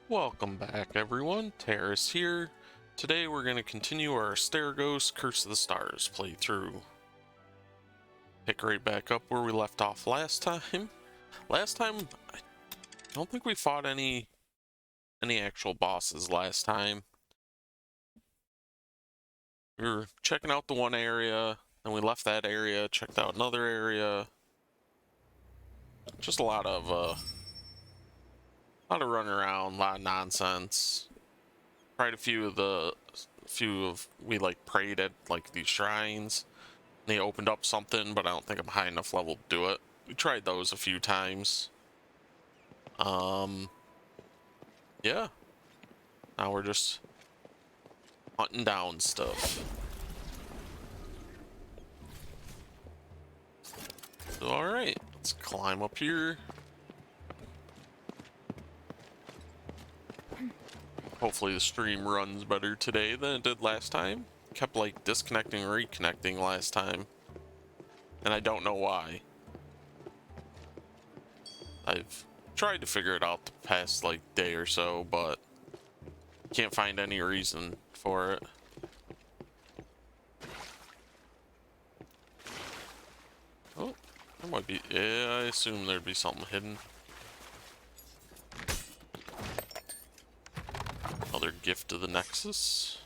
Welcome back, everyone. Terrace here. Today we're going to continue our Asterigos Curse of the Stars playthrough. Pick right back up where we left off last time. Last time, I don't think we fought any actual bosses last time. We were checking out the one area, then we left that area, checked out another area. Just a lot of running around, a lot of nonsense. Tried a few of we like prayed at like these shrines. They opened up something, but I don't think I'm high enough level to do it. We tried those a few times. Yeah. Now we're just hunting down stuff. So, alright, let's climb up here. Hopefully the stream runs better today than it did last time. Kept like disconnecting and reconnecting last time. And I don't know why. I've tried to figure it out the past like day or so, but can't find any reason for it. Oh, there might be. Yeah, I assume there'd be something hidden. Another gift of the Nexus.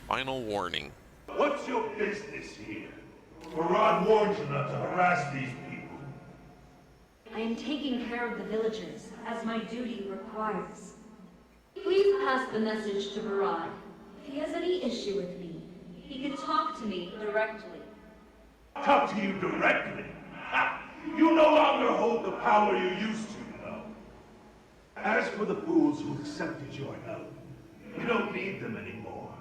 Final warning. What's your business here? Farad warned you not to harass these people. I am taking care of the villagers, as my duty requires. Please pass the message to Barad. If he has any issue with me, he can talk to me directly. Talk to you directly? Ha! You no longer hold the power you used to, you know. As for the fools who accepted your help, you don't need them anymore.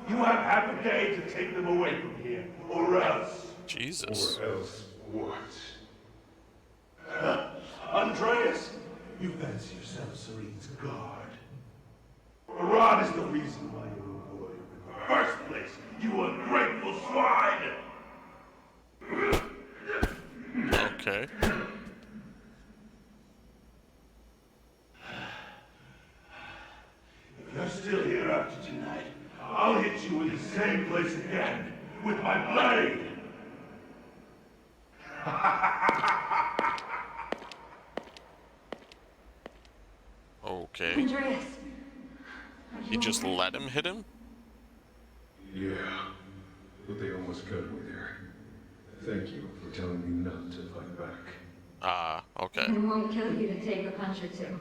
You have half a day to take them away from here, or else. Jesus. Or else what? Andreas, you fancy yourself Serene's guard. Rod is the reason why you're a warrior in the first place, you ungrateful swine! Okay. If you're still here after tonight, I'll hit you in the same place again, with my blade! Okay. Andreas! He just let him hit him? Yeah, but they almost got me there. Thank you for telling me not to fight back. Okay. It won't kill you to take a punch or two.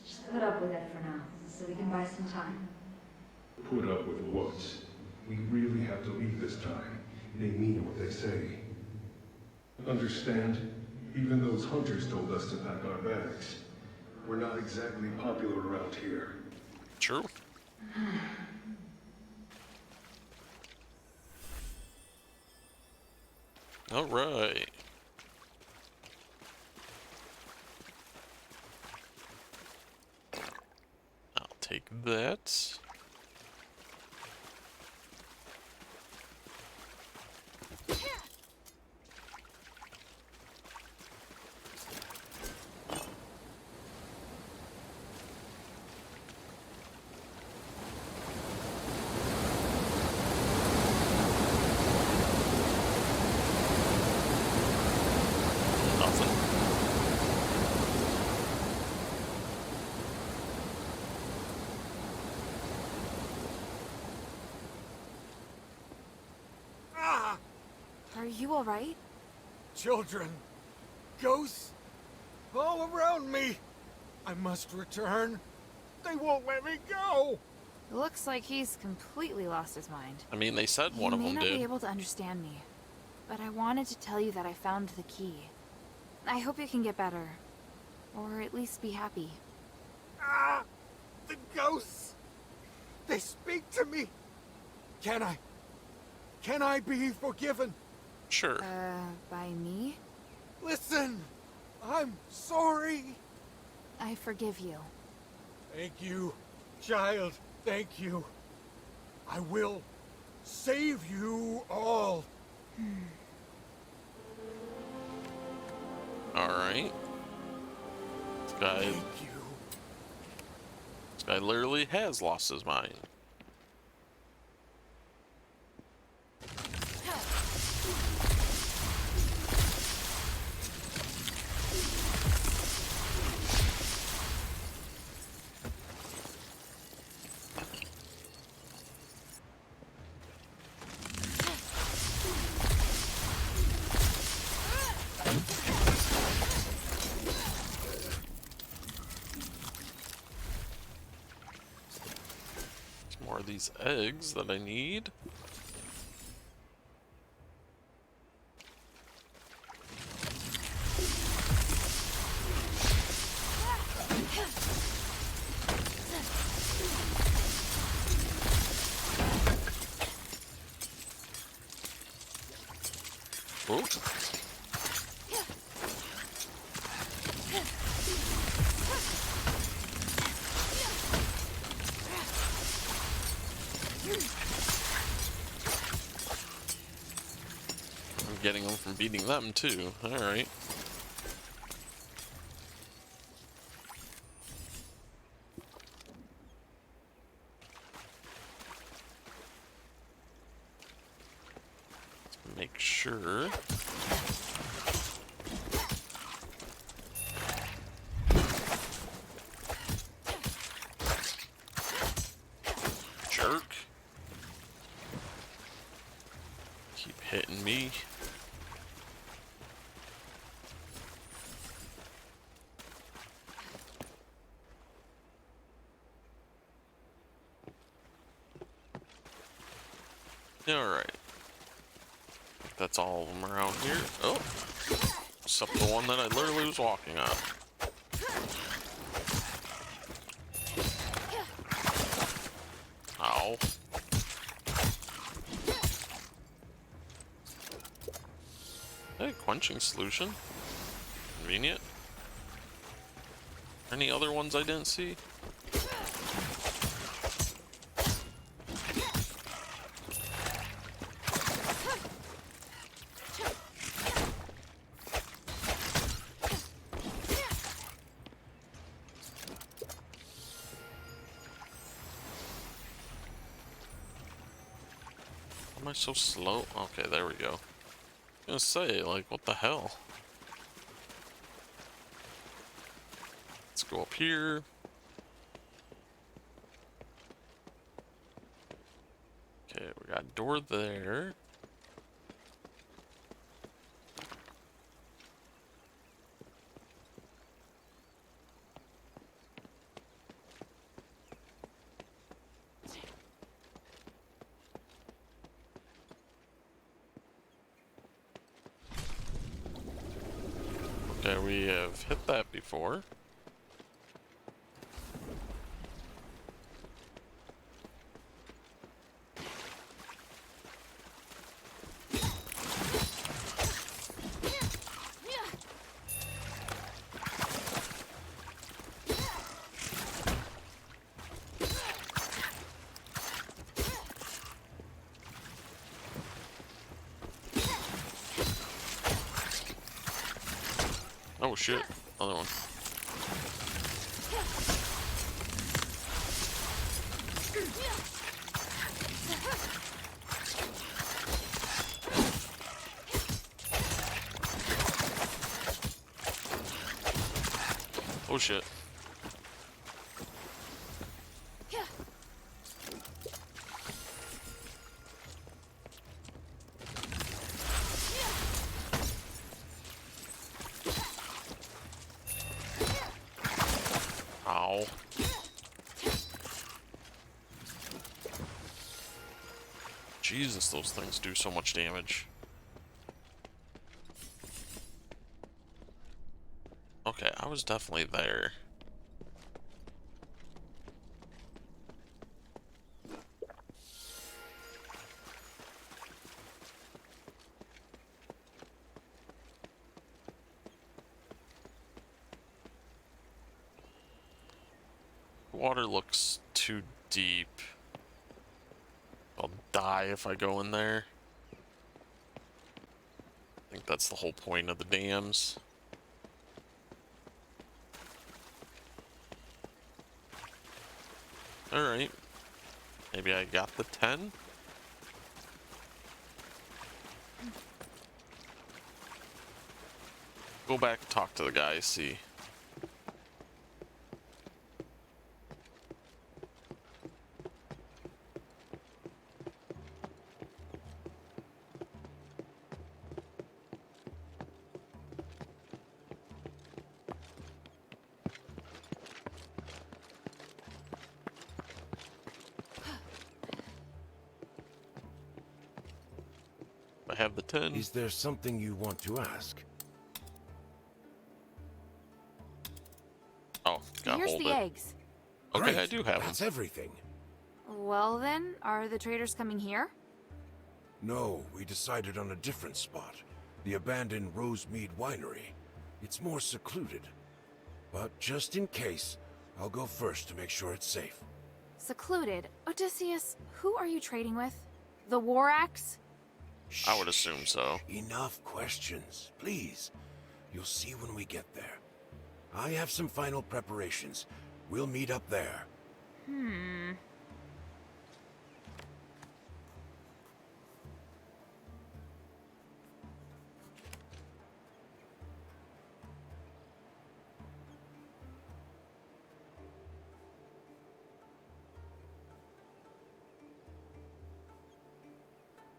Just put up with it for now, so we can buy some time. Put up with what? We really have to leave this time. They mean what they say. Understand? Even those hunters told us to pack our bags. We're not exactly popular around here. True. All right. I'll take that. Nothing. Are you alright? Children, ghosts, all around me. I must return. They won't let me go. Looks like he's completely lost his mind. I mean, they said one of them You may not did. be able to understand me, but I wanted to tell you that I found the key. I hope you can get better, or at least be happy. Ah, the ghosts. They speak to me. Can I be forgiven? Sure. By me? Listen, I'm sorry. I forgive you. Thank you, child. Thank you. I will save you all. Alright. Thank you. This guy literally has lost his mind. More of these eggs that I need. Oh. I'm getting them from beating them too. Alright. Make sure. Jerk. Keep hitting me. Alright. That's all of them around here. Oh! Except the one that I literally was walking on. Ow. Hey, quenching solution. Convenient. Any other ones I didn't see? Am I so slow? Okay, there we go. I was gonna say, like, what the hell? Let's go up here. Okay, we got a door there. Okay, we have hit that before. Oh shit, other one. Oh shit. Ow. Jesus, those things do so much damage. Okay, I was definitely there. Water looks too deep. die if I go in there. I think that's the whole point of the dams. Alright. Maybe I got the 10? Go back and talk to the guy, see. I have the 10. Is there something you want to ask? Oh, gotta Here's hold the it. eggs. Okay, Great, I do have them. That's everything. Well then, are the traders coming here? No, we decided on a different spot. The abandoned Rosemead Winery. It's more secluded. But just in case, I'll go first to make sure it's safe. Secluded? Odysseus, who are you trading with? The War Axe? I would assume so. Enough questions, please. You'll see when we get there. I have some final preparations. We'll meet up there.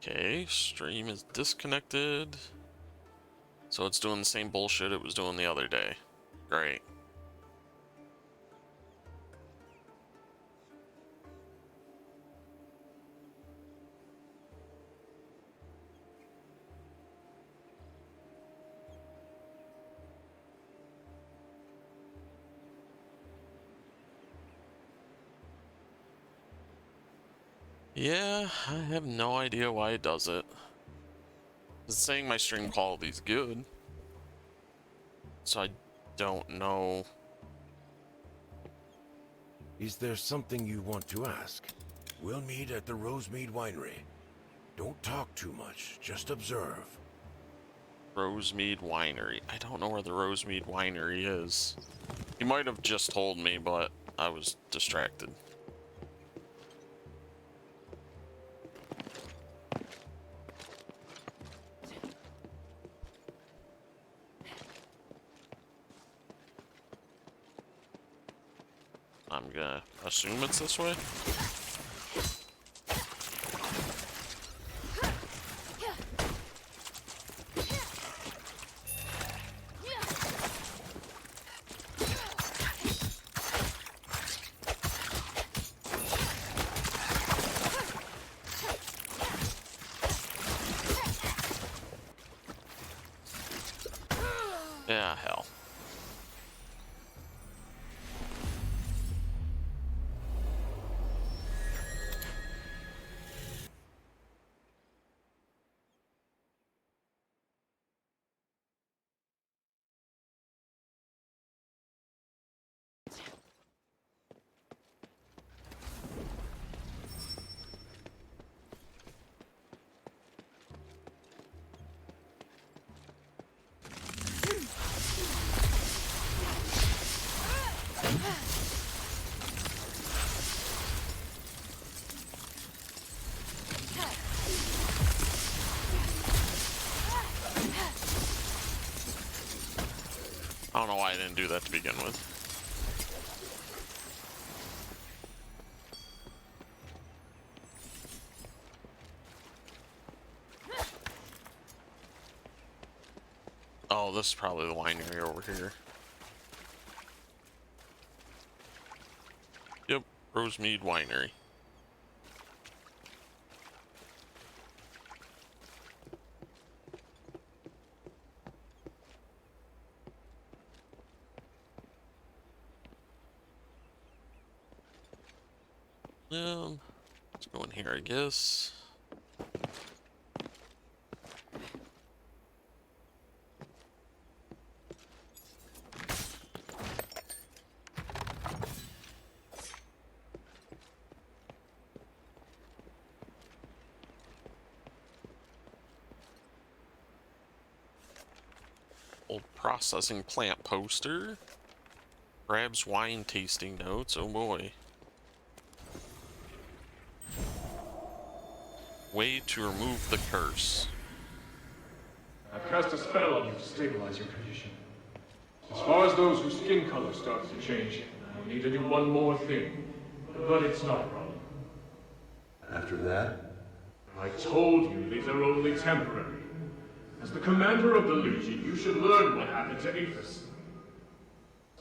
Okay, stream is disconnected. So it's doing the same bullshit it was doing the other day. Great. Yeah, I have no idea why it does it. It's saying my stream quality's good. So I don't know. Is there something you want to ask? We'll meet at the Rosemead Winery. Don't talk too much, just observe. Rosemead Winery. I don't know where the Rosemead Winery is. He might have just told me, but I was distracted. I'm gonna assume it's this way. Yeah, hell. I don't know why I didn't do that to begin with. Oh, this is probably the winery over here. Yep, Rosemead Winery. Let's go in here, I guess. Old processing plant poster. Grabs wine tasting notes. Oh boy. Way to remove the curse. I've cast a spell on you to stabilize your condition. As far as those whose skin color starts to change, I need to do one more thing. But it's not a problem. After that? I told you these are only temporary. As the commander of the Legion, you should learn what happened to Aethys.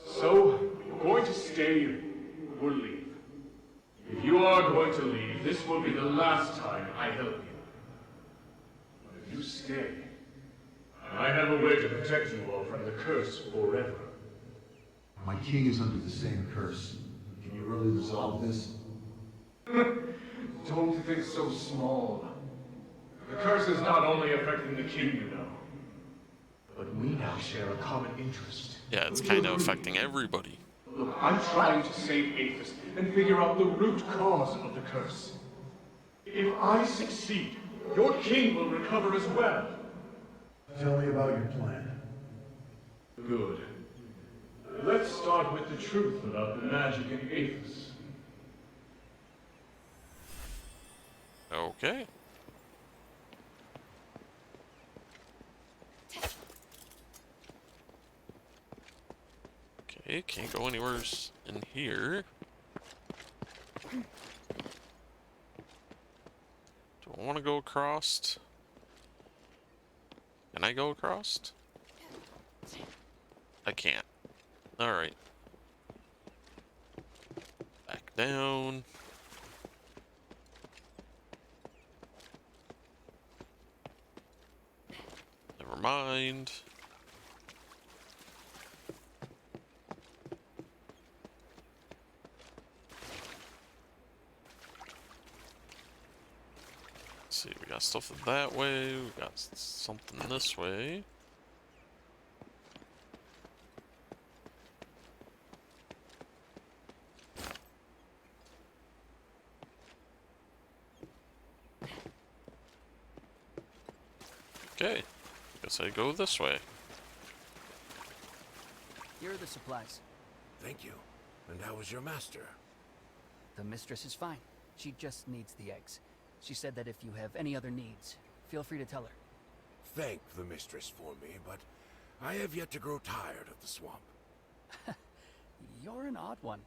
So, you're going to stay or leave. If you are going to leave, this will be the last time I help you. But if you stay, I have a way to protect you all from the curse forever. My king is under the same curse. Can you really resolve this? Don't think so small. The curse is not only affecting the king, you know, but we now share a common interest. Yeah, it's kind of affecting everybody. Look, I'm trying to save Aethys and figure out the root cause of the curse. If I succeed, your king will recover as well. Tell me about your plan. Good. Let's start with the truth about the magic in Aethys. Okay. Okay, can't go anywhere in here. Do I want to go across? Can I go across? I can't. Alright. Back down. Never mind. Let's see, we got stuff that way, we got something this way. Okay, guess I go this way. Here are the supplies. Thank you. And how is your master? The mistress is fine. She just needs the eggs. She said that if you have any other needs, feel free to tell her. Thank the mistress for me, but I have yet to grow tired of the swamp. You're an odd one.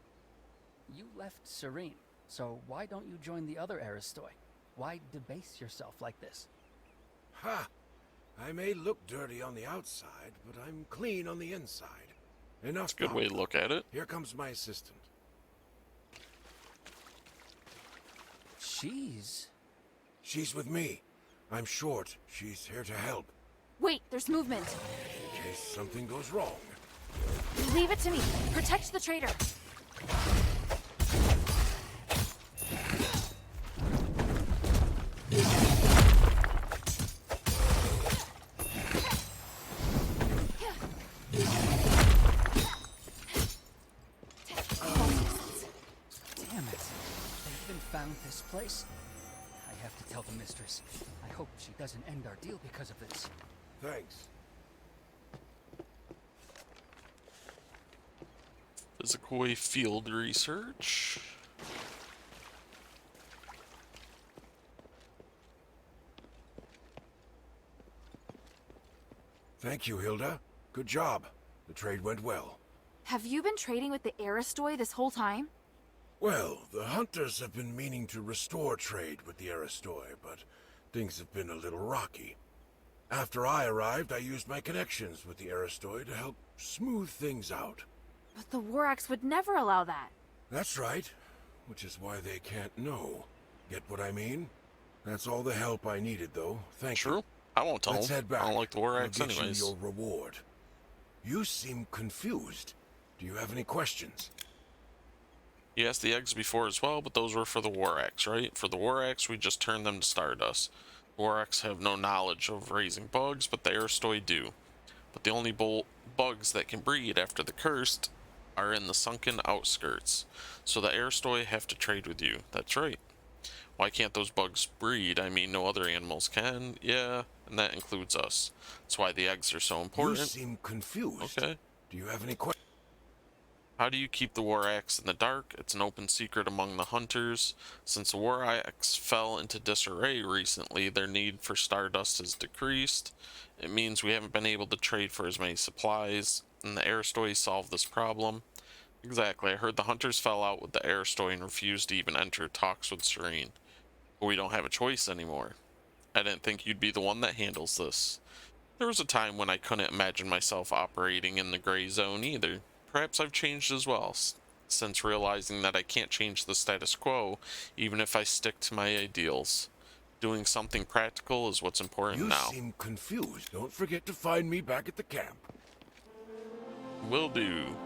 You left Serene, so why don't you join the other Aristoi? Why debase yourself like this? Ha! I may look dirty on the outside, but I'm clean on the inside. Enough. Good way to look at it. Here comes my assistant. She's with me. I'm short. She's here to help. Wait, there's movement. In case something goes wrong. Leave it to me. Protect the traitor. Damn it. They even found this place. I have to tell the mistress. I hope she doesn't end our deal because of this. Thanks. Physical way field research. Thank you, Hilda. Good job. The trade went well. Have you been trading with the Aristoi this whole time? Well, the hunters have been meaning to restore trade with the Aristoi, but things have been a little rocky. After I arrived, I used my connections with the Aristoi to help smooth things out. But the War Axe would never allow that. That's right, which is why they can't know. Get what I mean? That's all the help I needed, though. Thank you. True. I won't tell Let's him. head back. I don't like the War I'll Axe get anyways. you your reward. You seem confused. Do you have any questions? He asked the eggs before as well, but those were for the War Axe, right? For the War Axe, we just turned them to Stardust. War Axe have no knowledge of raising bugs, but the Aristoi do. But the only bugs that can breed after the cursed are in the sunken outskirts. So the Aristoi have to trade with you. That's right. Why can't those bugs breed? I mean, no other animals can. Yeah, and that includes us. That's why the eggs are so You important. seem confused. Okay. Do you have any questions? How do you keep the war axe in the dark? It's an open secret among the hunters. Since the war axe fell into disarray recently, their need for stardust has decreased. It means we haven't been able to trade for as many supplies, and the Aristoids solved this problem. Exactly, I heard the hunters fell out with the Aristoi and refused to even enter talks with Serene. But we don't have a choice anymore. I didn't think you'd be the one that handles this. There was a time when I couldn't imagine myself operating in the gray zone either. Perhaps I've changed as well, since realizing that I can't change the status quo, even if I stick to my ideals. Doing something practical is what's important You now. seem confused. Don't forget to find me back at the camp. Will do.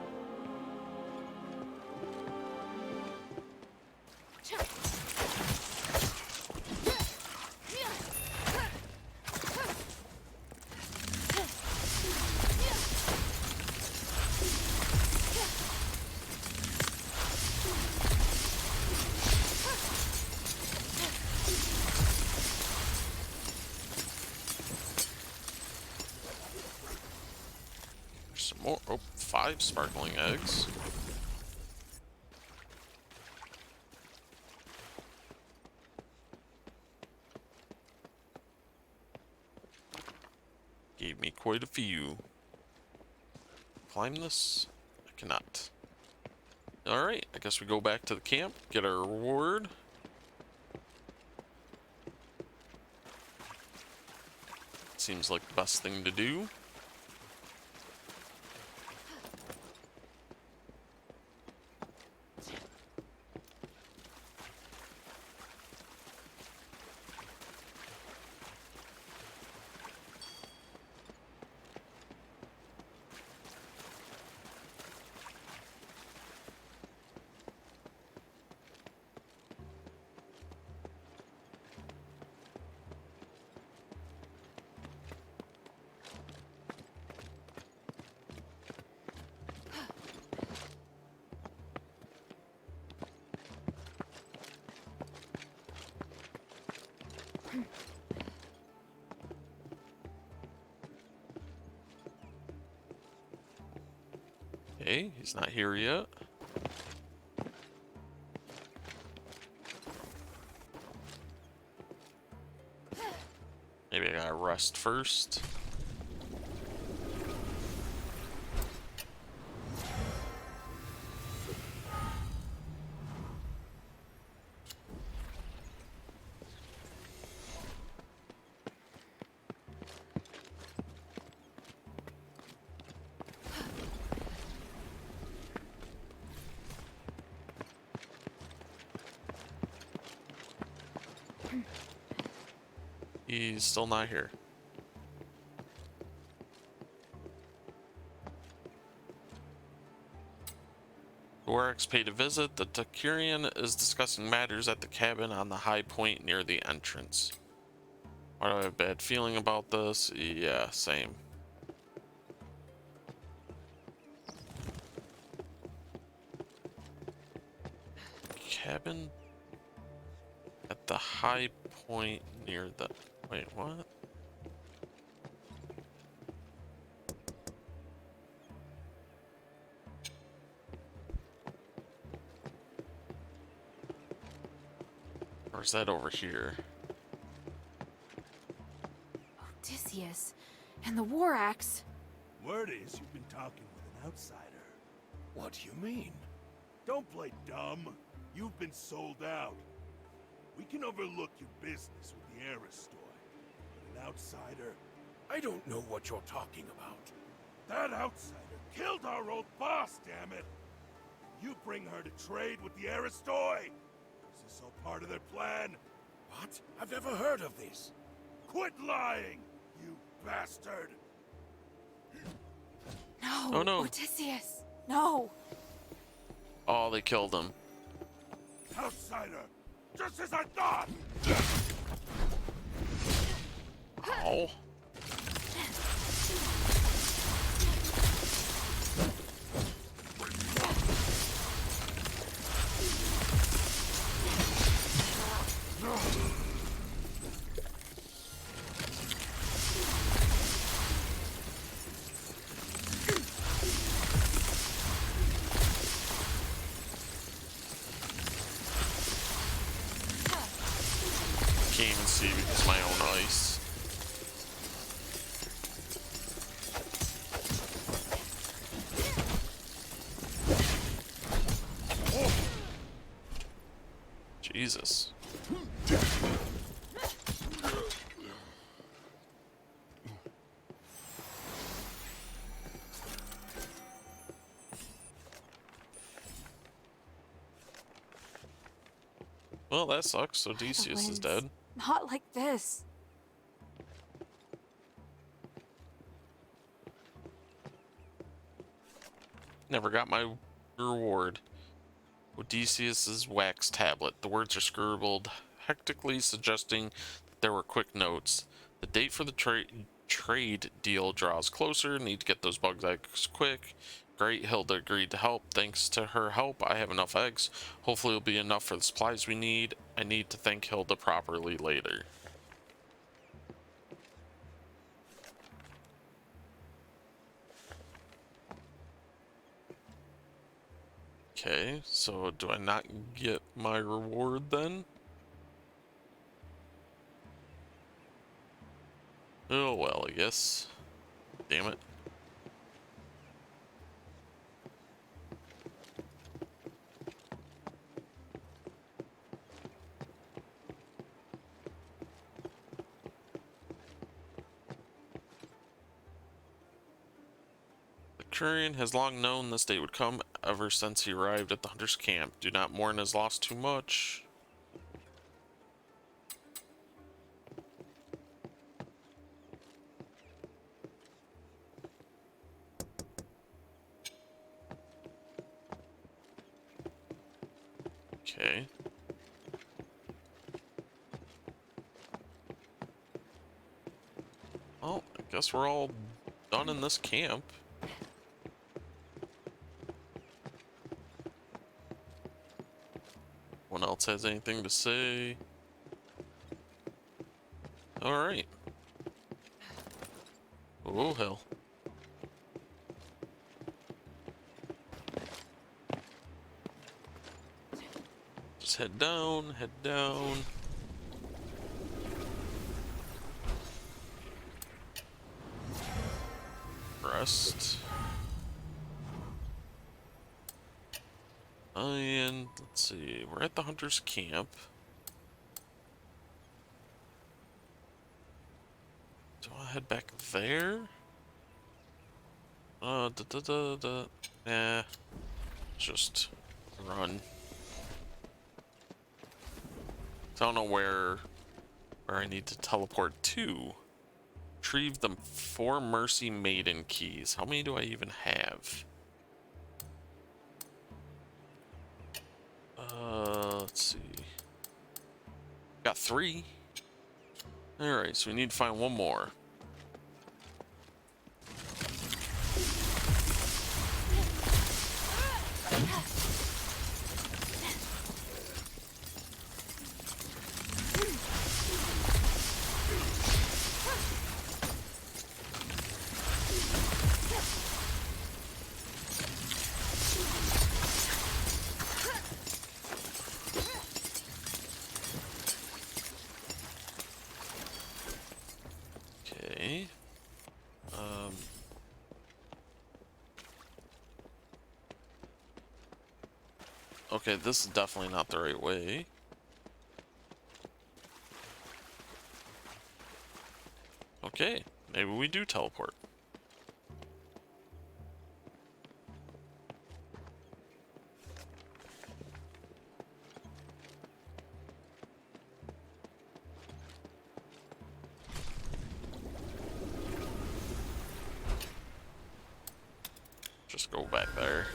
Some more. Oh, 5 sparkling eggs. Gave me quite a few. Climb this? I cannot. Alright, I guess we go back to the camp, get our reward. Seems like the best thing to do. Okay, he's not here yet. Maybe I gotta rest first. He's still not here. Gorax paid a visit. The Takurian is discussing matters at the cabin on the high point near the entrance. Why do I have a bad feeling about this? Yeah, same. Cabin at the high point near the... Wait, what? Or is that over here? Odysseus. And the war axe. Word is you've been talking with an outsider. What do you mean? Don't play dumb. You've been sold out. We can overlook your business with the Aristoi, but an outsider... I don't know what you're talking about. That outsider killed our old boss, damn it! You bring her to trade with the Aristoi! Is this all part of their plan? What? I've never heard of this. Quit lying, you bastard! No, Oh, no. Odysseus. No. Oh, they killed him. Outsider! Just as I thought! Ow. can't even see because of my own ice. Jesus. Well, that sucks. So Odysseus is dead. Not like this. Never got my reward. Odysseus's wax tablet. The words are scribbled hectically, suggesting that there were quick notes. The date for the trade deal draws closer. Need to get those bug eggs quick. Great, Hilda agreed to help. Thanks to her help, I have enough eggs. Hopefully it'll be enough for the supplies we need. I need to thank Hilda properly later. Okay, so do I not get my reward then? Oh well, I guess. Damn it. The Curian has long known this day would come ever since he arrived at the hunter's camp. Do not mourn his loss too much. Okay. Well, I guess we're all done in this camp. One else has anything to say? Alright. Oh hell. Just head down, head down. Rest. And let's see, we're at the hunter's camp. Do I head back there? Nah. Just run. I don't know where I need to teleport to. Retrieve the 4 Mercy Maiden keys. How many do I even have? Let's see. Got 3. Alright, so we need to find one more. Okay. Okay, this is definitely not the right way. Okay, maybe we do teleport. Just go back there.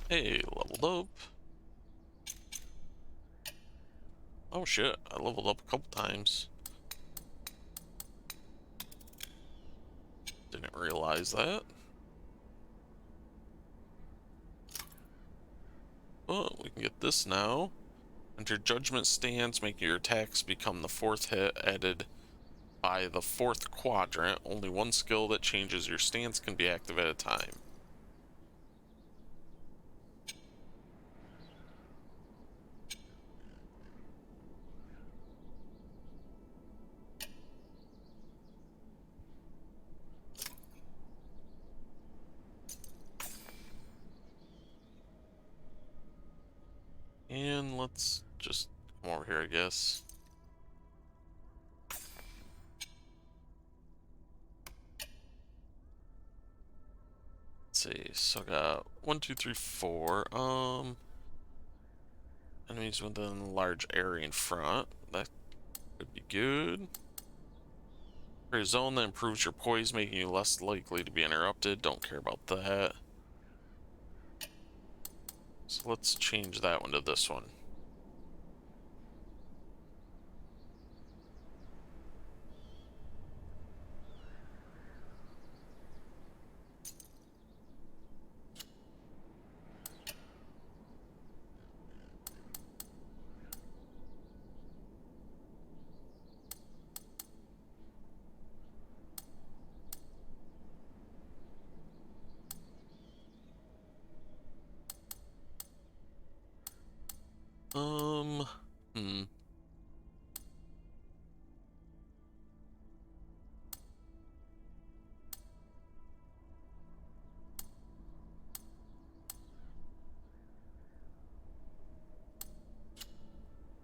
Hey, leveled up. Oh shit, I leveled up a couple times. Didn't realize that. Oh, we can get this now. Enter judgment stance, making your attacks become the 4th hit added by the 4th quadrant. Only one skill that changes your stance can be active at a time. And let's just come over here, I guess. Let's see, so I got 1, 2, 3, 4. Enemies within a large area in front. That could be good. Create a zone that improves your poise, making you less likely to be interrupted. Don't care about that. So let's change that one to this one. Hmm.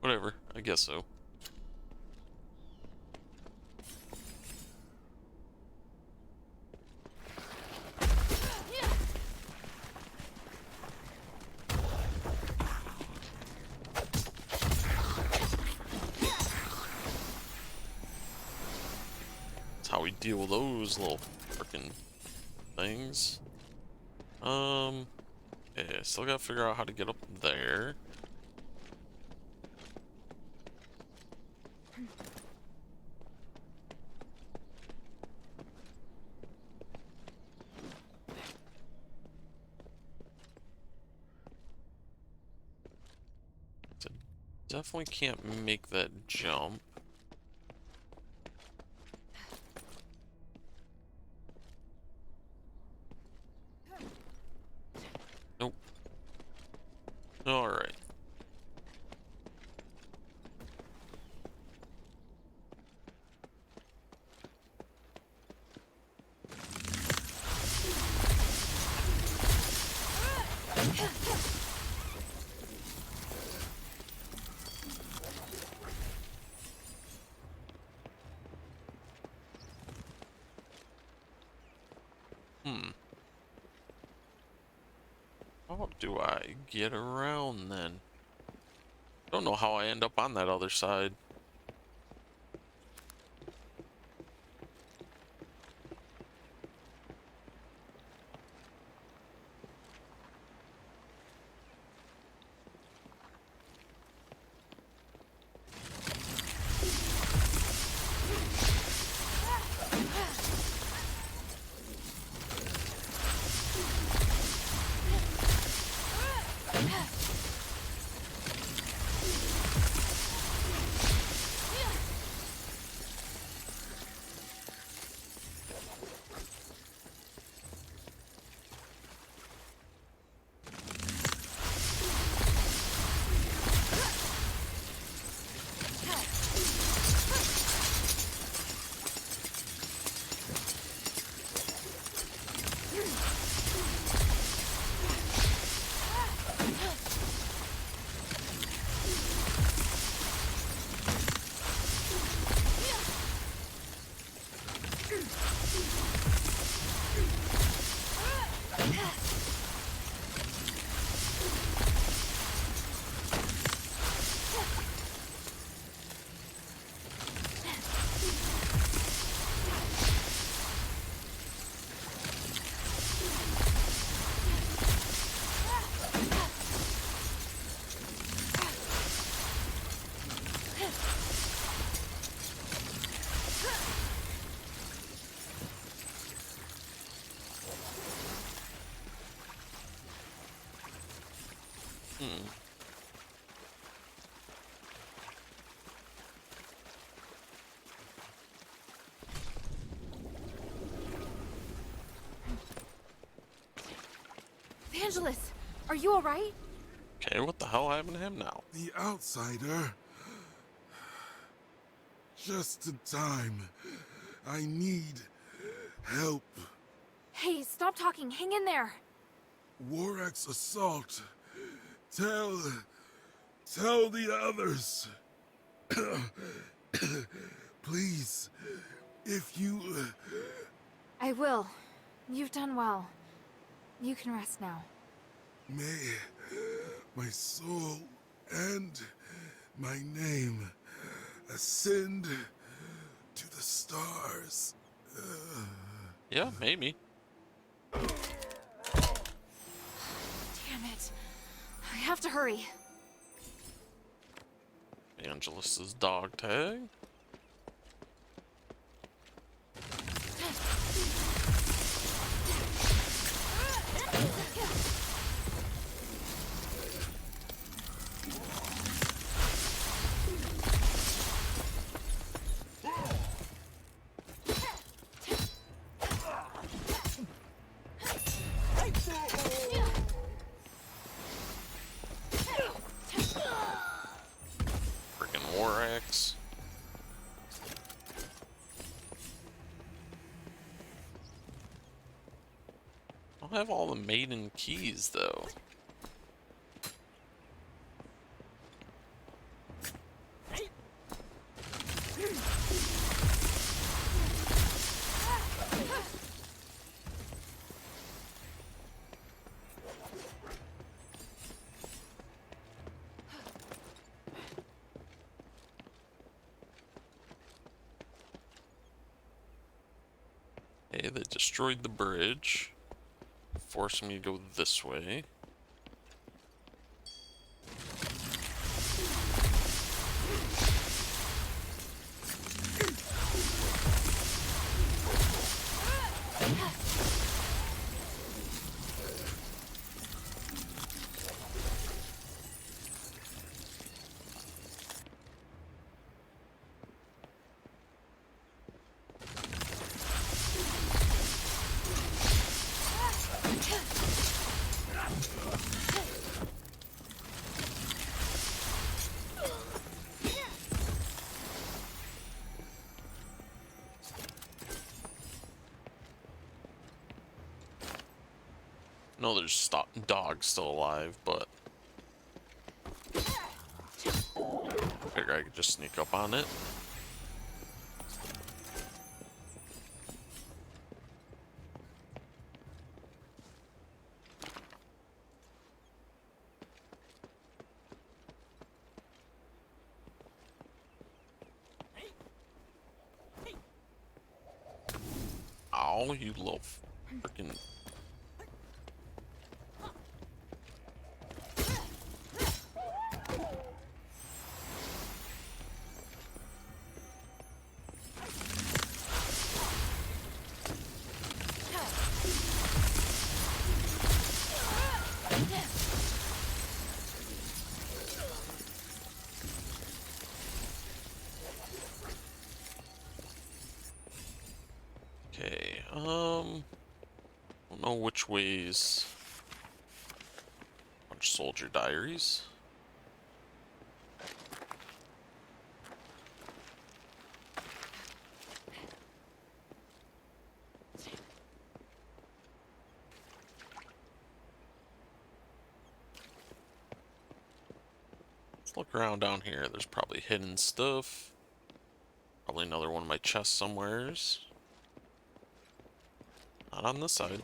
Whatever, I guess so. That's how we deal with those little freaking things. Yeah, still gotta figure out how to get up there. So definitely can't make that jump. Nope. Alright. How do I get around then? Don't know how I end up on that other side. Hmm. Evangelist, are you alright? Okay, what the hell happened to him now? The outsider. Just in time. I need help. Hey, stop talking. Hang in there. Warak's assault. Tell the others. Please, if you... I will. You've done well. You can rest now. May my soul and my name ascend to the stars. Yeah, maybe. Damn it. I have to hurry. Angelus's dog tag. Freaking war axe. I don't have all the maiden keys though. Okay, they destroyed the bridge, forcing me to go this way. No, there's dogs still alive, but figure I could just sneak up on it. Ow, you little freaking... Okay, don't know which ways. Bunch of soldier diaries. Let's look around down here. There's probably hidden stuff. Probably another one of my chests somewheres. Not on this side.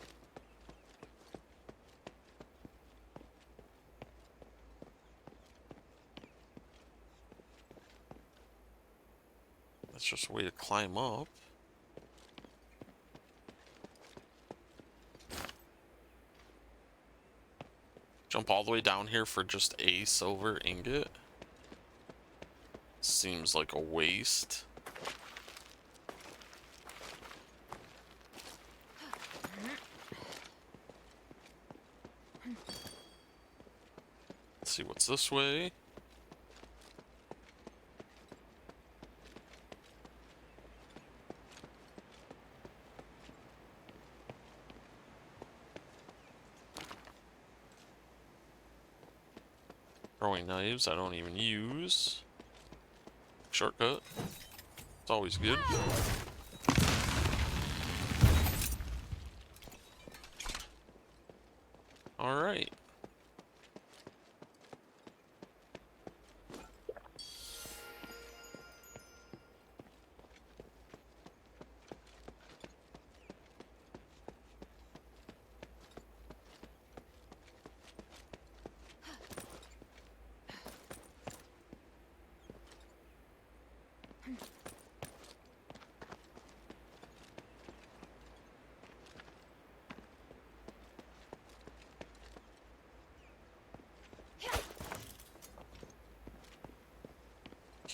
That's just a way to climb up. Jump all the way down here for just a silver ingot? Seems like a waste. Let's see what's this way. Throwing knives I don't even use. Shortcut. It's always good. Alright.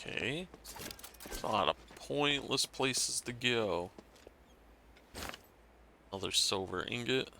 Okay. There's a lot of pointless places to go. Another silver ingot.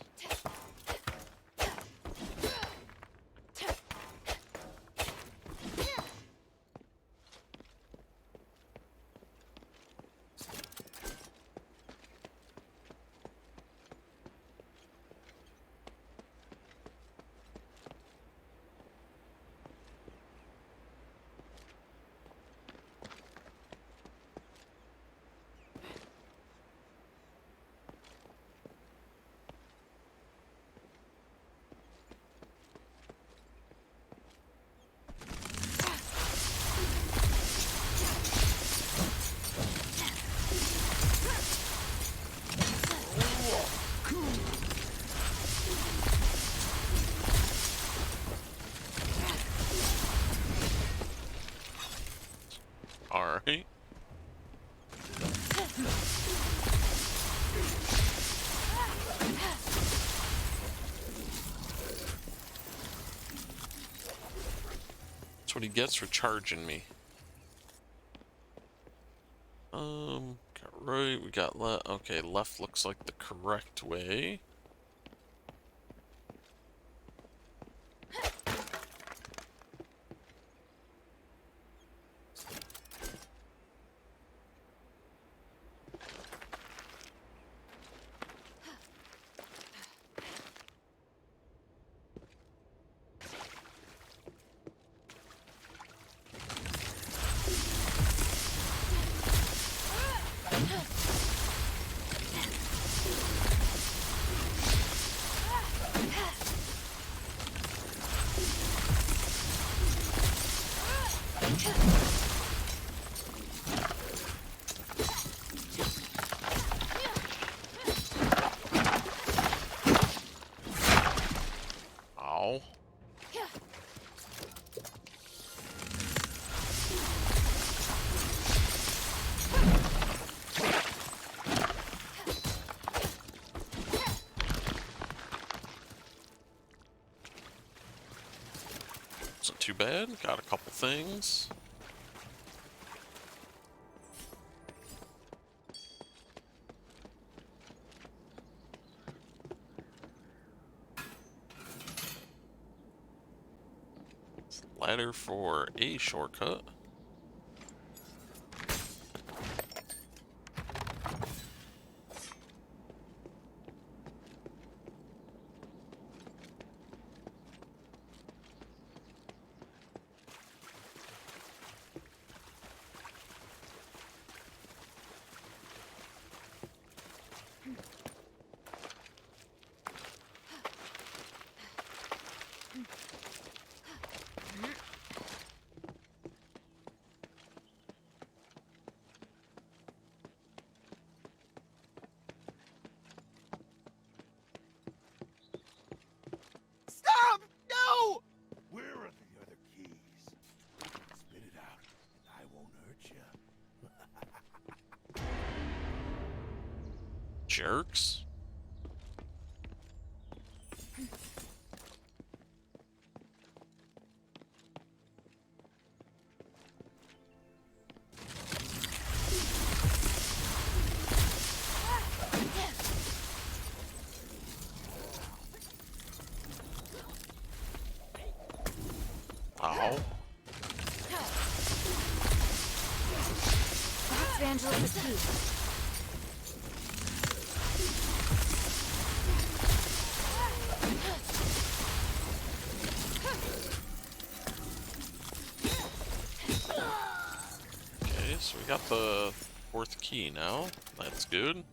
Alright. That's what he gets for charging me. Got right, we got left. Okay, left looks like the correct way. Ow. Wasn't too bad. Got a couple things. Ladder for a shortcut. Stop! No! Where are the other keys? Spit it out, and I won't hurt you. Jerks. Ow. That's Vangelis' key. Okay, so we got the 4th key now. That's good.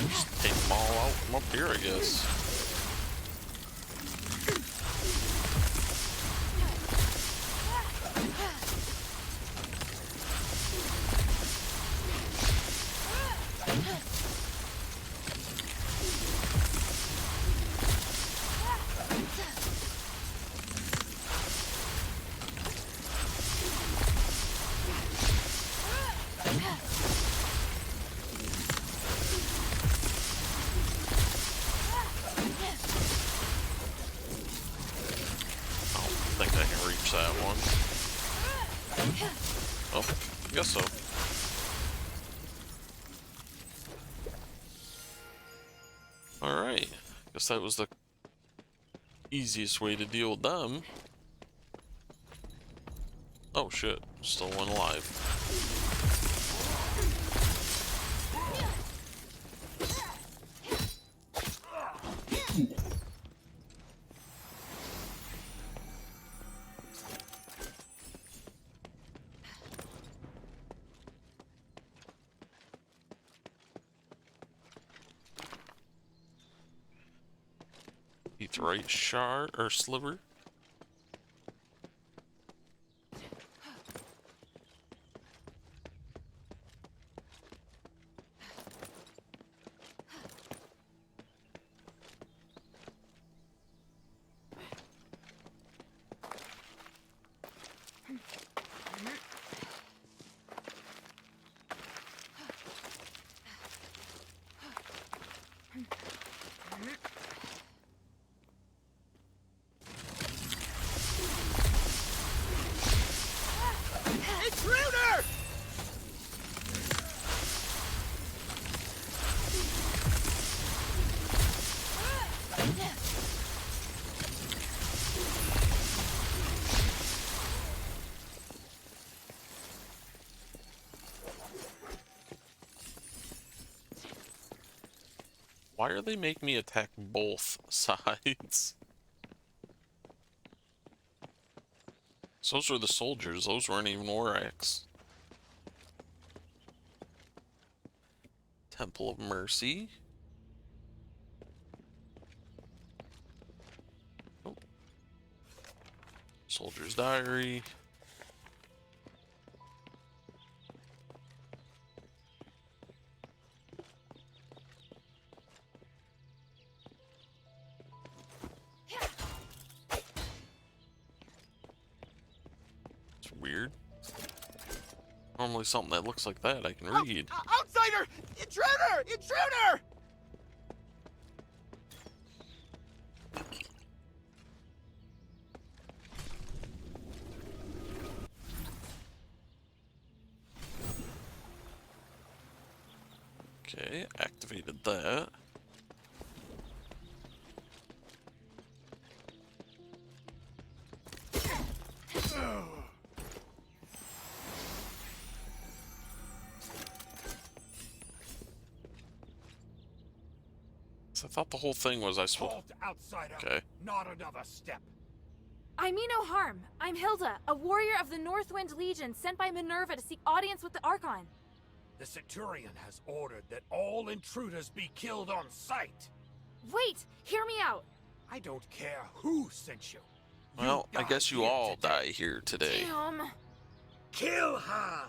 Just take them all out from up here, I guess. I think I can reach that one. Oh, I guess so. Alright. Guess that was the easiest way to deal with them. Oh shit, still one alive. Eat the right shard or sliver. Intruder! Why are they making me attack both sides? So those were the soldiers, those weren't even Warracks. Temple of Mercy. Oh. Soldier's Diary. It's weird. Normally something that looks like that I can read. Outsider! Intruder! Intruder! Okay, activated that. I thought the whole thing was I supposed. Halt, outsider! Okay. Not another step. I mean no harm. I'm Hilda, a warrior of the Northwind Legion sent by Minerva to seek audience with the Archon. The Centurion has ordered that all intruders be killed on sight. Wait, hear me out. I don't care who sent you. Well, I die guess you here all today. die here today. Damn. Kill her!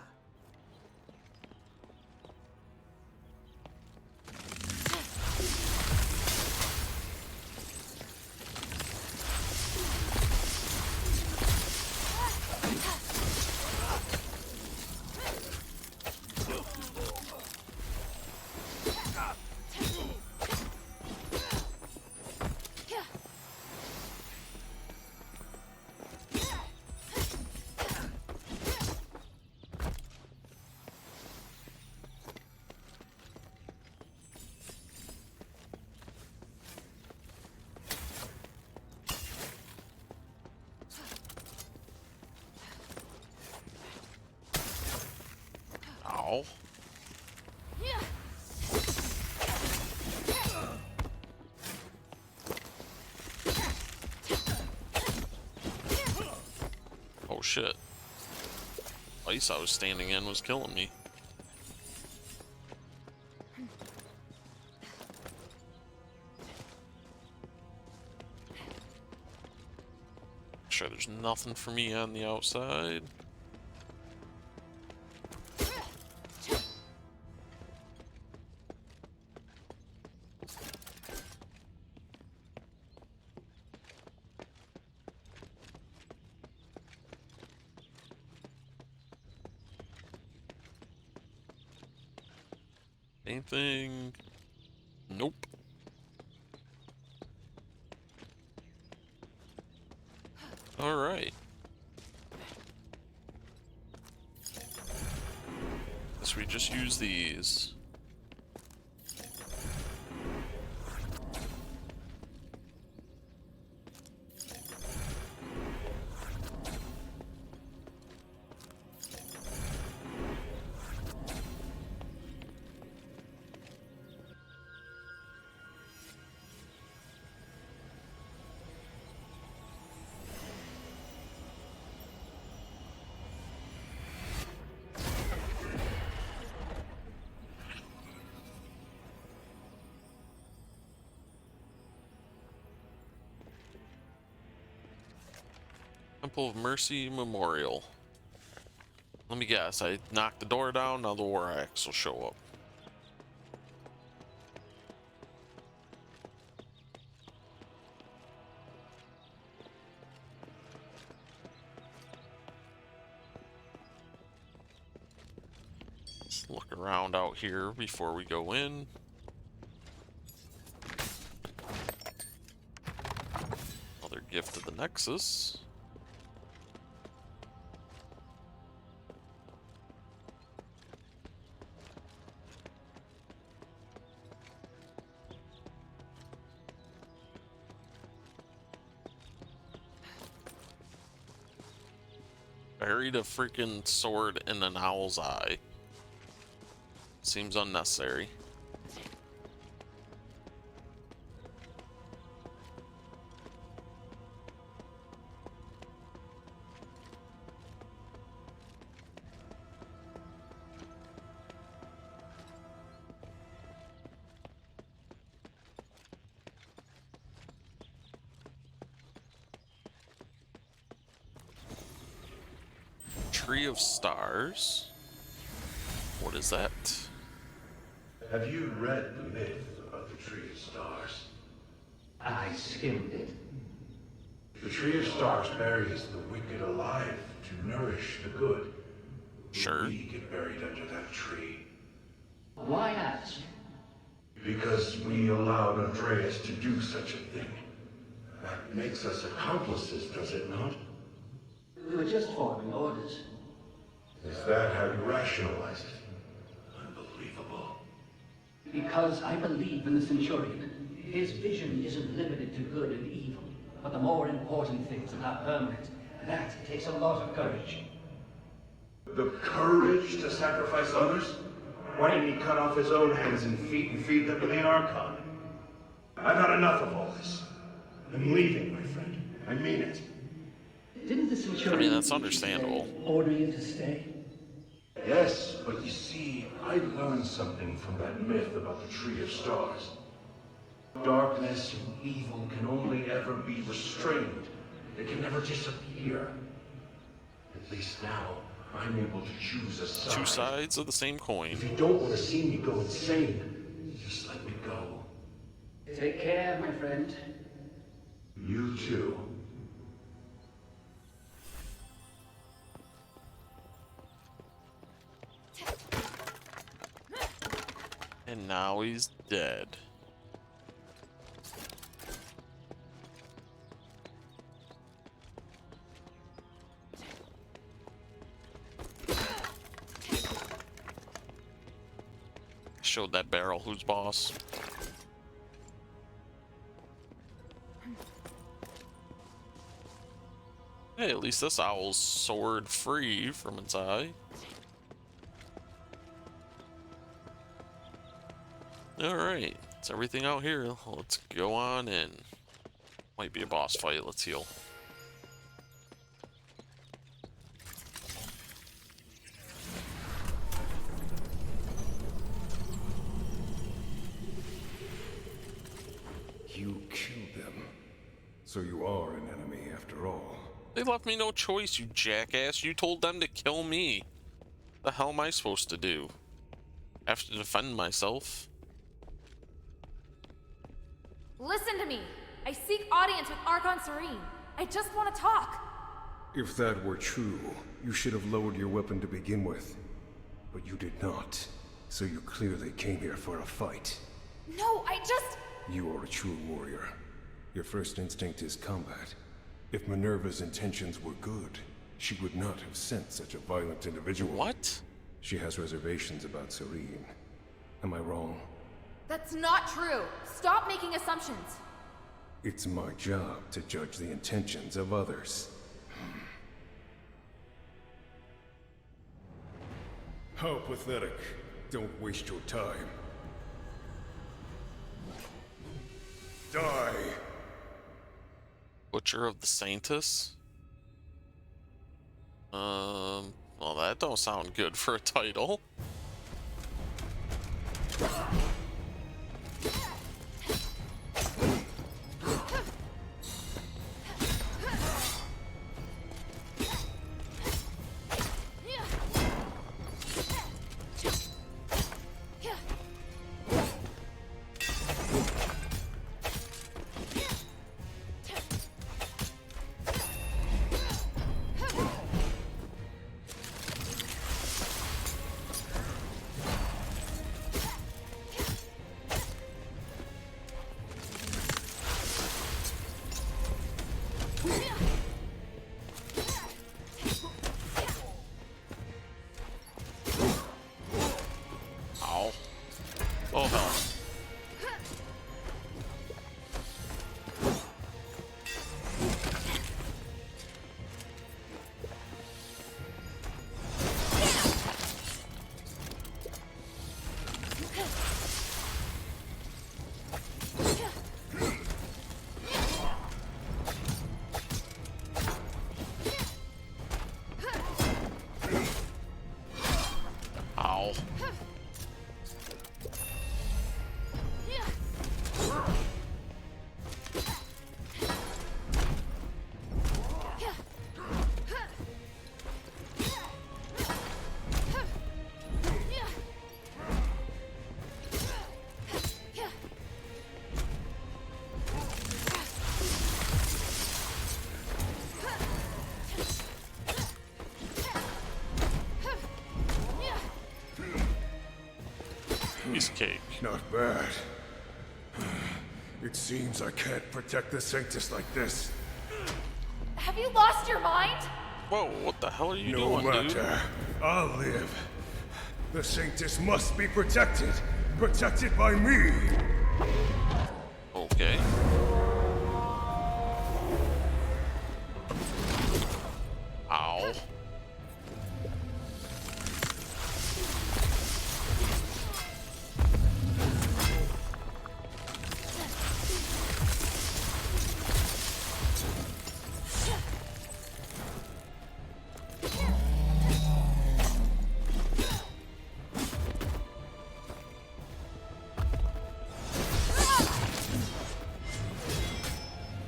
Ow. Oh shit. Ice I was standing in was killing me. Sure, there's nothing for me on the outside. Anything? Nope. All right. Guess we just use these. Temple of Mercy Memorial. Let me guess, I knocked the door down, now the war axe will show up. Let's look around out here before we go in. Another gift of the Nexus. Buried a freaking sword in an owl's eye. Seems unnecessary. Tree of Stars. What is that? Have you read the myth about the Tree of Stars? I skimmed it. The Tree of Stars buries the wicked alive to nourish the good. Sure. We get buried under that tree. Why ask? Because we allowed Andreas to do such a thing. That makes us accomplices, does it not? We were just following orders. Is that how you rationalize it? Unbelievable. Because I believe in the Centurion. His vision isn't limited to good and evil, but the more important things that are permanent. That takes a lot of courage. The courage to sacrifice others? Why didn't he cut off his own hands and feet and feed them to the Archon? I've had enough of all this. I'm leaving, my friend. I mean it. Didn't the Centurion... I mean, that's understandable. ...order you to stay? Yes, but you see, I learned something from that myth about the Tree of Stars. Darkness and evil can only ever be restrained. They can never disappear. At least now, I'm able to choose a side. Two sides of the same coin. If you don't want to see me go insane, just let me go. Take care, my friend. You too. And now he's dead. Showed that barrel who's boss. Hey, at least this owl's sword free from its eye. Alright, it's everything out here. Let's go on in. Might be a boss fight, let's heal. You killed them. So you are an enemy after all. They left me no choice, you jackass. You told them to kill me. The hell am I supposed to do? I have to defend myself. Listen to me. I seek audience with Archon Serene. I just want to talk. If that were true, you should have lowered your weapon to begin with. But you did not. So you clearly came here for a fight. No, I just... You are a true warrior. Your first instinct is combat. If Minerva's intentions were good, she would not have sent such a violent individual. What? She has reservations about Serene. Am I wrong? That's not true. Stop making assumptions. It's my job to judge the intentions of others. How pathetic. Don't waste your time. Die! Butcher of the Saintus? Well, that don't sound good for a title. Ow. Oh hell. Ow. Piece of cake. Not bad. It seems I can't protect the Sanctus like this. Have you lost your mind? Whoa, what the hell are you No doing, matter. dude? I'll live. The Sanctus must be protected. Protected by me. Okay. Ow.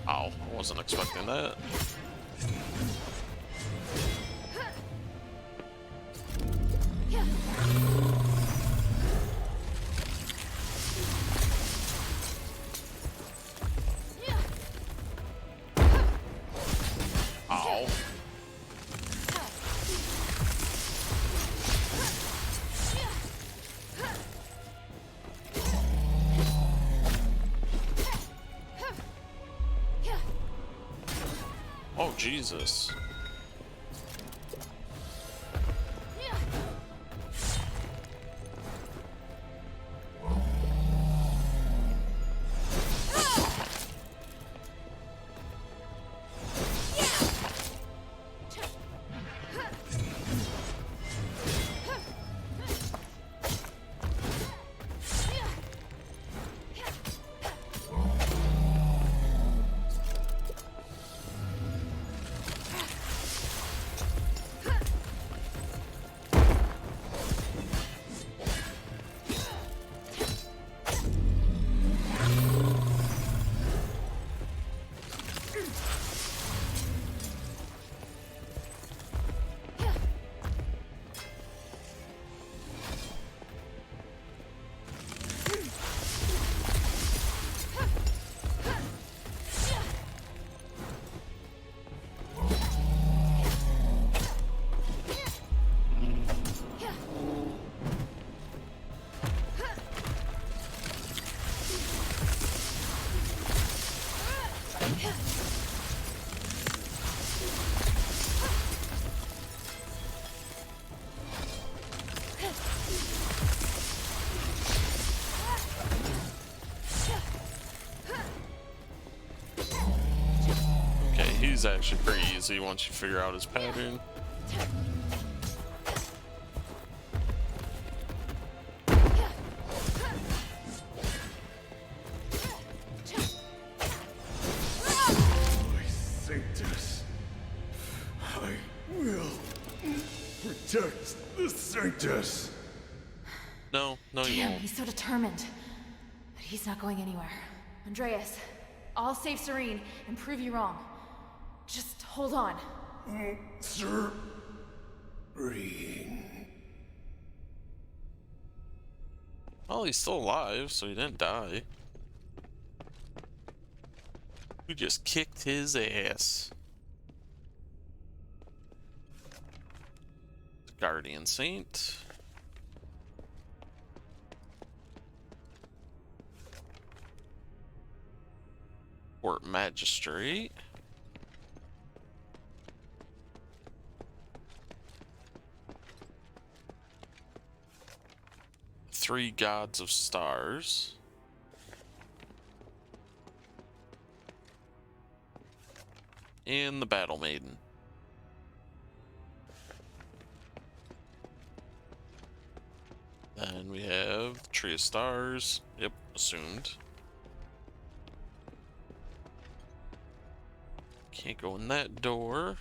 Ow, I wasn't expecting that. Ow. Oh, Jesus. He's actually pretty easy once you figure out his pattern. Sanctus, I will protect the Sanctus. No, you Damn, won't. he's so determined. But he's not going anywhere. Andreas, I'll save Serene and prove you wrong. Just hold on. Sir. Well, he's still alive, so he didn't die. We just kicked his ass. Guardian Saint. Court Magistrate. Three Gods of Stars. And the Battle Maiden. Then we have the Tree of Stars. Yep, assumed. Can't go in that door.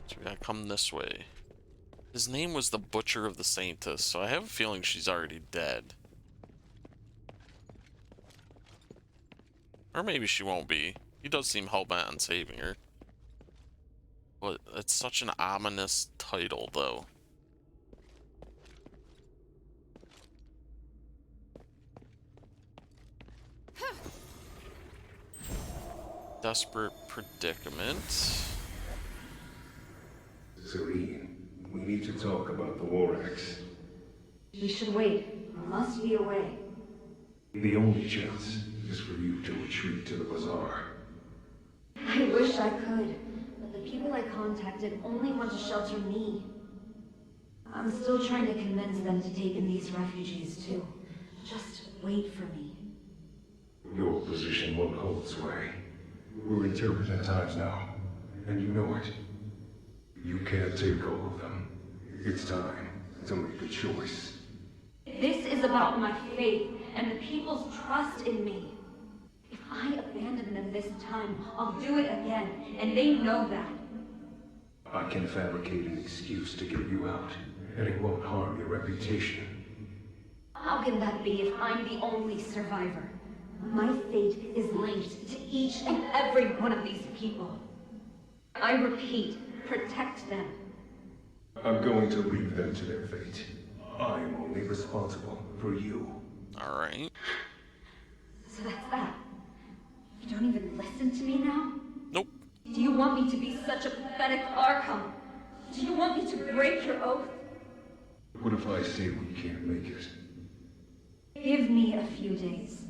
So we gotta come this way. His name was the Butcher of the Sanctus, so I have a feeling she's already dead. Or maybe she won't be. He does seem hell-bent on saving her. But it's such an ominous title, though. Desperate predicament. Serene, we need to talk about the War Axe. We should wait. We must be away. The only chance is for you to retreat to the bazaar. I wish I could, but the people I contacted only want to shelter me. I'm still trying to convince them to take in these refugees too. Just wait for me. Your position won't hold sway. We're in turbulent times now, and you know it. You can't take all of them. It's time to make a choice. This is about my faith and the people's trust in me. If I abandon them this time, I'll do it again, and they know that. I can fabricate an excuse to get you out, and it won't harm your reputation. How can that be if I'm the only survivor? My fate is linked to each and every one of these people. I repeat, protect them. I'm going to leave them to their fate. I'm only responsible for you. Alright. So that's that. You don't even listen to me now? Nope. Do you want me to be such a pathetic Archon? Do you want me to break your oath? What if I say we can't make it? Give me a few days.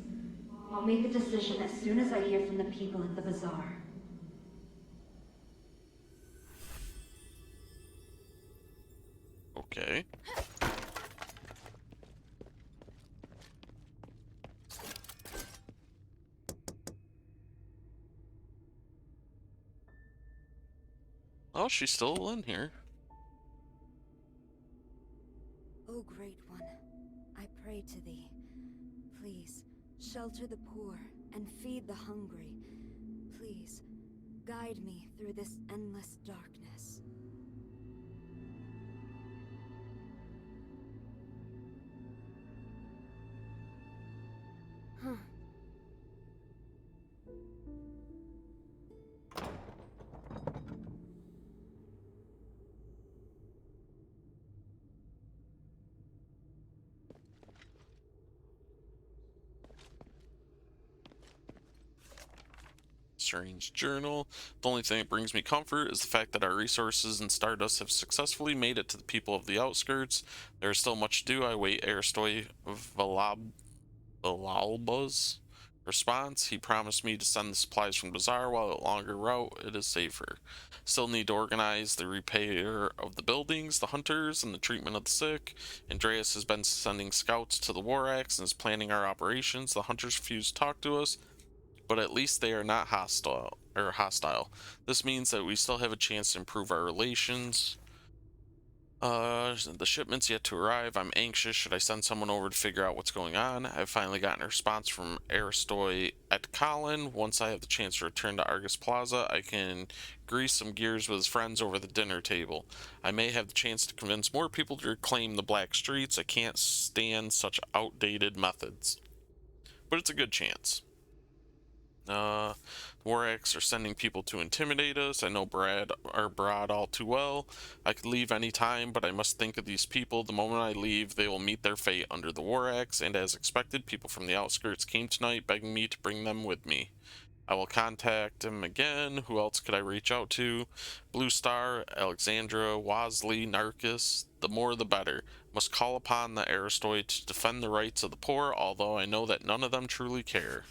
I'll make a decision as soon as I hear from the people at the bazaar. Okay. Oh, she's still in here. O Great One, I pray to thee. Please, shelter the poor and feed the hungry. Please, guide me through this endless darkness. Huh. Strange journal. The only thing that brings me comfort is the fact that our resources and Stardust have successfully made it to the people of the outskirts. There is still much to do. I await Aristoy Valalba's response. He promised me to send the supplies from Bazaar, while a longer route it is safer. Still need to organize the repair of the buildings, the hunters, and the treatment of the sick. Andreas has been sending scouts to the War Axe and is planning our operations. The hunters refuse to talk to us, but at least they are not hostile. This means that we still have a chance to improve our relations. The shipment's yet to arrive. I'm anxious. Should I send someone over to figure out what's going on? I've finally gotten a response from Aristoy at Colin. Once I have the chance to return to Argus Plaza, I can grease some gears with his friends over the dinner table. I may have the chance to convince more people to reclaim the black streets. I can't stand such outdated methods, but it's a good chance. Warx are sending people to intimidate us. I know Brad all too well. I could leave any time, but I must think of these people. The moment I leave, they will meet their fate under the Warx, and as expected, people from the outskirts came tonight begging me to bring them with me. I will contact him again. Who else could I reach out to? Blue Star, Alexandra, Wasley, Narcus. The more the better. Must call upon the Aristoid to defend the rights of the poor, although I know that none of them truly care.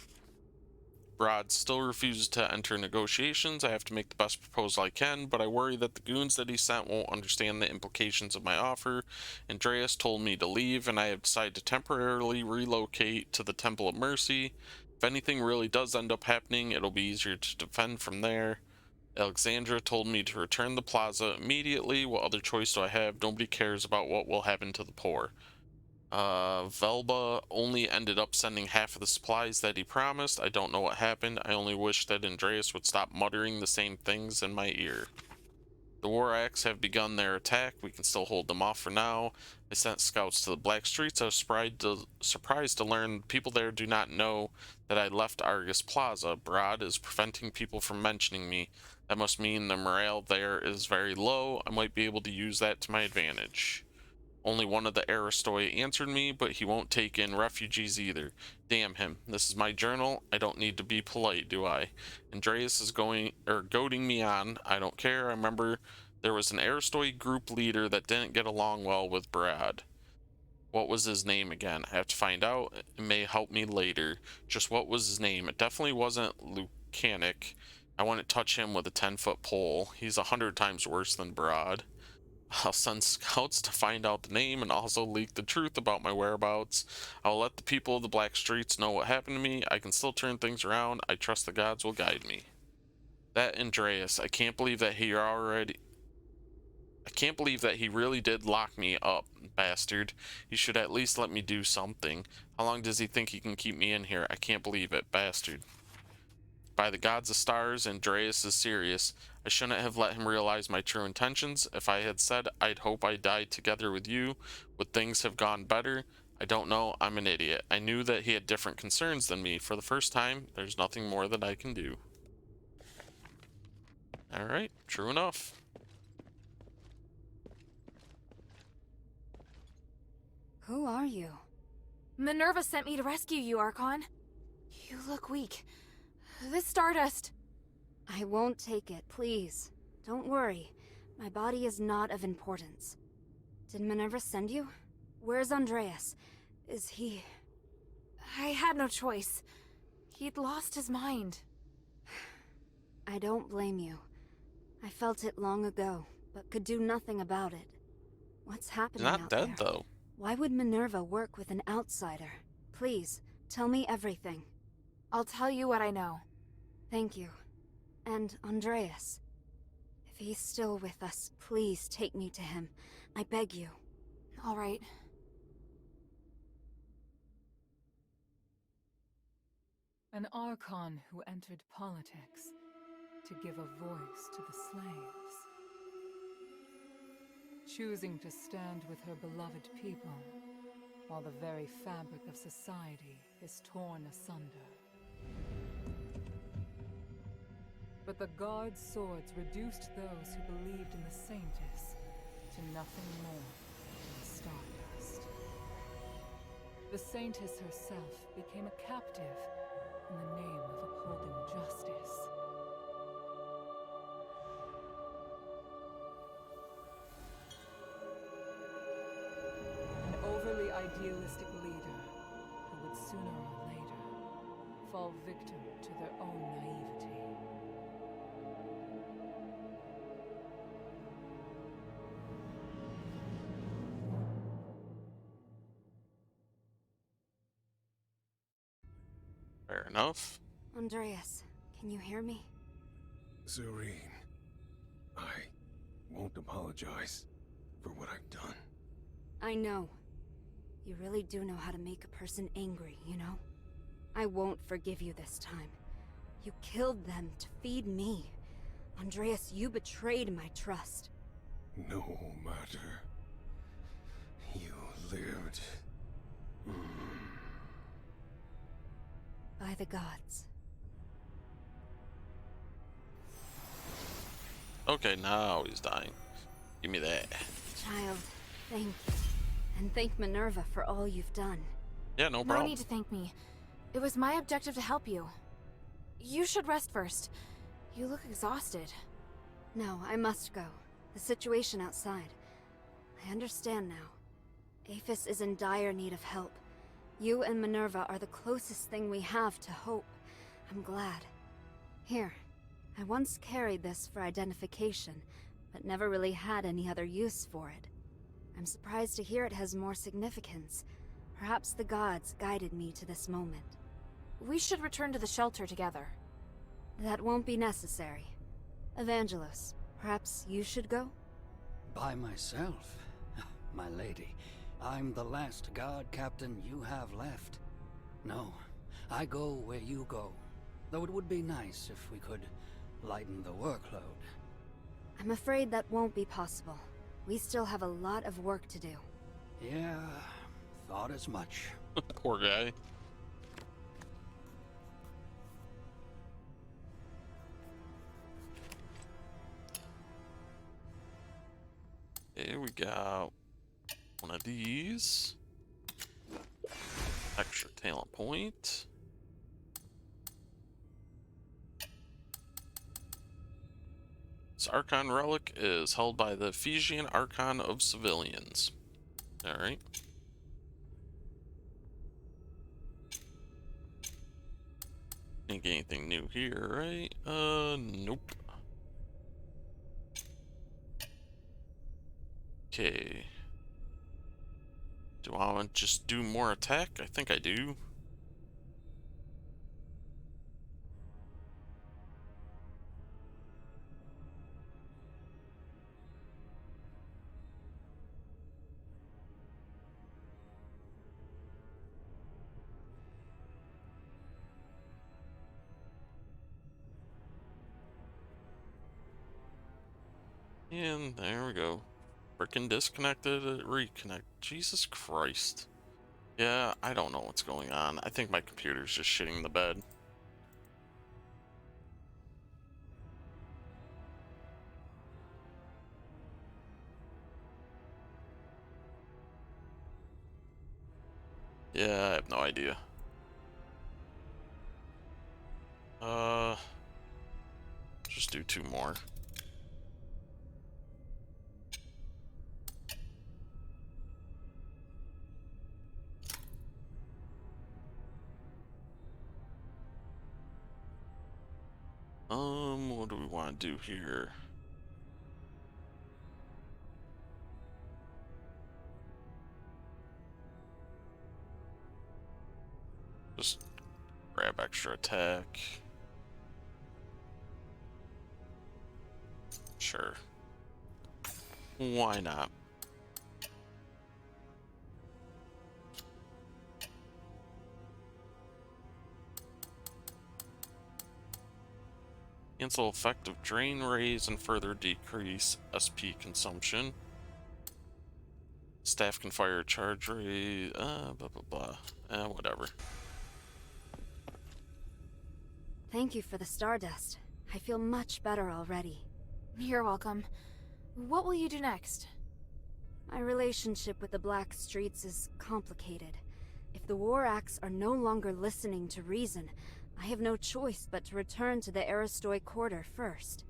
Brad still refuses to enter negotiations. I have to make the best proposal I can, but I worry that the goons that he sent won't understand the implications of my offer. Andreas told me to leave, and I have decided to temporarily relocate to the Temple of Mercy. If anything really does end up happening, it'll be easier to defend from there. Alexandra told me to return the plaza immediately. What other choice do I have? Nobody cares about what will happen to the poor. Velba only ended up sending half of the supplies that he promised. I don't know what happened. I only wish that Andreas would stop muttering the same things in my ear. The Warax have begun their attack. We can still hold them off for now. I sent scouts to the Black Streets. I was surprised to learn people there do not know that I left Argus Plaza. Brad is preventing people from mentioning me. That must mean the morale there is very low. I might be able to use that to my advantage. Only one of the Aristoi answered me, but he won't take in refugees either. Damn him. This is my journal. I don't need to be polite, do I? Andreas is goading me on. I don't care. I remember there was an Aristoi group leader that didn't get along well with Brad. What was his name again? I have to find out. It may help me later. Just what was his name? It definitely wasn't Lucanic. I wouldn't touch him with a 10-foot pole. He's 100 times worse than Brad. I'll send scouts to find out the name and also leak the truth about my whereabouts. I'll let the people of the Black Streets know what happened to me. I can still turn things around. I trust the gods will guide me. That Andreas, I can't believe that he really did lock me up, bastard. He should at least let me do something. How long does he think he can keep me in here? I can't believe it, bastard. By the gods of stars, Andreas is serious. I shouldn't have let him realize my true intentions. If I had said I'd hope I died together with you, would things have gone better? I don't know. I'm an idiot. I knew that he had different concerns than me. For the first time, there's nothing more that I can do. Alright, true enough. Who are you? Minerva sent me to rescue you, Archon. You look weak. This Stardust... I won't take it, please. Don't worry. My body is not of importance. Did Minerva send you? Where's Andreas? Is he... I had no choice. He'd lost his mind. I don't blame you. I felt it long ago, but could do nothing about it. What's He's happening not out dead, there? though. Why would Minerva work with an outsider? Please, tell me everything. I'll tell you what I know. Thank you. And Andreas. If he's still with us, please take me to him. I beg you. All right. An Archon who entered politics to give a voice to the slaves. Choosing to stand with her beloved people, while the very fabric of society is torn asunder. But the Guard's swords reduced those who believed in the Saintess to nothing more than stardust. The Saintess herself became a captive in the name of upholding justice. An overly idealistic leader who would sooner or later fall victim to their own naivety. Fair enough. Andreas, can you hear me? Serene, I won't apologize for what I've done. I know. You really do know how to make a person angry, you know? I won't forgive you this time. You killed them to feed me. Andreas, you betrayed my trust. No matter. You lived. By the gods. Okay, now he's dying. Give me that. Child, thank you. And thank Minerva for all you've done. Yeah, no No problem. need to thank me. It was my objective to help you. You should rest first. You look exhausted. No, I must go. The situation outside. I understand now. Aphis is in dire need of help. You and Minerva are the closest thing we have to hope. I'm glad. Here, I once carried this for identification, but never really had any other use for it. I'm surprised to hear it has more significance. Perhaps the gods guided me to this moment. We should return to the shelter together. That won't be necessary. Evangelos, perhaps you should go? By myself? My lady, I'm the last guard captain you have left. No, I go where you go. Though it would be nice if we could lighten the workload. I'm afraid that won't be possible. We still have a lot of work to do. Yeah, thought as much. Poor guy. Here we got one of these. Extra talent point. This Archon relic is held by the Ephesian Archon of Civilians. Alright. Didn't get anything new here, right? Nope. Okay. Do I want to just do more attack? I think I do. And there we go. Freaking disconnected, reconnect. Jesus Christ. Yeah, I don't know what's going on. I think my computer's just shitting the bed. Yeah, I have no idea. do 2 more. What do we want to do here? Just grab extra attack. Sure. Why not? Cancel effect of drain raise and further decrease SP consumption. Staff can fire a charge ray, blah blah blah. Whatever. Thank you for the stardust. I feel much better already. You're welcome. What will you do next? My relationship with the Black Streets is complicated. If the War Acts are no longer listening to reason, I have no choice but to return to the Aristoi Quarter first.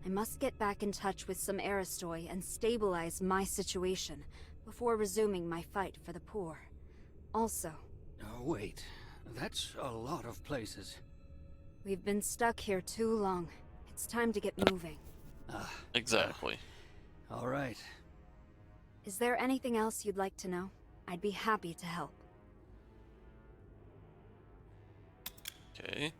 I must get back in touch with some Aristoi and stabilize my situation before resuming my fight for the poor. Also... Oh, wait. That's a lot of places. We've been stuck here too long. It's time to get moving. Exactly. All right. Is there anything else you'd like to know? I'd be happy to help. Okay.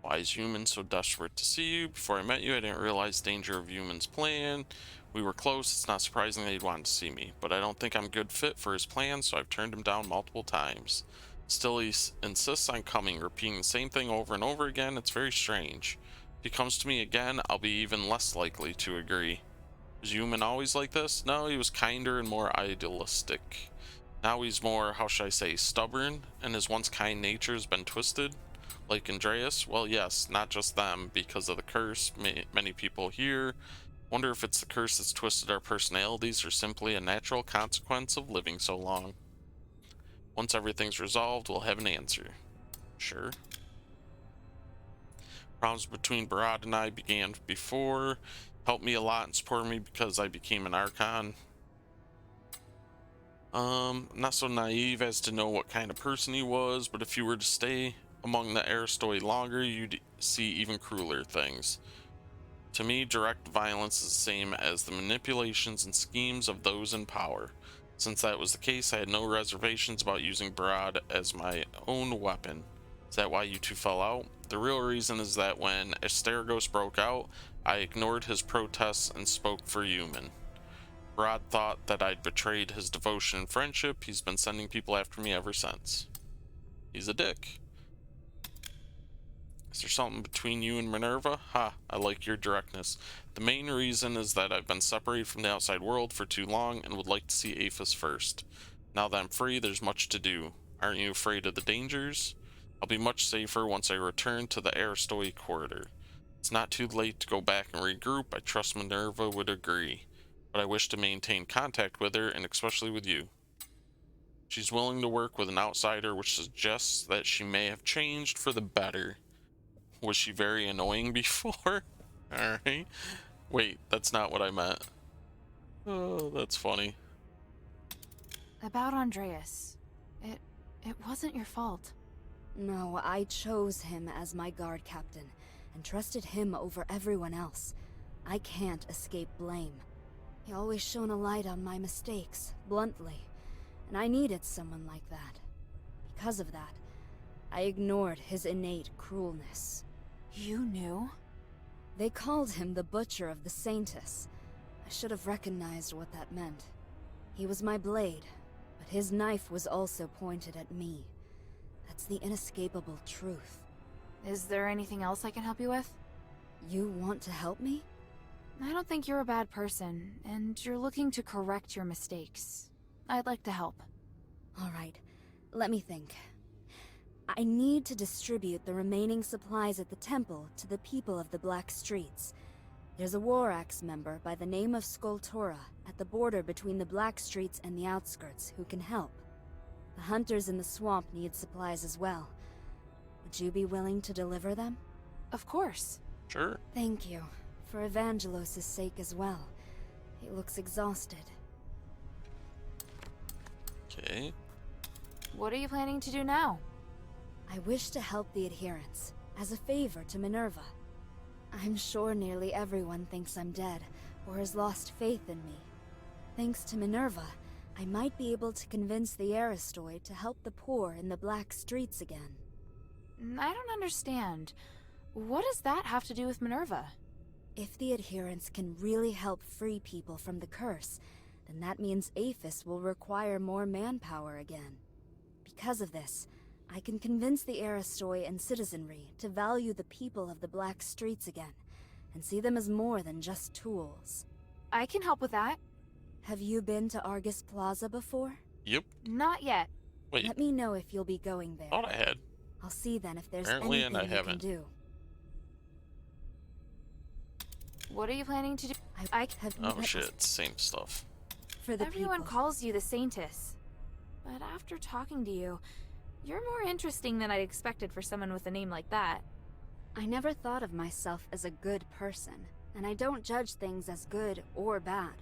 Why is human so desperate to see you? Before I met you, I didn't realize danger of human's plan. We were close. It's not surprising that he'd want to see me, but I don't think I'm a good fit for his plan, so I've turned him down multiple times. Still, he insists on coming, repeating the same thing over and over again. It's very strange. If he comes to me again, I'll be even less likely to agree. Was human always like this? No, he was kinder and more idealistic. Now he's more, how should I say, stubborn, and his once kind nature has been twisted. Like Andreas? Well, yes, not just them, because of the curse. Many people here wonder if it's the curse that's twisted our personalities or simply a natural consequence of living so long. Once everything's resolved, we'll have an answer. Sure. Problems between Barad and I began before. Helped me a lot and supported me because I became an Archon. Not so naive as to know what kind of person he was, but if you were to stay among the Aristoi longer, you'd see even crueler things. To me, direct violence is the same as the manipulations and schemes of those in power. Since that was the case, I had no reservations about using Barad as my own weapon. Is that why you two fell out? The real reason is that when Asterigos broke out, I ignored his protests and spoke for human. Barad thought that I'd betrayed his devotion and friendship. He's been sending people after me ever since. He's a dick. Is there something between you and Minerva? Ha, I like your directness. The main reason is that I've been separated from the outside world for too long and would like to see Aphis first. Now that I'm free, there's much to do. Aren't you afraid of the dangers? I'll be much safer once I return to the Aristoi Corridor. It's not too late to go back and regroup. I trust Minerva would agree. But I wish to maintain contact with her, and especially with you. She's willing to work with an outsider, which suggests that she may have changed for the better. Was she very annoying before? Alright. Wait, that's not what I meant. Oh, that's funny. About Andreas. It wasn't your fault. No, I chose him as my guard captain, and trusted him over everyone else. I can't escape blame. He always shone a light on my mistakes, bluntly, and I needed someone like that. Because of that, I ignored his innate cruelness. You knew? They called him the Butcher of the Saintess. I should have recognized what that meant. He was my blade, but his knife was also pointed at me. That's the inescapable truth. Is there anything else I can help you with? You want to help me? I don't think you're a bad person, and you're looking to correct your mistakes. I'd like to help. All right, let me think. I need to distribute the remaining supplies at the temple to the people of the Black Streets. There's a War Axe member by the name of Skultora at the border between the Black Streets and the outskirts who can help. The hunters in the swamp need supplies as well. Would you be willing to deliver them? Of course. Sure. Thank you. For Evangelos' sake as well. He looks exhausted. Okay. What are you planning to do now? I wish to help the adherents, as a favor to Minerva. I'm sure nearly everyone thinks I'm dead, or has lost faith in me. Thanks to Minerva, I might be able to convince the Aristoi to help the poor in the Black Streets again. I don't understand. What does that have to do with Minerva? If the adherents can really help free people from the curse, then that means Aphis will require more manpower again. Because of this, I can convince the Aristoi and citizenry to value the people of the Black Streets again, and see them as more than just tools. I can help with that. Have you been to Argus Plaza before? Yep. Not yet. Wait. Let me know if you'll be going there. Thought I had. I'll see then if there's Apparently, anything and I you can haven't. do. What are you planning to do? I have Oh shit, same stuff. For the Everyone people. calls you the Saintess. But after talking to you, you're more interesting than I'd expected for someone with a name like that. I never thought of myself as a good person, and I don't judge things as good or bad.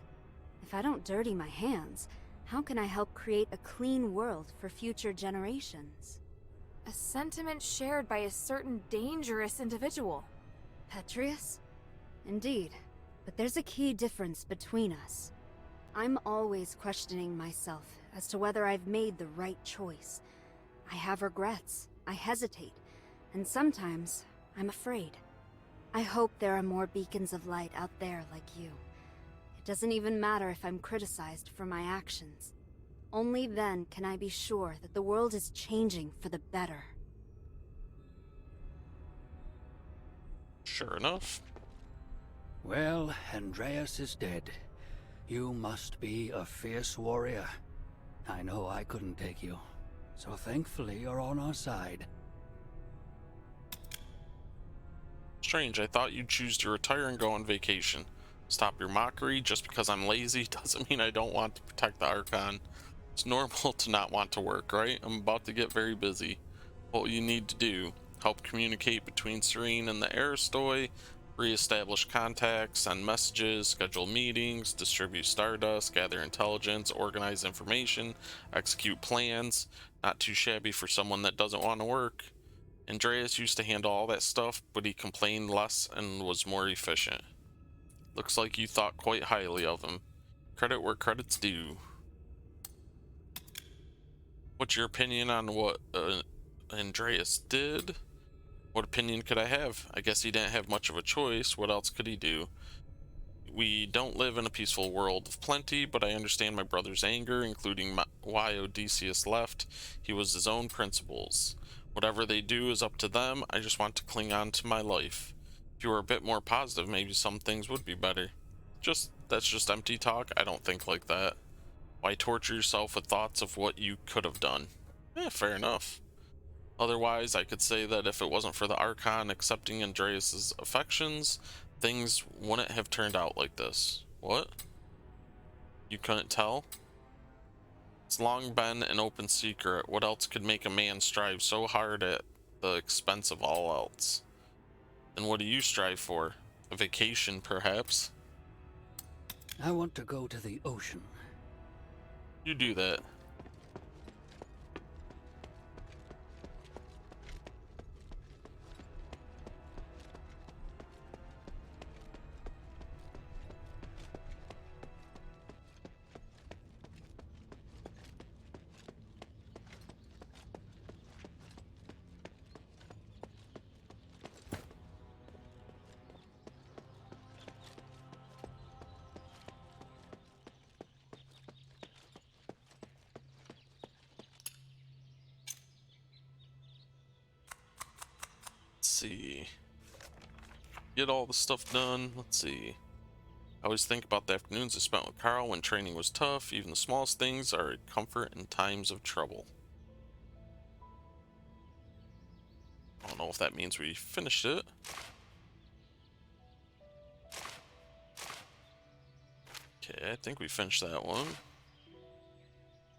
If I don't dirty my hands, how can I help create a clean world for future generations? A sentiment shared by a certain dangerous individual. Petrius? Indeed, but there's a key difference between us. I'm always questioning myself as to whether I've made the right choice. I have regrets, I hesitate, and sometimes I'm afraid. I hope there are more beacons of light out there like you. It doesn't even matter if I'm criticized for my actions. Only then can I be sure that the world is changing for the better. Sure enough. Well, Andreas is dead. You must be a fierce warrior. I know I couldn't take you, so thankfully you're on our side. Strange, I thought you'd choose to retire and go on vacation. Stop your mockery. Just because I'm lazy doesn't mean I don't want to protect the Archon. It's normal to not want to work, right? I'm about to get very busy. What you need to do, help communicate between Serene and the Aristoi, re-establish contacts, send messages, schedule meetings, distribute Stardust, gather intelligence, organize information, execute plans. Not too shabby for someone that doesn't want to work. Andreas used to handle all that stuff, but he complained less and was more efficient. Looks like you thought quite highly of him. Credit where credit's due. What's your opinion on what Andreas did? What opinion could I have? I guess he didn't have much of a choice. What else could he do? We don't live in a peaceful world of plenty, but I understand my brother's anger, including why Odysseus left. He was his own principles. Whatever they do is up to them. I just want to cling on to my life. If you were a bit more positive, maybe some things would be better. That's just empty talk. I don't think like that. Why torture yourself with thoughts of what you could have done? Fair enough. Otherwise, I could say that if it wasn't for the Archon accepting Andreas's affections, things wouldn't have turned out like this. What? You couldn't tell? It's long been an open secret. What else could make a man strive so hard at the expense of all else? And what do you strive for? A vacation, perhaps? I want to go to the ocean. You do that. See, get all the stuff done. Let's see. I always think about the afternoons I spent with Carl when training was tough. Even the smallest things are a comfort in times of trouble. I don't know if that means we finished it. Okay, I think we finished that one.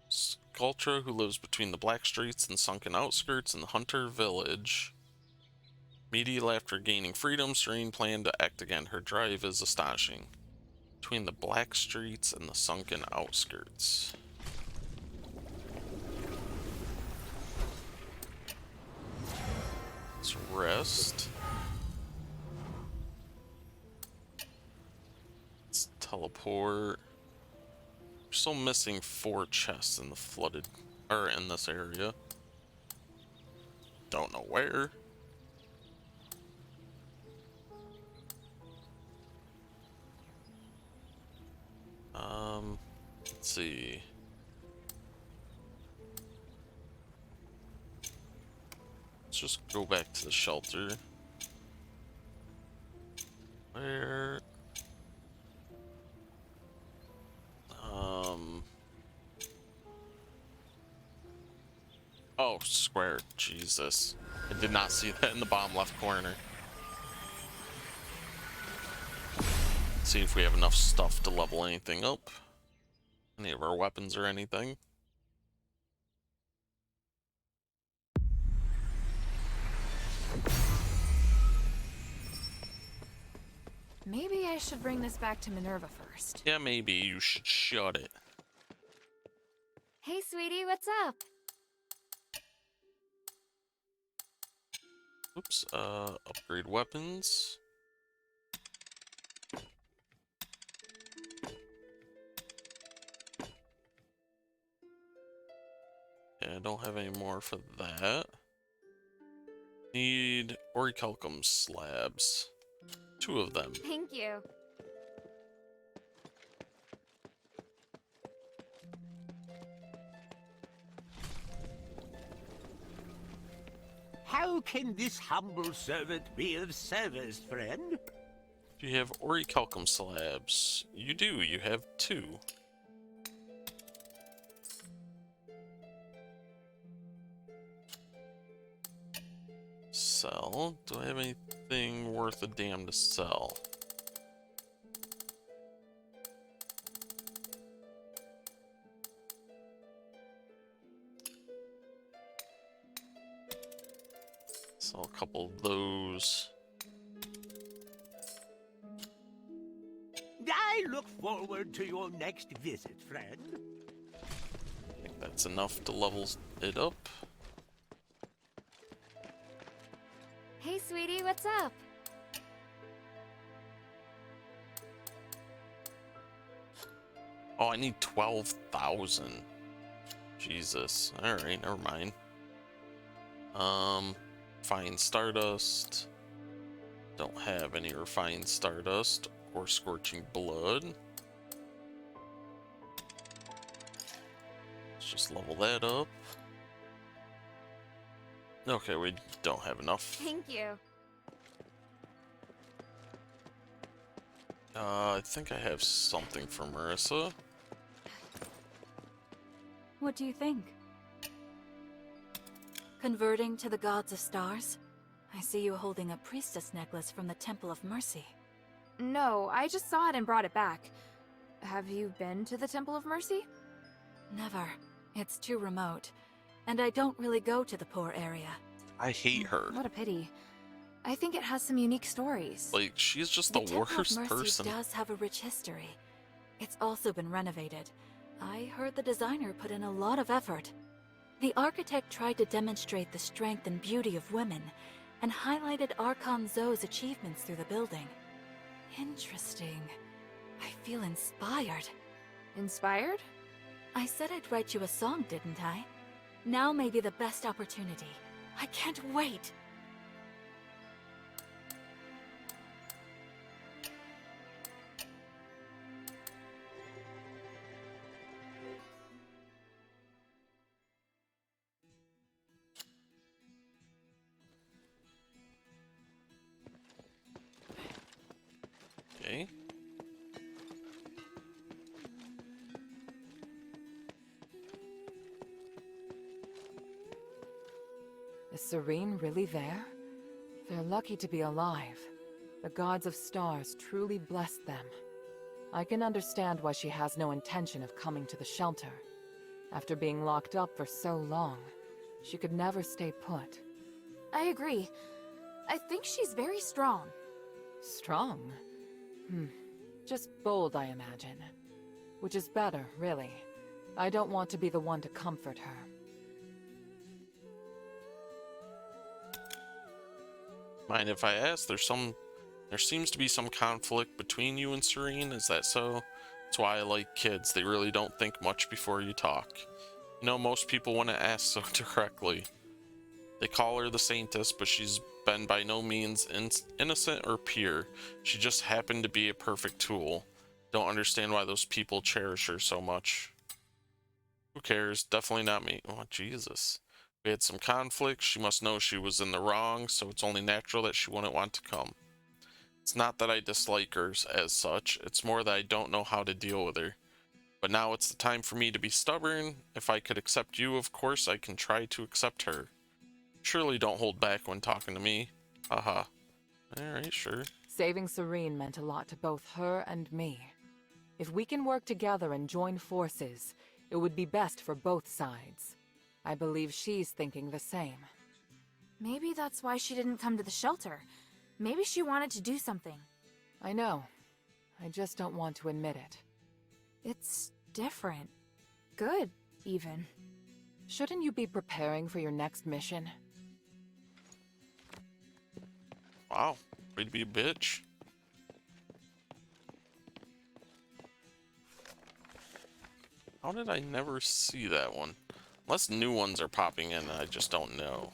Sculptra, who lives between the Black Streets and sunken outskirts in the Hunter Village. Immediately after gaining freedom, Serene planned to act again. Her drive is astonishing. Between the black streets and the sunken outskirts. Let's rest. Let's teleport. We're still missing 4 chests in the flooded, or in this area. Don't know where. Let's see. Let's just go back to the shelter. Where? Oh, square. Jesus. I did not see that in the bottom left corner. See if we have enough stuff to level anything up. Any of our weapons or anything. Maybe I should bring this back to Minerva first. Yeah, maybe you should shut it. Hey, sweetie, what's up? Oops, upgrade weapons. Yeah, I don't have any more for that. Need orichalcum slabs. 2 of them. Thank you. How can this humble servant be of service, friend? Do you have orichalcum slabs? You do, you have 2. Sell? Do I have anything worth a damn to sell? Sell a couple of those. I look forward to your next visit, friend. I think that's enough to level it up. Hey, sweetie, what's up? Oh, I need 12,000. Jesus. Alright, never mind. Fine stardust. Don't have any refined stardust or scorching blood. Let's just level that up. Okay, we don't have enough. Thank you. I think I have something for Marissa. What do you think? Converting to the gods of stars? I see you holding a priestess necklace from the Temple of Mercy. No, I just saw it and brought it back. Have you been to the Temple of Mercy? Never. It's too remote. And I don't really go to the poor area. I hate her. What a pity. I think it has some unique stories. Like, she's just the Temple worst of Mercy person. does have a rich history. It's also been renovated. I heard the designer put in a lot of effort. The architect tried to demonstrate the strength and beauty of women, and highlighted Archon Zoe's achievements through the building. Interesting. I feel inspired. Inspired? I said I'd write you a song, didn't I? Now may be the best opportunity. I can't wait! Okay. Is Serene really there? They're lucky to be alive. The gods of stars truly blessed them. I can understand why she has no intention of coming to the shelter. After being locked up for so long, she could never stay put. I agree. I think she's very strong. Strong? Just bold, I imagine. Which is better, really. I don't want to be the one to comfort her. Mind if I ask? There seems to be some conflict between you and Serene, is that so? That's why I like kids. They really don't think much before you talk. You know, most people wouldn't ask so directly. They call her the Saintess, but she's been by no means innocent or pure. She just happened to be a perfect tool. Don't understand why those people cherish her so much. Who cares? Definitely not me. Oh, Jesus. We had some conflict. She must know she was in the wrong, so it's only natural that she wouldn't want to come. It's not that I dislike her as such. It's more that I don't know how to deal with her. But now it's the time for me to be stubborn. If I could accept you, of course, I can try to accept her. Surely don't hold back when talking to me. Haha. Alright, sure. Saving Serene meant a lot to both her and me. If we can work together and join forces, it would be best for both sides. I believe she's thinking the same. Maybe that's why she didn't come to the shelter. Maybe she wanted to do something. I know. I just don't want to admit it. It's different. Good, even. Shouldn't you be preparing for your next mission? Wow, way to be a bitch. How did I never see that one? Unless new ones are popping in, I just don't know.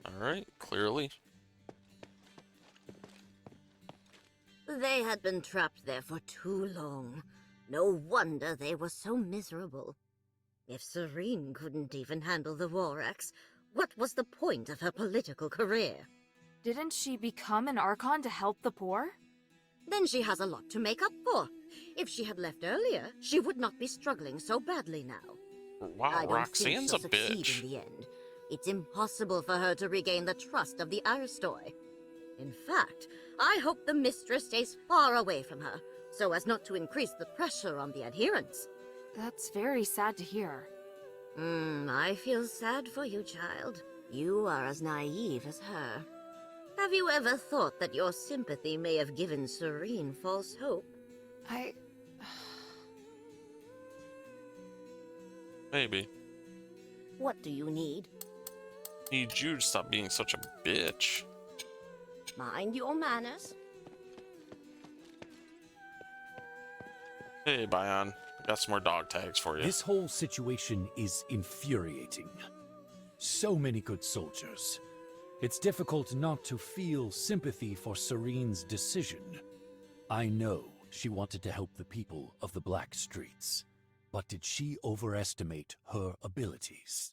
Alright, clearly. They had been trapped there for too long. No wonder they were so miserable. If Serene couldn't even handle the War Axe, what was the point of her political career? Didn't she become an Archon to help the poor? Then she has a lot to make up for. If she had left earlier, she would not be struggling so badly now. Wow, I don't Roxanne's think a she'll succeed bitch. in the end. It's impossible for her to regain the trust of the Aristoi. In fact, I hope the mistress stays far away from her, so as not to increase the pressure on the adherents. That's very sad to hear. I feel sad for you, child. You are as naive as her. Have you ever thought that your sympathy may have given Serene false hope? Maybe. What do you need? Need you to stop being such a bitch. Mind your manners. Hey, Bion. Got some more dog tags for you. This whole situation is infuriating. So many good soldiers. It's difficult not to feel sympathy for Serene's decision. I know she wanted to help the people of the Black Streets, but did she overestimate her abilities?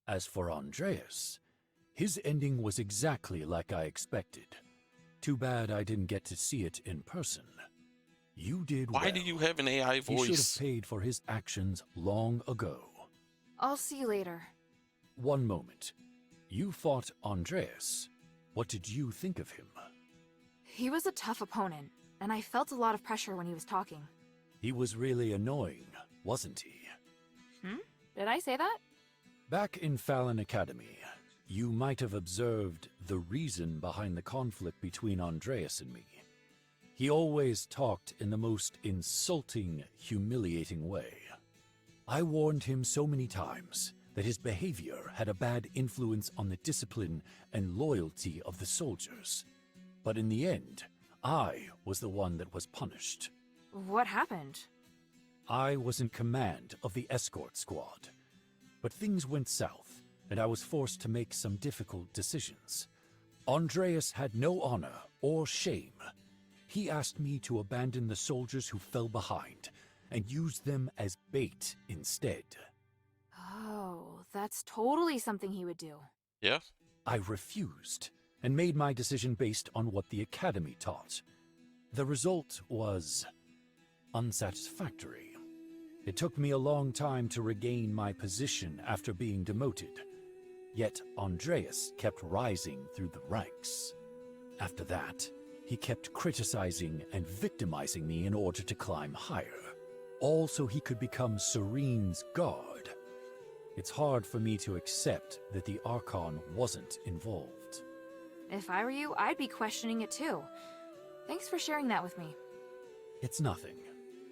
As for Andreas, his ending was exactly like I expected. Too bad I didn't get to see it in person. You did well. Why do you have an AI voice? He should have paid for his actions long ago. I'll see you later. One moment. You fought Andreas. What did you think of him? He was a tough opponent, and I felt a lot of pressure when he was talking. He was really annoying, wasn't he? Did I say that? Back in Fallon Academy, you might have observed the reason behind the conflict between Andreas and me. He always talked in the most insulting, humiliating way. I warned him so many times that his behavior had a bad influence on the discipline and loyalty of the soldiers. But in the end, I was the one that was punished. What happened? I was in command of the escort squad. But things went south, and I was forced to make some difficult decisions. Andreas had no honor or shame. He asked me to abandon the soldiers who fell behind and use them as bait instead. Oh, that's totally something he would do. Yeah? I refused and made my decision based on what the Academy taught. The result was unsatisfactory. It took me a long time to regain my position after being demoted. Yet Andreas kept rising through the ranks. After that, he kept criticizing and victimizing me in order to climb higher, all so he could become Serene's guard. It's hard for me to accept that the Archon wasn't involved. If I were you, I'd be questioning it too. Thanks for sharing that with me. It's nothing.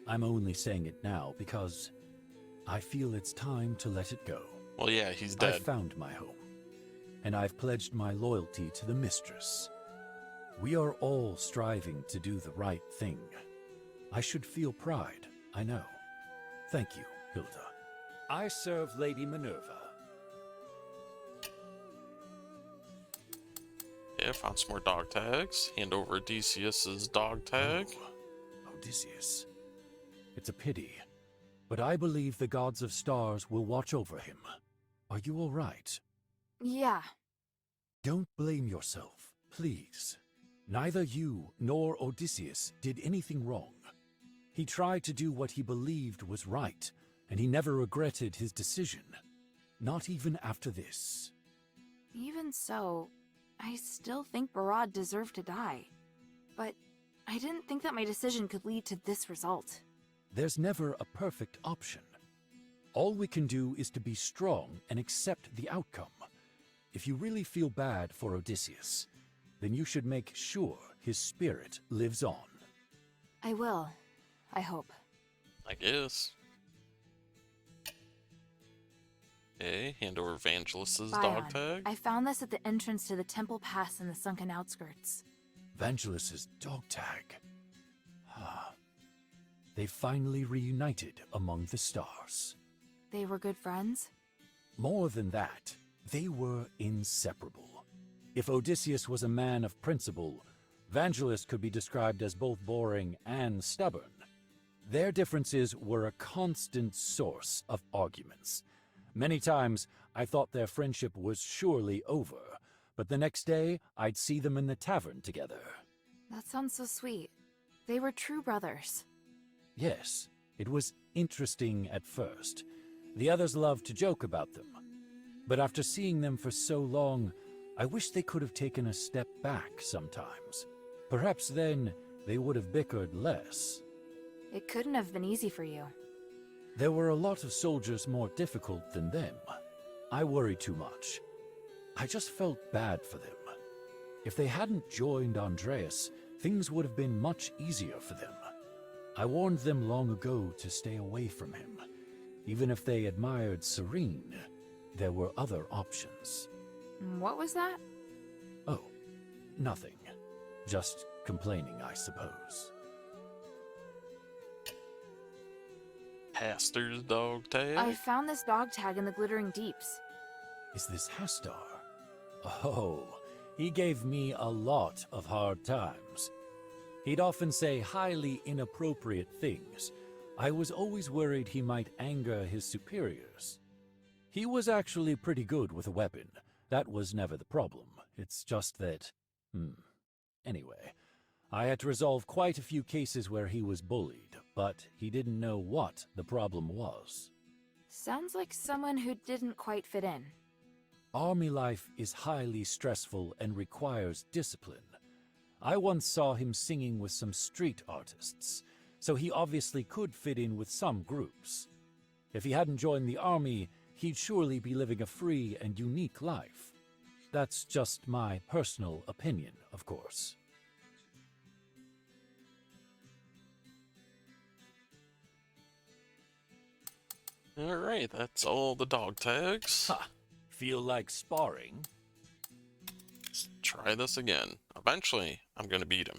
I'm only saying it now because I feel it's time to let it go. Well, yeah, he's dead. I've found my home, and I've pledged my loyalty to the Mistress. We are all striving to do the right thing. I should feel pride, I know. Thank you, Hilda. I serve Lady Minerva. Yeah, found some more dog tags. Hand over Odysseus's dog tag. Oh, Odysseus. It's a pity, but I believe the gods of stars will watch over him. Are you all right? Yeah. Don't blame yourself, please. Neither you nor Odysseus did anything wrong. He tried to do what he believed was right, and he never regretted his decision. Not even after this. Even so, I still think Barad deserved to die. But I didn't think that my decision could lead to this result. There's never a perfect option. All we can do is to be strong and accept the outcome. If you really feel bad for Odysseus, then you should make sure his spirit lives on. I will. I hope. I guess. Okay, hand over Evangelist's dog tag. I found this at the entrance to the Temple Pass in the sunken outskirts. Evangelist's dog tag. They finally reunited among the stars. They were good friends? More than that, they were inseparable. If Odysseus was a man of principle, Evangelist could be described as both boring and stubborn. Their differences were a constant source of arguments. Many times, I thought their friendship was surely over, but the next day, I'd see them in the tavern together. That sounds so sweet. They were true brothers. Yes, it was interesting at first. The others loved to joke about them. But after seeing them for so long, I wish they could have taken a step back sometimes. Perhaps then, they would have bickered less. It couldn't have been easy for you. There were a lot of soldiers more difficult than them. I worried too much. I just felt bad for them. If they hadn't joined Andreas, things would have been much easier for them. I warned them long ago to stay away from him. Even if they admired Serene, there were other options. What was that? Oh, nothing. Just complaining, I suppose. Hastur's dog tag. I found this dog tag in the Glittering Deeps. Is this Hastur? Oh, he gave me a lot of hard times. He'd often say highly inappropriate things. I was always worried he might anger his superiors. He was actually pretty good with a weapon. That was never the problem. It's just that... Anyway, I had to resolve quite a few cases where he was bullied, but he didn't know what the problem was. Sounds like someone who didn't quite fit in. Army life is highly stressful and requires discipline. I once saw him singing with some street artists, so he obviously could fit in with some groups. If he hadn't joined the army, he'd surely be living a free and unique life. That's just my personal opinion, of course. Alright, that's all the dog tags. Ha! Feel like sparring? Let's try this again. Eventually, I'm gonna beat him.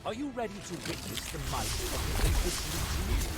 Are you ready to witness the might of the Ancient Legion?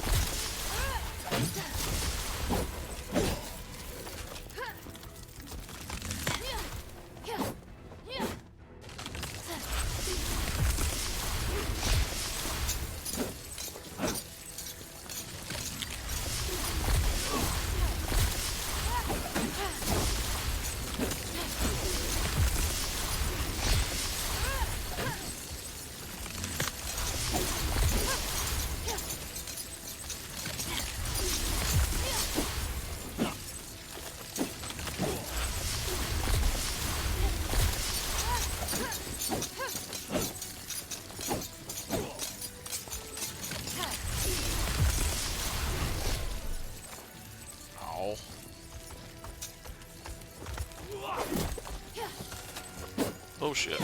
shit.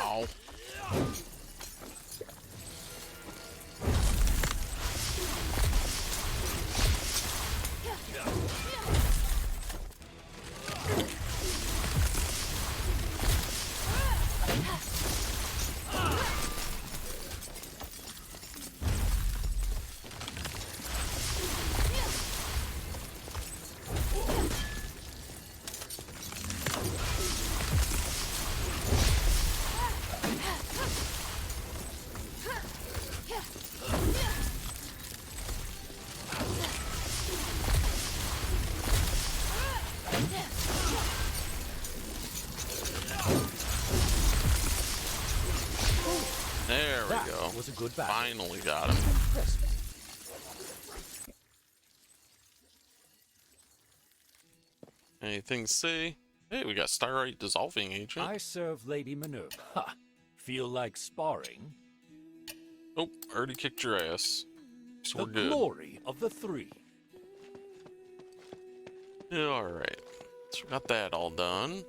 Ow. There we go. Was a good battle. Finally got him. Anything to say? Hey, we got Starlight Dissolving Agent. I serve Lady Minerva. Ha! Feel like sparring? Oh, already kicked your ass. So The we're good. glory of the three. Yeah, alright. So we got that all done.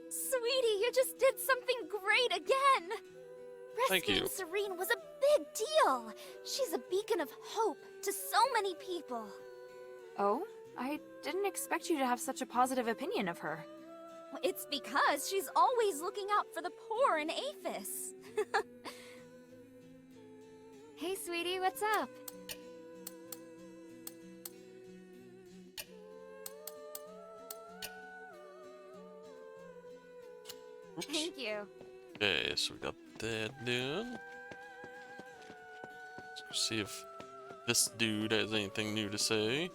Sweetie, you just did something great again! Thank you. Rescuing Serene was a big deal. She's a beacon of hope to so many people. Oh? I didn't expect you to have such a positive opinion of her. It's because she's always looking out for the poor in Aphis. Hey, sweetie, what's up? Oops. Thank you. Okay, so we got that done. Let's go see if this dude has anything new to say.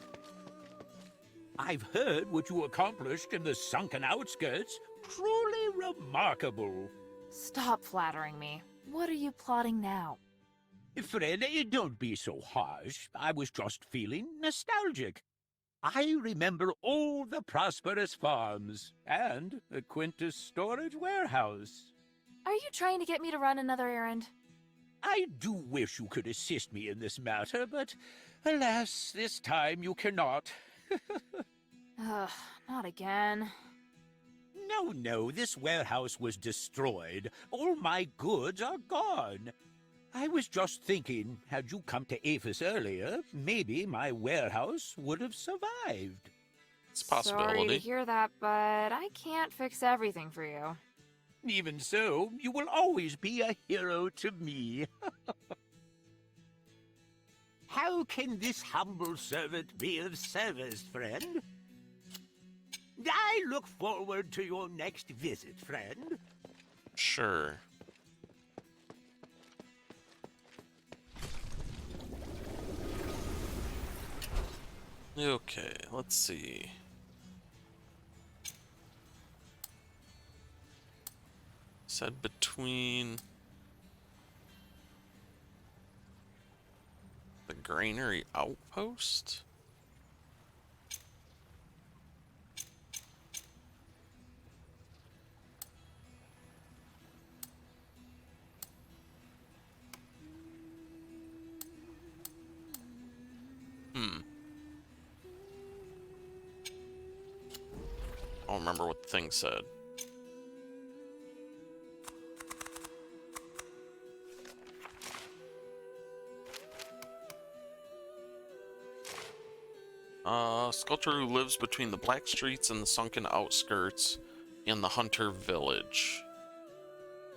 I've heard what you accomplished in the sunken outskirts. Truly remarkable. Stop flattering me. What are you plotting now? Friend, don't be so harsh. I was just feeling nostalgic. I remember all the prosperous farms and the Quintus storage warehouse. Are you trying to get me to run another errand? I do wish you could assist me in this matter, but alas, this time you cannot. Ugh, not again. No, this warehouse was destroyed. All my goods are gone. I was just thinking, had you come to Aphis earlier, maybe my warehouse would have survived. It's a possibility. Sorry to hear that, but I can't fix everything for you. Even so, you will always be a hero to me. How can this humble servant be of service, friend? I look forward to your next visit, friend. Sure. Okay, let's see. Said between the granary outpost? I don't remember what the thing said. Sculptor who lives between the black streets and the sunken outskirts in the Hunter Village.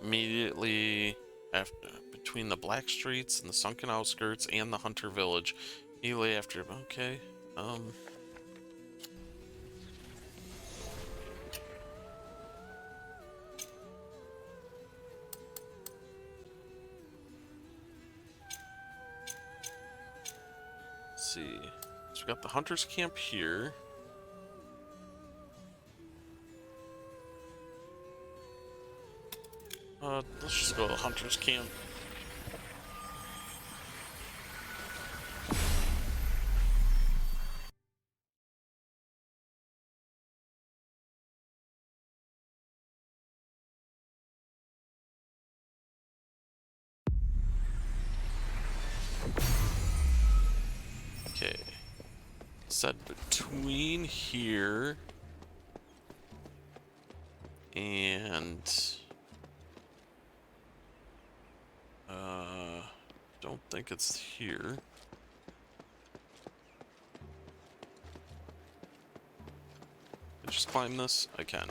Immediately after, between the black streets and the sunken outskirts and the Hunter Village. Immediately after, okay, see. So we got the hunter's camp here. Let's just go to the hunter's camp. Okay. Said between here and don't think it's here. Can I just climb this? I can.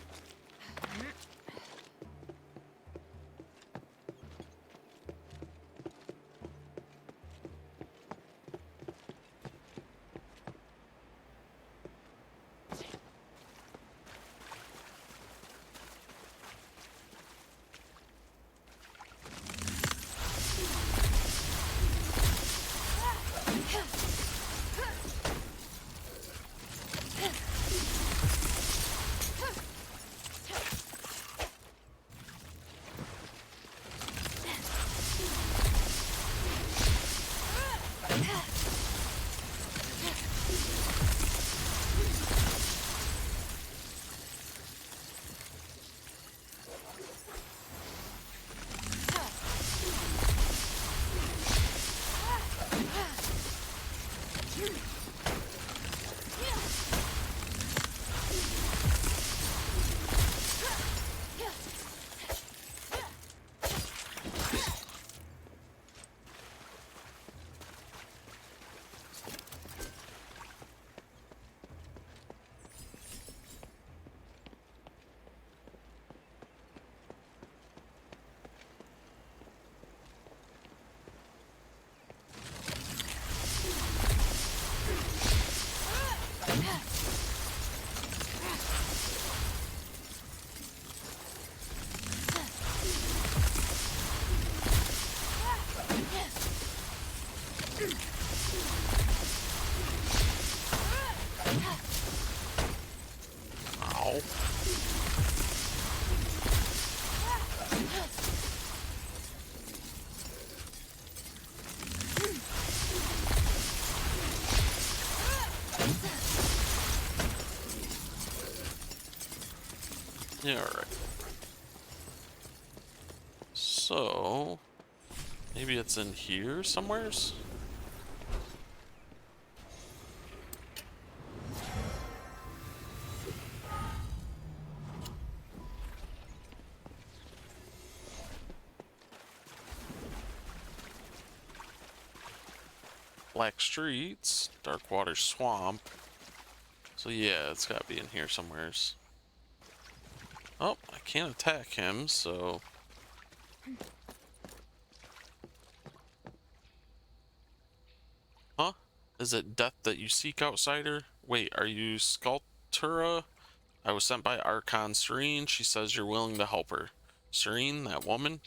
Ow. Yeah, alright. So, maybe it's in here somewheres? Black streets, dark water swamp. So yeah, it's gotta be in here somewheres. Oh, I can't attack him, so... Huh? Is it death that you seek, outsider? Wait, are you Sculptura? I was sent by Archon Serene. She says you're willing to help her. Serene, that woman?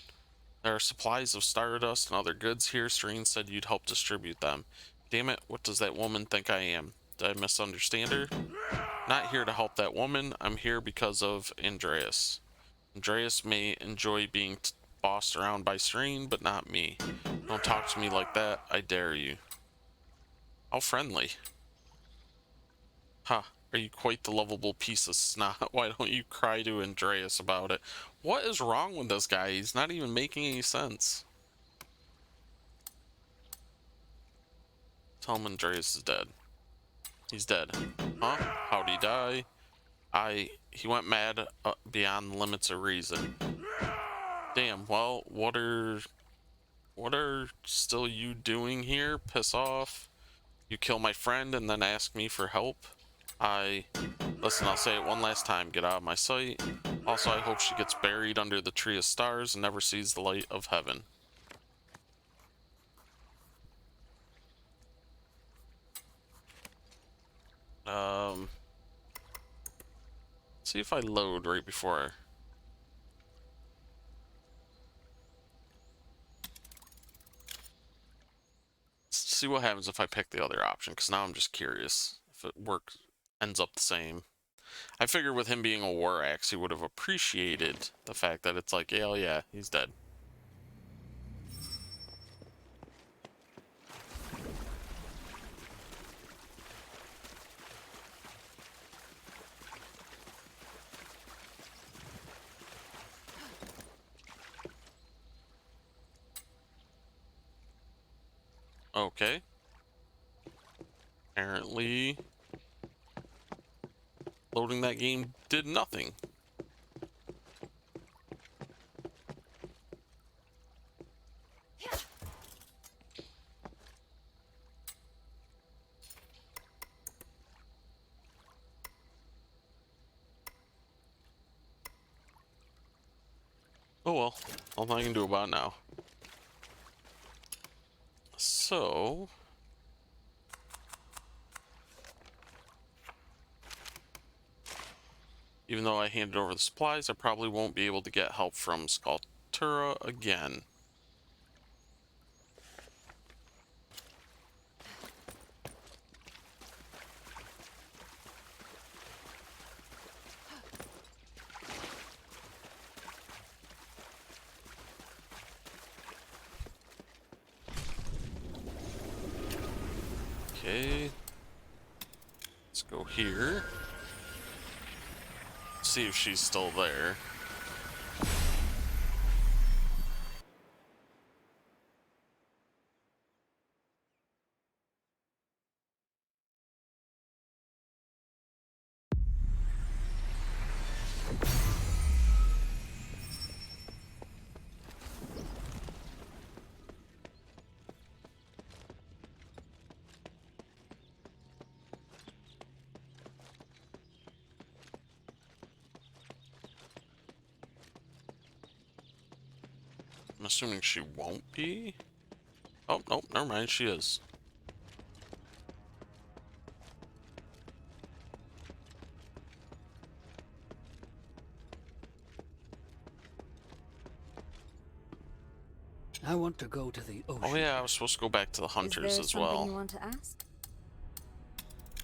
There are supplies of stardust and other goods here. Serene said you'd help distribute them. Damn it, what does that woman think I am? Did I misunderstand her? Not here to help that woman. I'm here because of Andreas. Andreas may enjoy being bossed around by Serene, but not me. Don't talk to me like that. I dare you. How friendly. Huh. Are you quite the lovable piece of snot? Why don't you cry to Andreas about it? What is wrong with this guy? He's not even making any sense. Tell him Andreas is dead. He's dead. Huh? How'd he die? He went mad beyond the limits of reason. Damn, well, what are still you doing here? Piss off. You kill my friend and then ask me for help? Listen, I'll say it one last time. Get out of my sight. Also, I hope she gets buried under the tree of stars and never sees the light of heaven. See if I load right before. See see what happens if I pick the other option, because now I'm just curious if it works, ends up the same. I figure with him being a war axe, he would have appreciated the fact that it's like, yeah, oh yeah, he's dead. Okay. Apparently, loading that game did nothing. Oh well, nothing I can do about it now. So, even though I handed over the supplies, I probably won't be able to get help from Sculptura again. Okay. Let's go here. See if she's still there. I'm assuming she won't be. Oh, nope, never mind, she is. I want to go to the ocean. Oh yeah, I was supposed to go back to the hunters as well. Is there something you want to ask?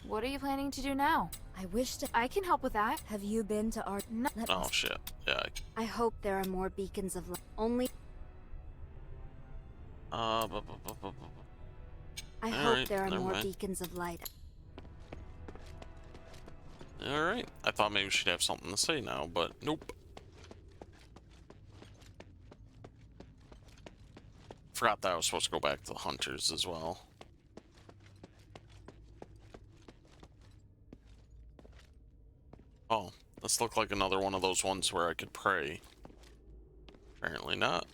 What are you planning to do now? I wish to... I can help with that. Have you been to our... Oh shit, yeah. I hope there are more beacons of light. Only... I hope there are more beacons of light. Alright, I thought maybe she'd have something to say now, but nope. Forgot that I was supposed to go back to the hunters as well. Oh, this looked like another one of those ones where I could pray. Apparently not.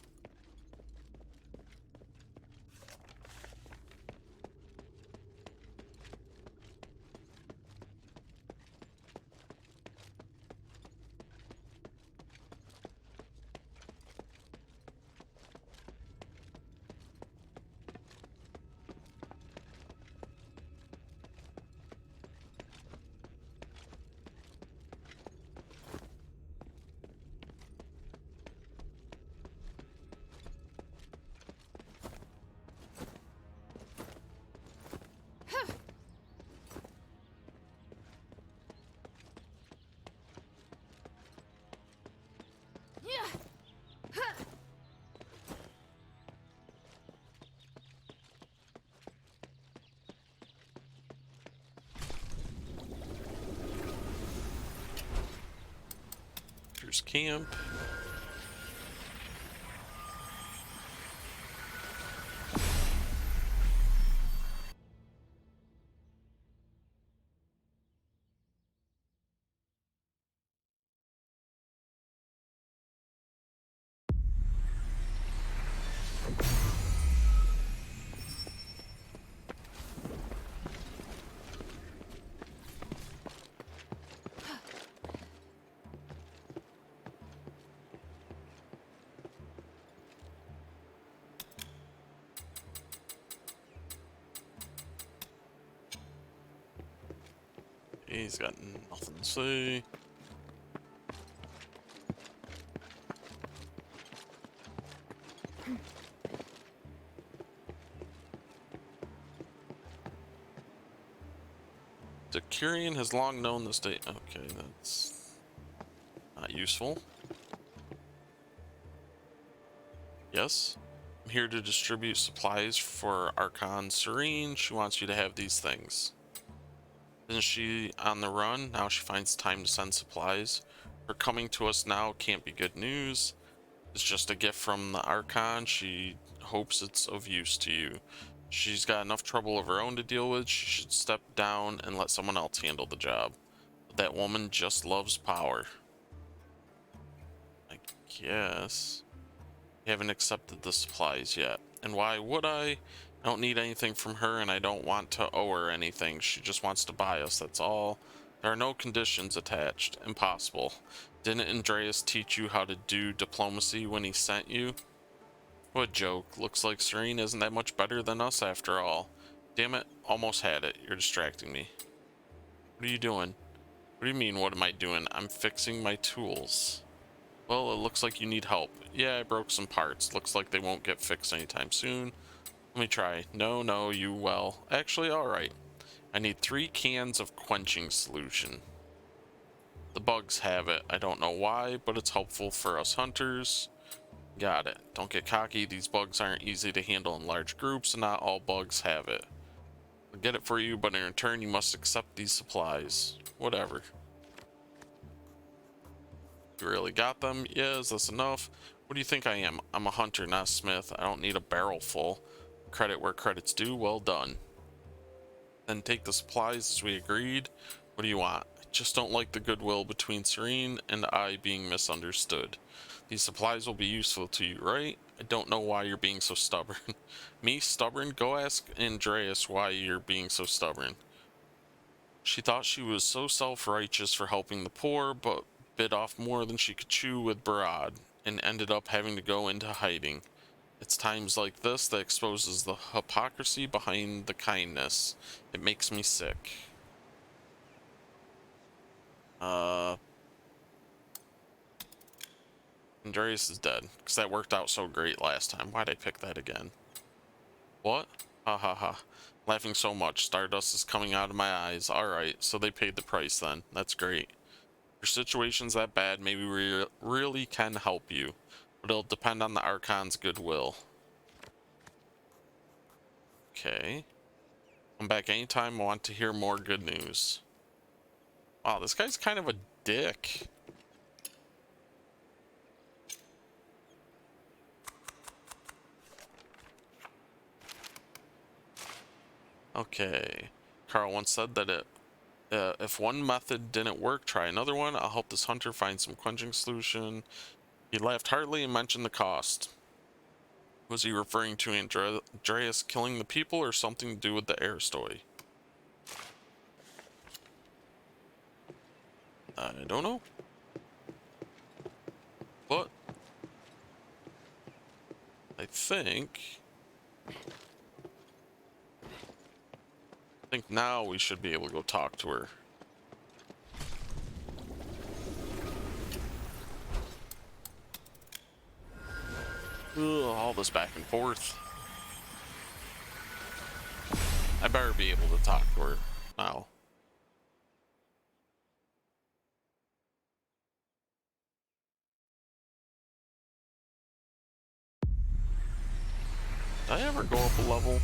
Here's camp. He's got nothing to say. Kyrian has long known the state. Okay, that's not useful. Yes. I'm here to distribute supplies for Archon Serene. She wants you to have these things. Isn't she on the run? Now she finds time to send supplies. Her coming to us now can't be good news. It's just a gift from the Archon. She hopes it's of use to you. She's got enough trouble of her own to deal with. She should step down and let someone else handle the job. That woman just loves power. I guess. I haven't accepted the supplies yet. And why would I? I don't need anything from her, and I don't want to owe her anything. She just wants to buy us, that's all. There are no conditions attached. Impossible. Didn't Andreas teach you how to do diplomacy when he sent you? What a joke. Looks like Serene isn't that much better than us after all. Damn it, almost had it. You're distracting me. What are you doing? What do you mean, what am I doing? I'm fixing my tools. Well, it looks like you need help. Yeah, I broke some parts. Looks like they won't get fixed anytime soon. Let me try. No, you, well, actually, alright. I need 3 cans of quenching solution. The bugs have it. I don't know why, but it's helpful for us hunters. Got it. Don't get cocky. These bugs aren't easy to handle in large groups, and not all bugs have it. I'll get it for you, but in return, you must accept these supplies. Whatever. You really got them? Yeah, is this enough? What do you think I am? I'm a hunter, not a smith. I don't need a barrel full. Credit where credit's due. Well done. Then take the supplies as we agreed. What do you want? I just don't like the goodwill between Serene and I being misunderstood. These supplies will be useful to you, right? I don't know why you're being so stubborn. Me, stubborn? Go ask Andreas why you're being so stubborn. She thought she was so self-righteous for helping the poor, but bit off more than she could chew with Barad, and ended up having to go into hiding. It's times like this that exposes the hypocrisy behind the kindness. It makes me sick. Andreas is dead, because that worked out so great last time. Why'd I pick that again? What? Ha ha ha. Laughing so much, stardust is coming out of my eyes. Alright, so they paid the price then. That's great. Your situation's that bad, maybe we really can help you. But it'll depend on the Archon's goodwill. Okay. Come back anytime I want to hear more good news. Wow, this guy's kind of a dick. Okay. Carl once said that if one method didn't work, try another one. I'll help this hunter find some quenching solution. He laughed heartily and mentioned the cost. Was he referring to Andreas killing the people or something to do with the Aristoi? I don't know. But I think now we should be able to go talk to her. Ugh, all this back and forth. I better be able to talk to her now. Did I ever go up a level?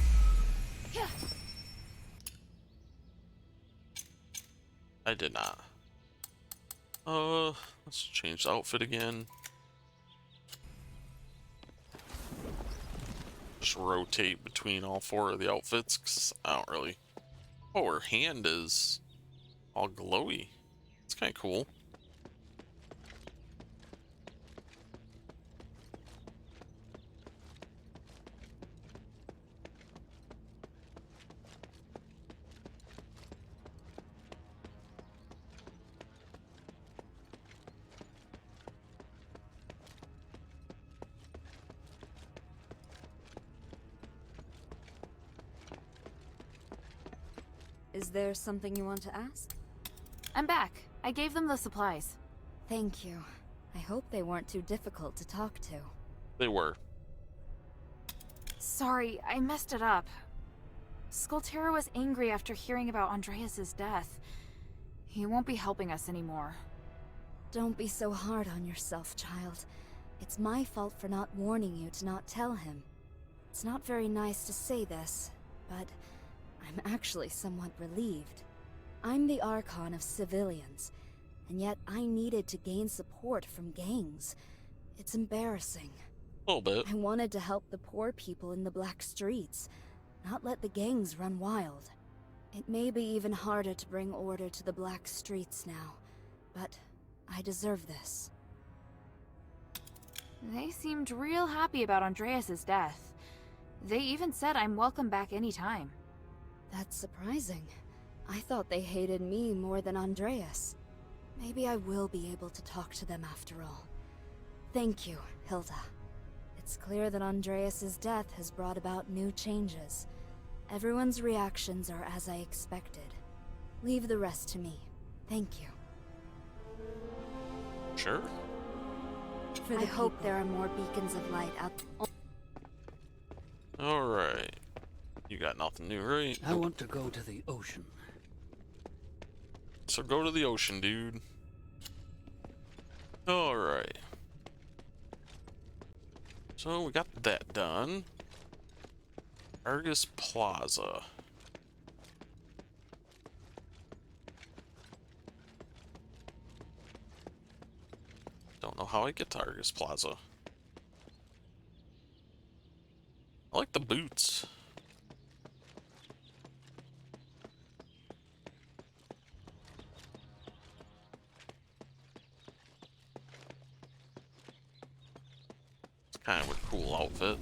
I did not. Let's change the outfit again. Just rotate between all 4 of the outfits, because I don't really... Oh, her hand is all glowy. It's kind of cool. Is there something you want to ask? I'm back. I gave them the supplies. Thank you. I hope they weren't too difficult to talk to. They were. Sorry, I messed it up. Skultera was angry after hearing about Andreas's death. He won't be helping us anymore. Don't be so hard on yourself, child. It's my fault for not warning you to not tell him. It's not very nice to say this, but I'm actually somewhat relieved. I'm the Archon of civilians, and yet I needed to gain support from gangs. It's embarrassing. A little bit. I wanted to help the poor people in the black streets, not let the gangs run wild. It may be even harder to bring order to the black streets now, but I deserve this. They seemed real happy about Andreas's death. They even said I'm welcome back anytime. That's surprising. I thought they hated me more than Andreas. Maybe I will be able to talk to them after all. Thank you, Hilda. It's clear that Andreas's death has brought about new changes. Everyone's reactions are as I expected. Leave the rest to me. Thank you. Sure. I hope there are more beacons of light out. Alright. You got nothing new, right? I want to go to the ocean. So go to the ocean, dude. Alright. So we got that done. Argus Plaza. Don't know how I get to Argus Plaza. I like the boots. It's kind of a cool outfit.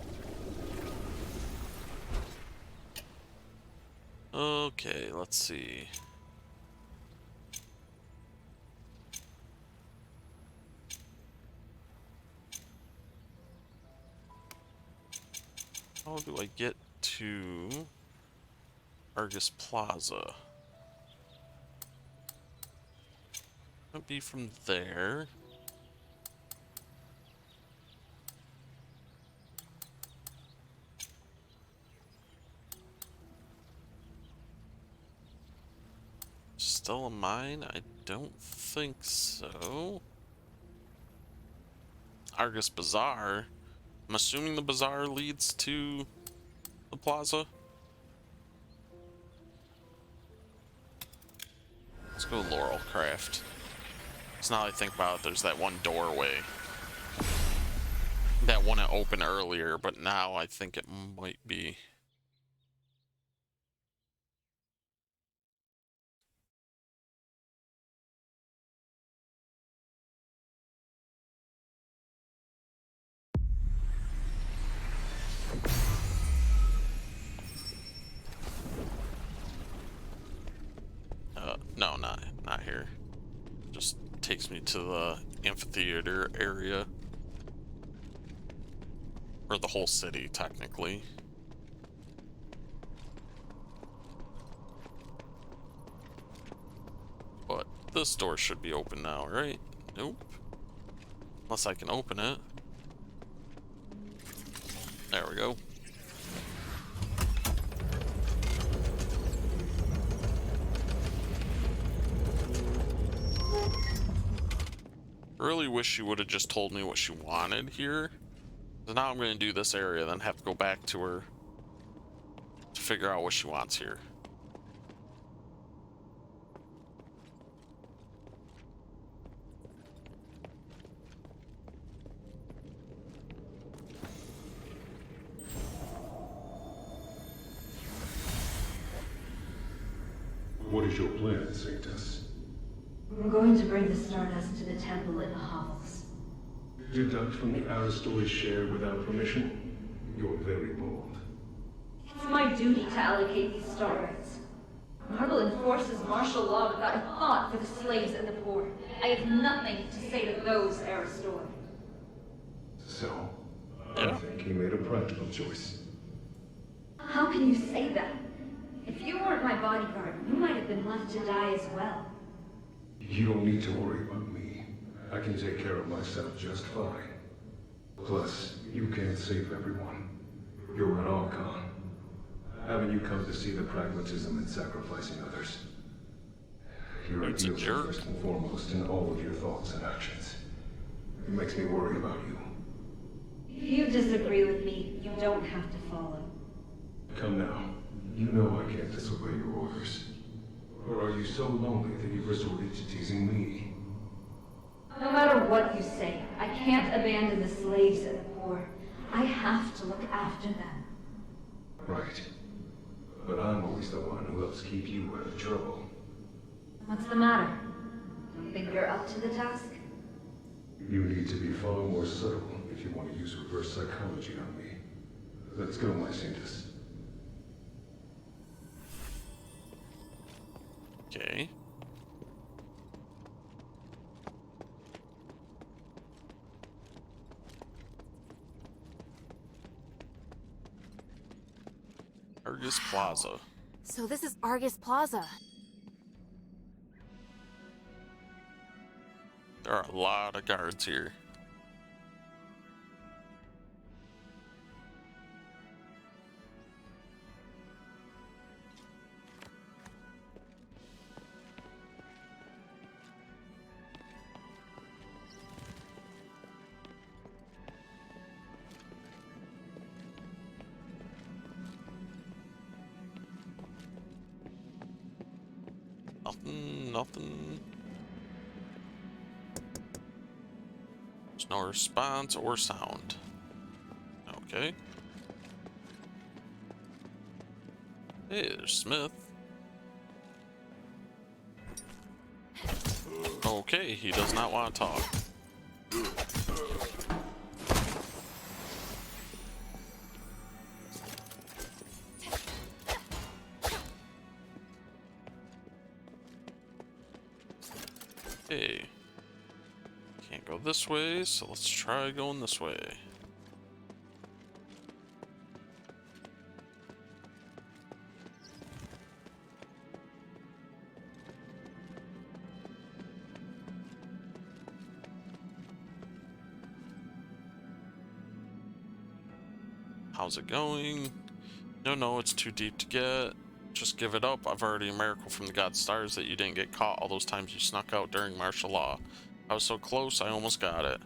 Okay, let's see. How do I get to Argus Plaza? Might be from there. Still a mine? I don't think so. Argus Bazaar? I'm assuming the bazaar leads to the plaza. Let's go Laurelcraft. So now I think about it, there's that one doorway that wouldn't open earlier, but now I think it might be. No, not here. Just takes me to the amphitheater area. Or the whole city, technically. But this door should be open now, right? Nope. Unless I can open it. There we go. Really wish she would have just told me what she wanted here. So now I'm going to do this area, then have to go back to her to figure out what she wants here. What is your plan, Sanctus? We're going to bring the Stardust to the temple in the hovels. Deduct from the Asterigos share without permission? You're very bold. It's my duty to allocate these Stardust. Marble enforces martial law without a thought for the slaves and the poor. I have nothing to say to those Aristoi. So, I think he made a practical choice. How can you say that? If you weren't my bodyguard, you might have been left to die as well. You don't need to worry about me. I can take care of myself just fine. Plus, you can't save everyone. You're an Archon. Haven't you come to see the pragmatism in sacrificing others? Your Dude's a ideals are jerk. first and foremost in all of your thoughts and actions. It makes me worry about you. If you disagree with me, you don't have to follow. Come now. You know I can't disobey your orders. Or are you so lonely that you've resorted to teasing me? No matter what you say, I can't abandon the slaves and the poor. I have to look after them. Right. But I'm always the one who helps keep you out of trouble. What's the matter? Don't think you're up to the task? You need to be far more subtle if you want to use reverse psychology on me. Let's go, my saintess. Okay. Argus Plaza. So this is Argus Plaza. There are a lot of guards here. Nothing. There's no response or sound. Okay. Hey, there's Smith. Okay, he does not want to talk. Hey. Can't go this way, so let's try going this way. How's it going? No, it's too deep to get. Just give it up. I've already a miracle from the god stars that you didn't get caught all those times you snuck out during martial law. I was so close, I almost got it.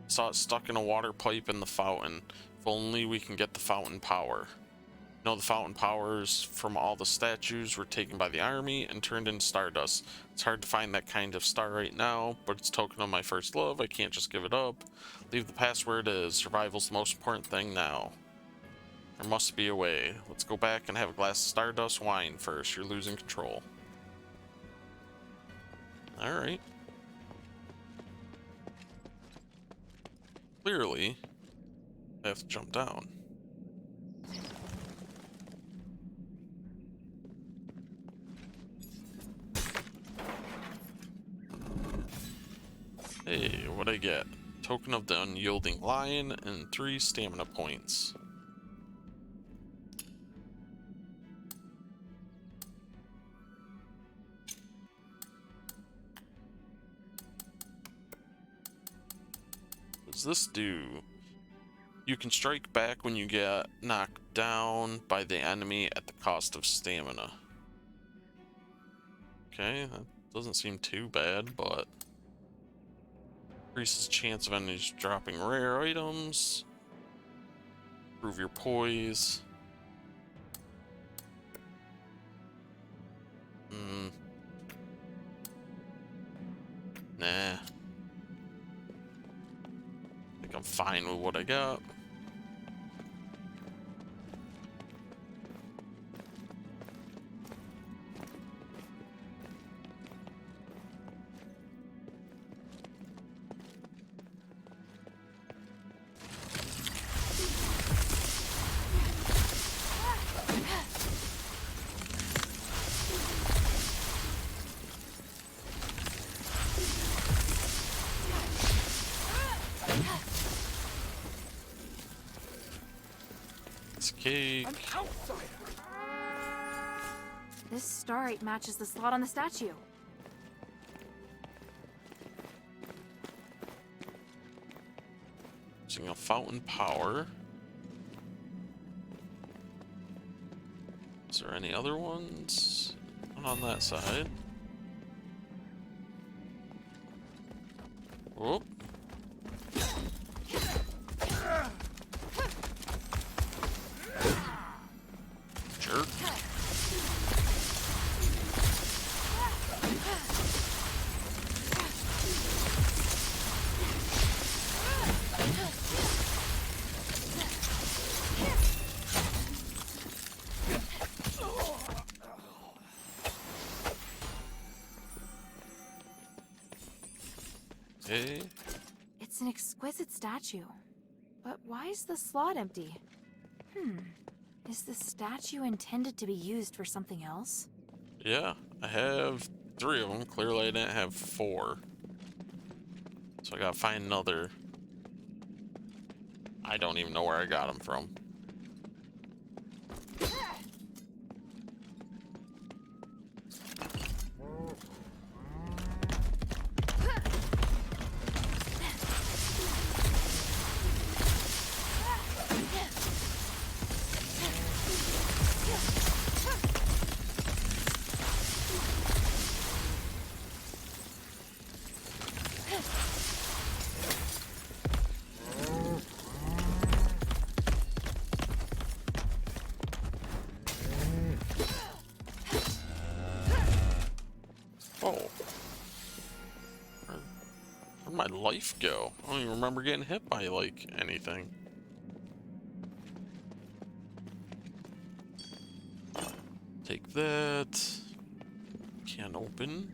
Saw it stuck in a water pipe in the fountain. If only we can get the fountain power. You know, the fountain powers from all the statues were taken by the army and turned into stardust. It's hard to find that kind of star right now, but it's a token of my first love. I can't just give it up. Leave the past where it is. Survival's the most important thing now. There must be a way. Let's go back and have a glass of stardust wine first. You're losing control. Alright. Clearly, I have to jump down. Hey, what'd I get? Token of the unyielding lion and 3 stamina points. What does this do? You can strike back when you get knocked down by the enemy at the cost of stamina. Okay, that doesn't seem too bad, but increases chance of enemies dropping rare items. Improve your poise. Nah. I think I'm fine with what I got. Cake. An outsider. This starite matches the slot on the statue. Using a fountain power. Is there any other ones? One on that side. Oh. Jerk. Okay. It's an exquisite statue. But why is the slot empty? Is the statue intended to be used for something else? Yeah, I have 3 of them. Clearly I didn't have 4. So I gotta find another. I don't even know where I got them from. Oh. Where'd my life go? I don't even remember getting hit by, like, anything. Take that. Can't open.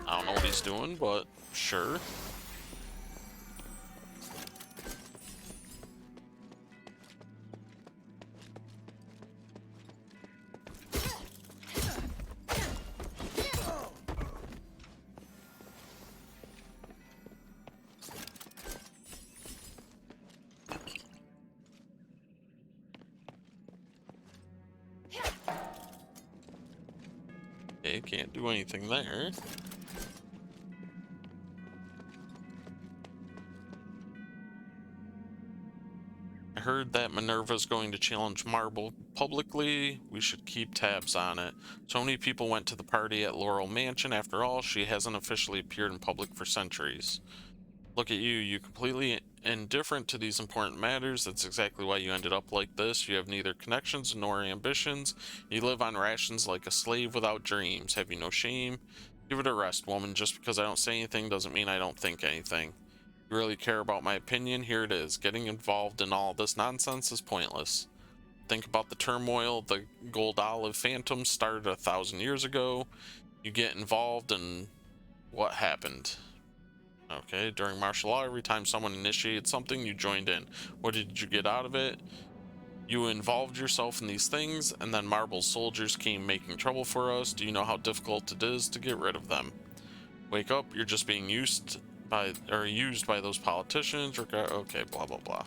I don't know what he's doing, but sure. Okay, can't do anything there. I heard that Minerva's going to challenge Marble publicly. We should keep tabs on it. So many people went to the party at Laurel Mansion. After all, she hasn't officially appeared in public for centuries. Look at you completely indifferent to these important matters. That's exactly why you ended up like this. You have neither connections nor ambitions. You live on rations like a slave without dreams. Have you no shame? Give it a rest, woman. Just because I don't say anything doesn't mean I don't think anything. You really care about my opinion? Here it is. Getting involved in all this nonsense is pointless. Think about the turmoil. The Gold Olive Phantom started 1,000 years ago. You get involved and what happened? Okay, during martial law, every time someone initiated something, you joined in. What did you get out of it? You involved yourself in these things, and then Marble's soldiers came making trouble for us. Do you know how difficult it is to get rid of them? Wake up, you're just being used by those politicians. Okay, blah, blah, blah.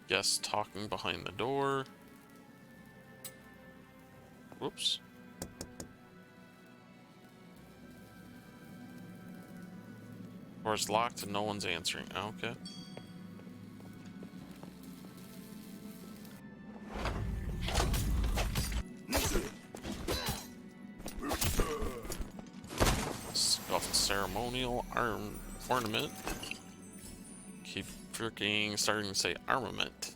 Yes, talking behind the door. Whoops. Door's locked and no one's answering. Okay. Scuffed ceremonial ornament. Keep freaking starting to say armament.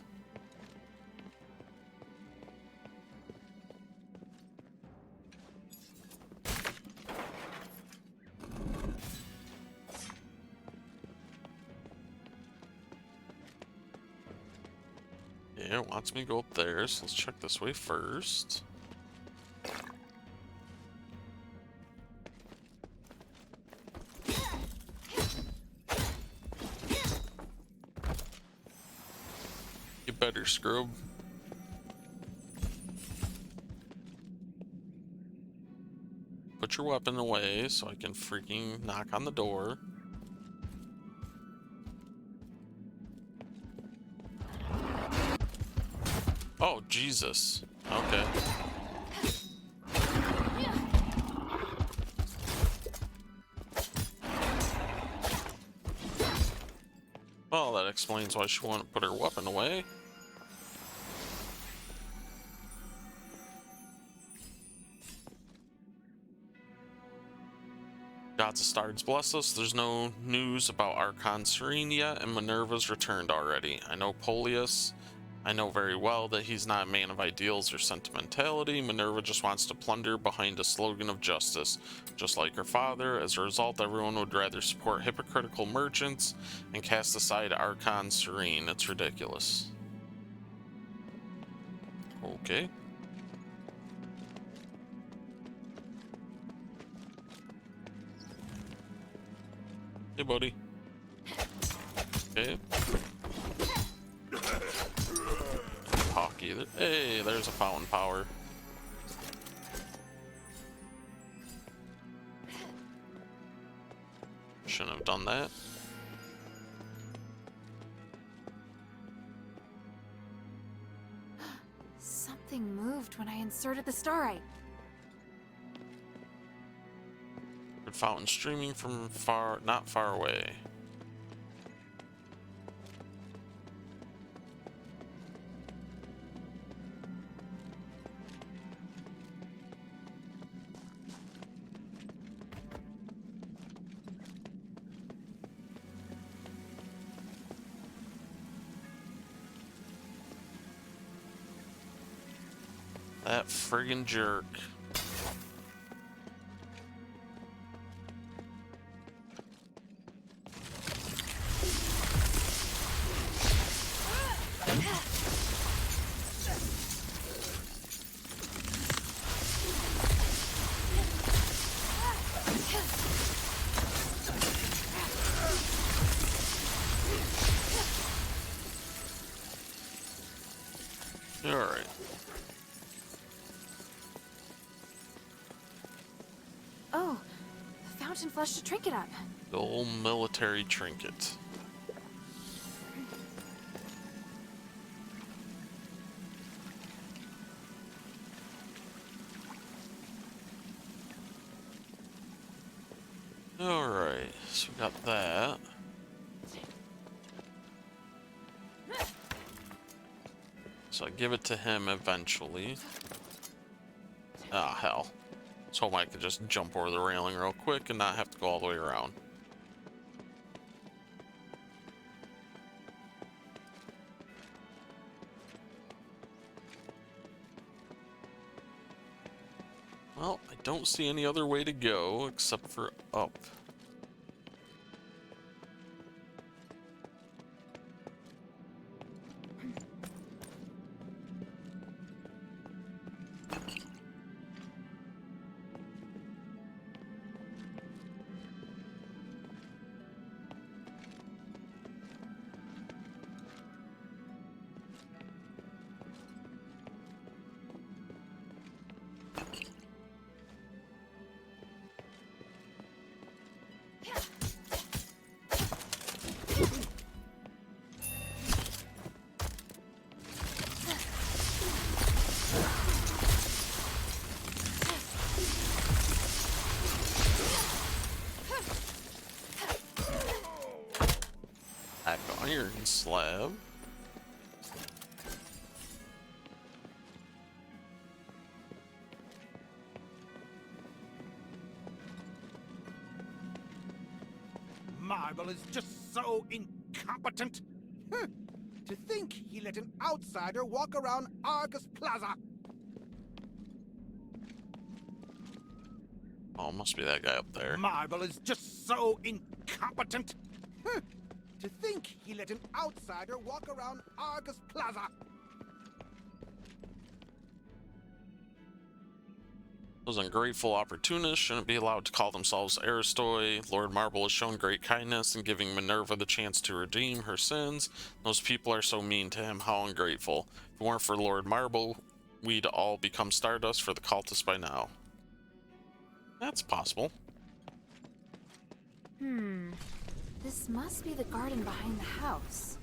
Yeah, it wants me to go up there, so let's check this way first. better, scrub. Put your weapon away so I can freaking knock on the door. Oh, Jesus. Okay. Well, that explains why she wouldn't put her weapon away. Gods of Stars bless us. There's no news about Archon Serene yet, and Minerva's returned already. I know Polius. I know very well that he's not a man of ideals or sentimentality. Minerva just wants to plunder behind a slogan of justice, just like her father. As a result, everyone would rather support hypocritical merchants and cast aside Archon Serene. It's ridiculous. Okay. Hey, buddy. Okay. Talk either. Hey, there's a fountain power. Shouldn't have done that. Something moved when I inserted the starite. Fountain streaming from not far away. That friggin' jerk. Alright. Oh, the fountain flushed a trinket up. The old military trinket. Alright, so we got that. So I give it to him eventually. Ah, hell. Let's hope I could just jump over the railing real quick and not have to go all the way around. Well, I don't see any other way to go except for up. Iron slab. Marble is just so incompetent. To think he let an outsider walk around Argus Plaza. Oh, must be that guy up there. Marble is just so incompetent. To think he let an outsider walk around Argus Plaza. Those ungrateful opportunists shouldn't be allowed to call themselves Aristoi. Lord Marble has shown great kindness in giving Minerva the chance to redeem her sins. Those people are so mean to him. How ungrateful. If it weren't for Lord Marble, we'd all become stardust for the cultists by now. That's possible. This must be the garden behind the house.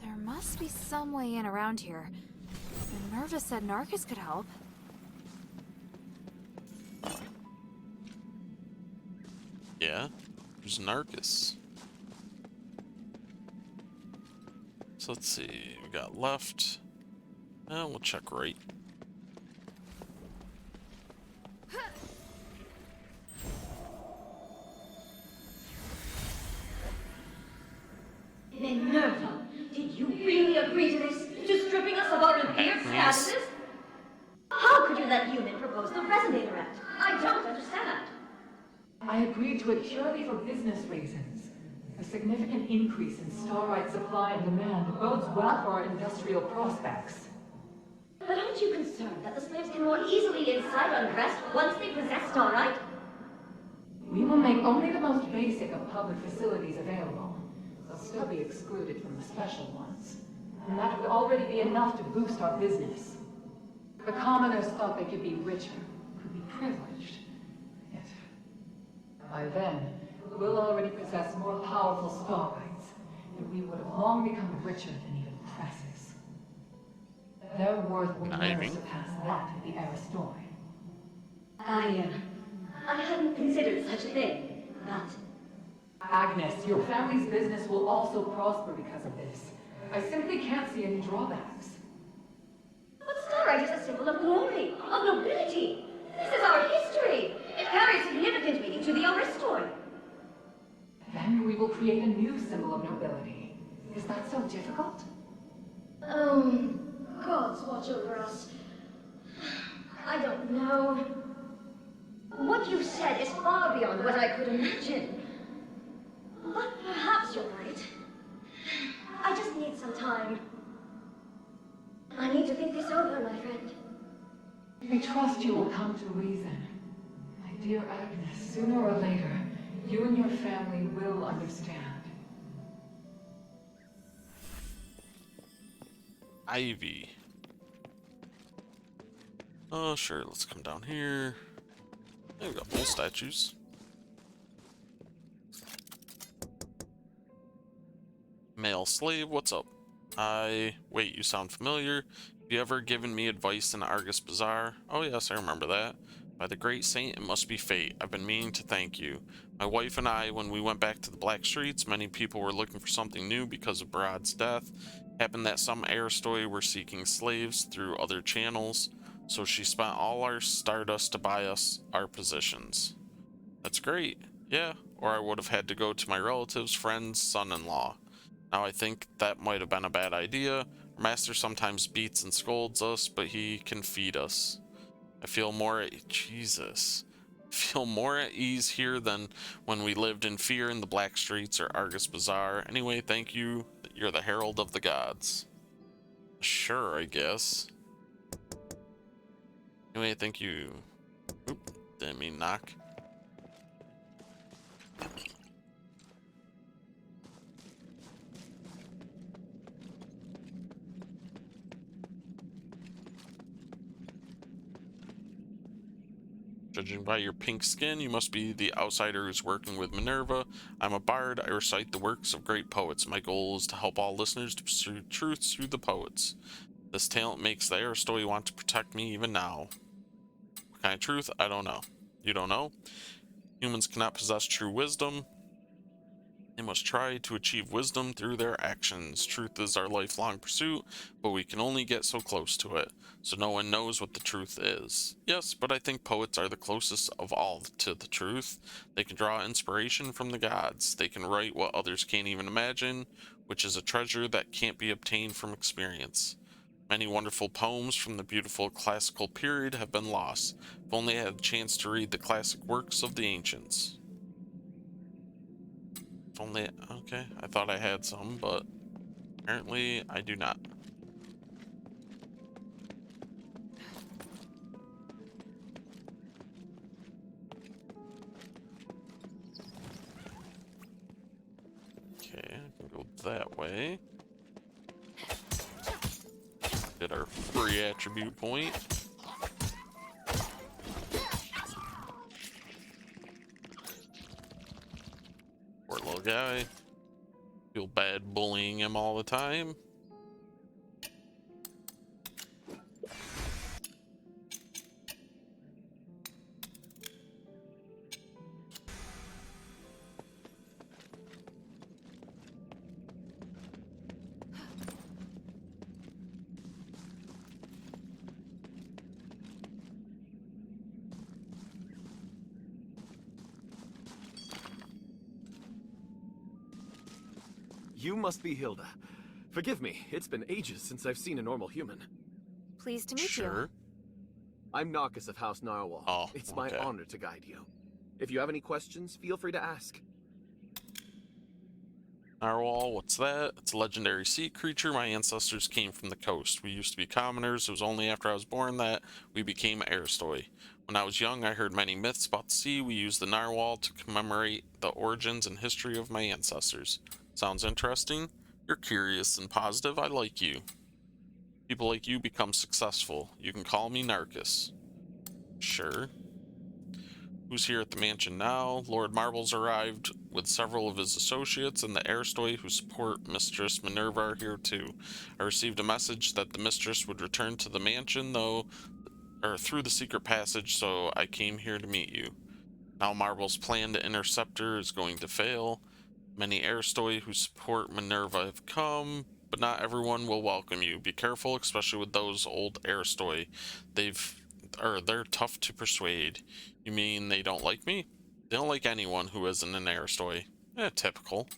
There must be some way in around here. Minerva said Narcus could help. Yeah, there's Narcus. So let's see, we got left. We'll check right. Minerva, did you really agree to this? To stripping us of our revered statuses? How could you let human propose the Resonator Act? I don't understand. I agreed to it purely for business reasons. A significant increase in starite supply and demand bodes well for our industrial prospects. But aren't you concerned that the slaves can more easily incite unrest once they possess starite? We will make only the most basic of public facilities available. They'll still be excluded from the special ones. And that would already be enough to boost our business. The commoners thought they could be richer, could be privileged. Yet, by then, we'll already possess more powerful starites, and we would have long become richer than even presses. Their worth would never surpass that of the Aristoi. I hadn't considered such a thing, but... Agnes, your family's business will also prosper because of this. I simply can't see any drawbacks. But starite is a symbol of glory, of nobility. This is our history. It carries significant meaning to the Aristoi. Then we will create a new symbol of nobility. Is that so difficult? Gods watch over us. I don't know. What you said is far beyond what I could imagine. But perhaps you're right. I just need some time. I need to think this over, my friend. I trust you will come to reason. My dear Agnes, sooner or later, you and your family will understand. Ivy. Oh, sure, let's come down here. There we got bull statues. Male slave, what's up? Wait, you sound familiar. Have you ever given me advice in Argus Bazaar? Oh yes, I remember that. By the great saint, it must be fate. I've been meaning to thank you. My wife and I, when we went back to the Black Streets, many people were looking for something new because of Barad's death. Happened that some Aristoi were seeking slaves through other channels, so she spent all our stardust to buy us our positions. That's great. Yeah, or I would have had to go to my relative's friend's son-in-law. Now I think that might have been a bad idea. Our master sometimes beats and scolds us, but he can feed us. I feel more at ease here than when we lived in fear in the Black Streets or Argus Bazaar. Anyway, thank you. You're the herald of the gods. Sure, I guess. Anyway, thank you. Oop, didn't mean knock. Judging by your pink skin, you must be the outsider who's working with Minerva. I'm a bard. I recite the works of great poets. My goal is to help all listeners to pursue truth through the poets. This talent makes the Aristoi want to protect me even now. What kind of truth? I don't know. You don't know? Humans cannot possess true wisdom. They must try to achieve wisdom through their actions. Truth is our lifelong pursuit, but we can only get so close to it, so no one knows what the truth is. Yes, but I think poets are the closest of all to the truth. They can draw inspiration from the gods. They can write what others can't even imagine, which is a treasure that can't be obtained from experience. Many wonderful poems from the beautiful classical period have been lost. If only I had a chance to read the classic works of the ancients. If only, okay, I thought I had some, but apparently I do not. Go that way. Get our free attribute point. Poor little guy. Feel bad bullying him all the time. You must be Hilda. Forgive me, it's been ages since I've seen a normal human. Pleased to meet you. I'm Narcus of House Narwhal. Oh, it's my honor to guide you. If you have any questions, feel free to ask. Narwhal, what's that? It's a legendary sea creature. My ancestors came from the coast. We used to be commoners. It was only after I was born that we became Aristoi. When I was young, I heard many myths about the sea. We used the Narwhal to commemorate the origins and history of my ancestors. Sounds interesting? You're curious and positive. I like you. People like you become successful. You can call me Narcus. Sure. Who's here at the mansion now? Lord Marbles arrived with several of his associates, and the Aristoi who support Mistress Minerva are here too. I received a message that the mistress would return to the mansion through the secret passage, so I came here to meet you. Now Marbles' plan to intercept her is going to fail. Many Aristoi who support Minerva have come, but not everyone will welcome you. Be careful, especially with those old Aristoi. They're tough to persuade. You mean they don't like me? They don't like anyone who isn't an Aristoi. Typical.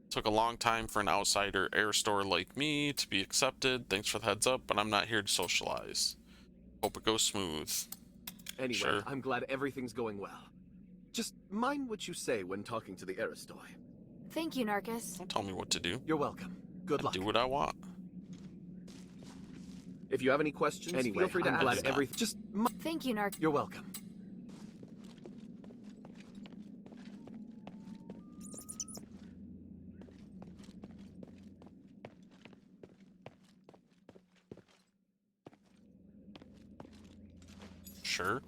Took a long time for an outsider Aristor like me to be accepted. Thanks for the heads up, but I'm not here to socialize. Hope it goes smooth. Anyway, Sure. I'm glad everything's going well. Just mind what you say when talking to the Aristoi. Thank you, Narcus. Don't tell me what to do. You're welcome. Good luck. Do what I want. If you have any questions, feel free to ask. Glad everything. Just thank you, Narcus. You're welcome. Sure.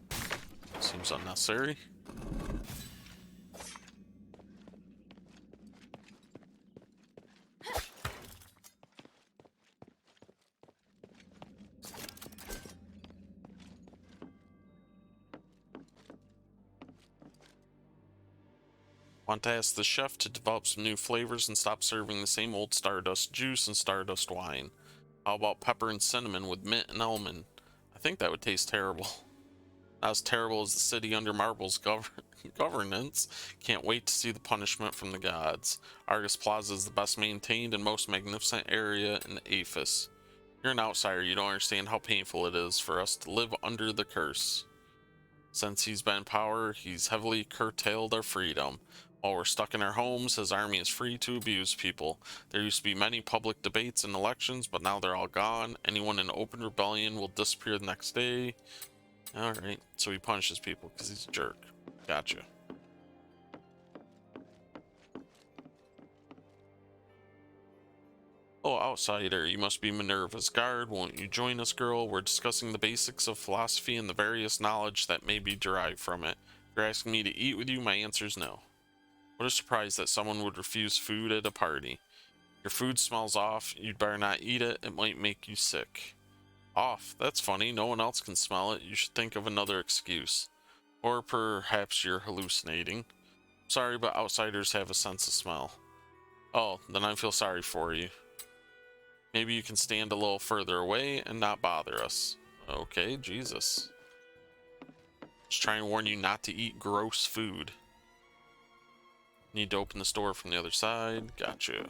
Seems unnecessary. Want to ask the chef to develop some new flavors and stop serving the same old Stardust juice and Stardust wine. How about pepper and cinnamon with mint and almond? I think that would taste terrible. Not as terrible as the city under Marble's governance. Can't wait to see the punishment from the gods. Argus Plaza is the best maintained and most magnificent area in Ep.6. You're an outsider. You don't understand how painful it is for us to live under the curse. Since he's been in power, he's heavily curtailed our freedom. While we're stuck in our homes, his army is free to abuse people. There used to be many public debates and elections, but now they're all gone. Anyone in open rebellion will disappear the next day. Alright, so he punishes people because he's a jerk. Gotcha. Oh, outsider, you must be Minerva's guard. Won't you join us, girl? We're discussing the basics of philosophy and the various knowledge that may be derived from it. If you're asking me to eat with you, my answer is no. What a surprise that someone would refuse food at a party. Your food smells off. You'd better not eat it. It might make you sick. Off? That's funny. No one else can smell it. You should think of another excuse. Or perhaps you're hallucinating. Sorry, but outsiders have a sense of smell. Oh, then I feel sorry for you. Maybe you can stand a little further away and not bother us. Okay, Jesus. Just trying to warn you not to eat gross food. Need to open this door from the other side. Gotcha.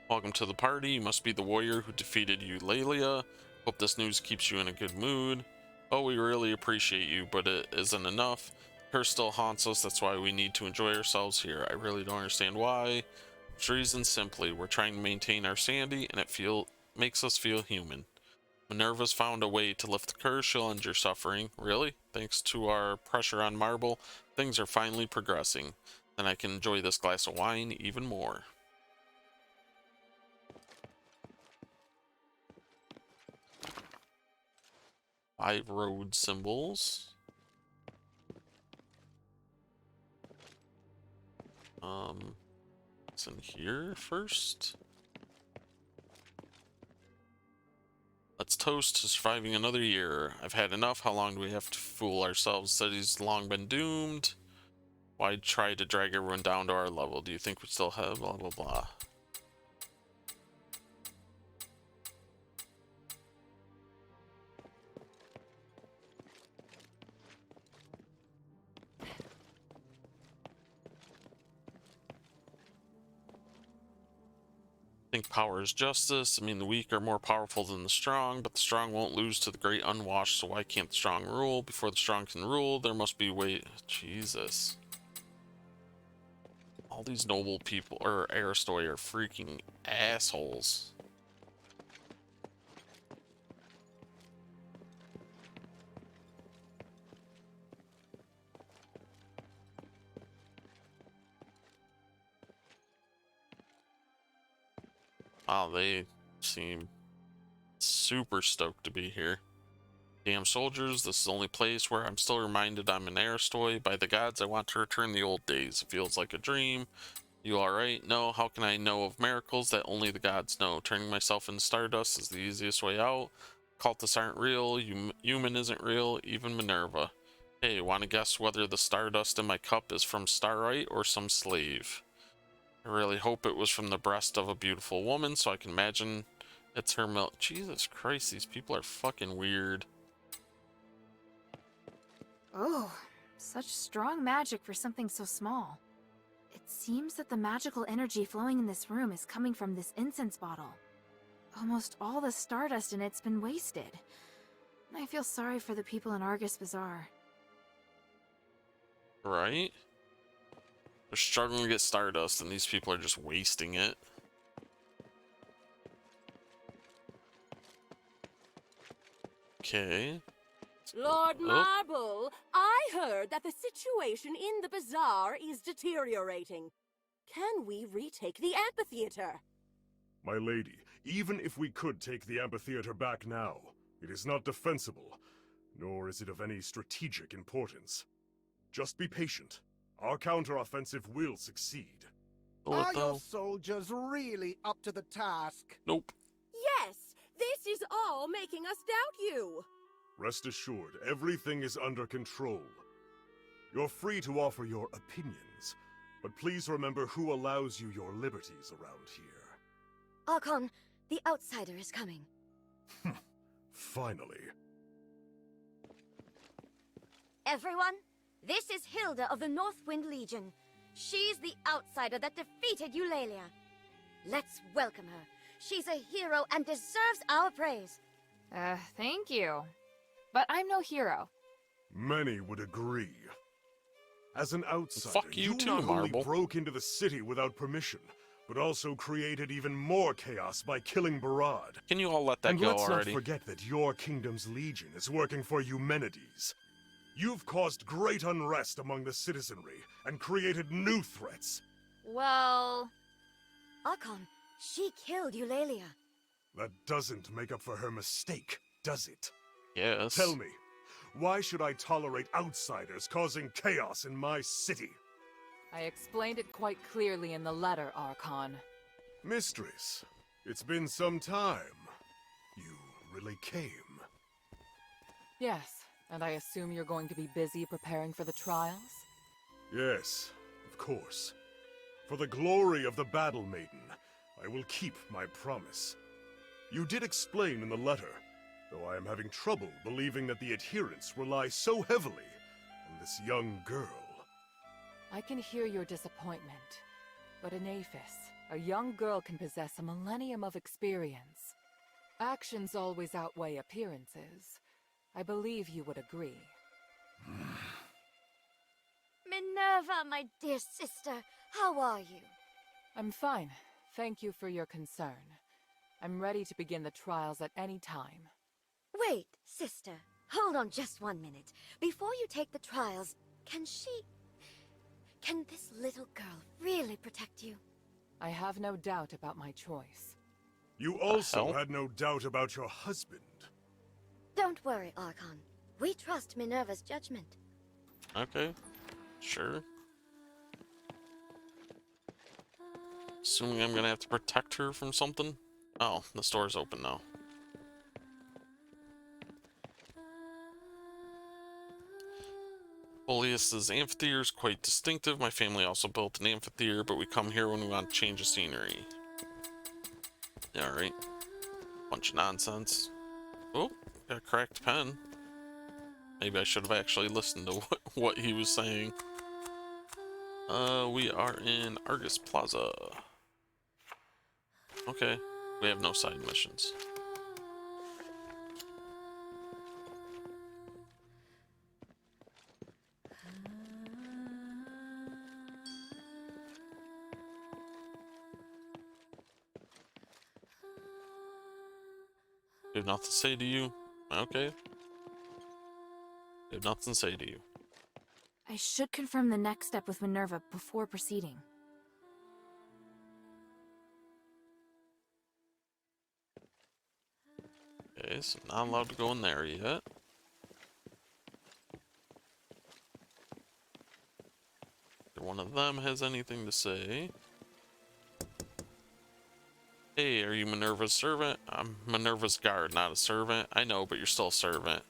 Welcome to the party. You must be the warrior who defeated Eulalia. Hope this news keeps you in a good mood. Oh, we really appreciate you, but it isn't enough. The curse still haunts us. That's why we need to enjoy ourselves here. I really don't understand why. The reason simply, we're trying to maintain our sanity, and it makes us feel human. Minerva's found a way to lift the curse. She'll end your suffering. Really? Thanks to our pressure on Marble, things are finally progressing. Then I can enjoy this glass of wine even more. 5 road symbols. What's in here first? Let's toast to surviving another year. I've had enough. How long do we have to fool ourselves? City's long been doomed. Why try to drag everyone down to our level? Do you think we still have blah blah blah? I think power is justice. I mean, the weak are more powerful than the strong, but the strong won't lose to the great unwashed, so why can't the strong rule? Before the strong can rule, there must be way... Jesus. All these noble people, or Aristoi, are freaking assholes. Wow, they seem super stoked to be here. Damn soldiers, this is the only place where I'm still reminded I'm an Aristoi. By the gods, I want to return the old days. It feels like a dream. You alright? No, how can I know of miracles that only the gods know? Turning myself into stardust is the easiest way out. Cultists aren't real, human isn't real, even Minerva. Hey, wanna guess whether the stardust in my cup is from Starlight or some slave? I really hope it was from the breast of a beautiful woman, so I can imagine it's her milk. Jesus Christ, these people are fucking weird. Oh, such strong magic for something so small. It seems that the magical energy flowing in this room is coming from this incense bottle. Almost all the stardust in it's been wasted. I feel sorry for the people in Argus Bazaar. Right? They're struggling to get stardust, and these people are just wasting it. Okay. Lord Marble, I heard that the situation in the bazaar is deteriorating. Can we retake the amphitheater? My lady, even if we could take the amphitheater back now, it is not defensible, nor is it of any strategic importance. Just be patient. Our counteroffensive will succeed. Are your soldiers really up to the task? Nope. Yes, this is all making us doubt you. Rest assured, everything is under control. You're free to offer your opinions, but please remember who allows you your liberties around here. Archon, the outsider is coming. Finally. Everyone, this is Hilda of the Northwind Legion. She's the outsider that defeated Eulalia. Let's welcome her. She's a hero and deserves our praise. Thank you. But I'm no hero. Many would agree. As an outsider, Fuck you too, not only Marble. broke into the city without permission, but also created even more chaos by killing Barad. Can you all let that and go let's already? not forget that your kingdom's legion is working for Eumenides. You've caused great unrest among the citizenry and created new threats. Well... Archon, she killed Eulalia. That doesn't make up for her mistake, does it? Yes. Tell me, why should I tolerate outsiders causing chaos in my city? I explained it quite clearly in the letter, Archon. Mistress, it's been some time. You really came. Yes, and I assume you're going to be busy preparing for the trials? Yes, of course. For the glory of the Battle Maiden, I will keep my promise. You did explain in the letter, though I am having trouble believing that the adherents rely so heavily on this young girl. I can hear your disappointment, but in Aphis, a young girl can possess a millennium of experience. Actions always outweigh appearances. I believe you would agree. Minerva, my dear sister, how are you? I'm fine. Thank you for your concern. I'm ready to begin the trials at any time. Wait, sister. Hold on just 1 minute. Before you take the trials, can this little girl really protect you? I have no doubt about my choice. You also had no doubt about your husband. Don't worry, Archon. We trust Minerva's judgment. Okay, sure. Assuming I'm gonna have to protect her from something. Oh, the store's open now. Boleus's amphitheater is quite distinctive. My family also built an amphitheater, but we come here when we want to change the scenery. Alright. Bunch of nonsense. Oh, got a cracked pen. Maybe I should have actually listened to what he was saying. We are in Argus Plaza. Okay, we have no side missions. We have nothing to say to you. Okay. We have nothing to say to you. I should confirm the next step with Minerva before proceeding. Okay, so not allowed to go in there yet. If one of them has anything to say. Hey, are you Minerva's servant? I'm Minerva's guard, not a servant. I know, but you're still a servant.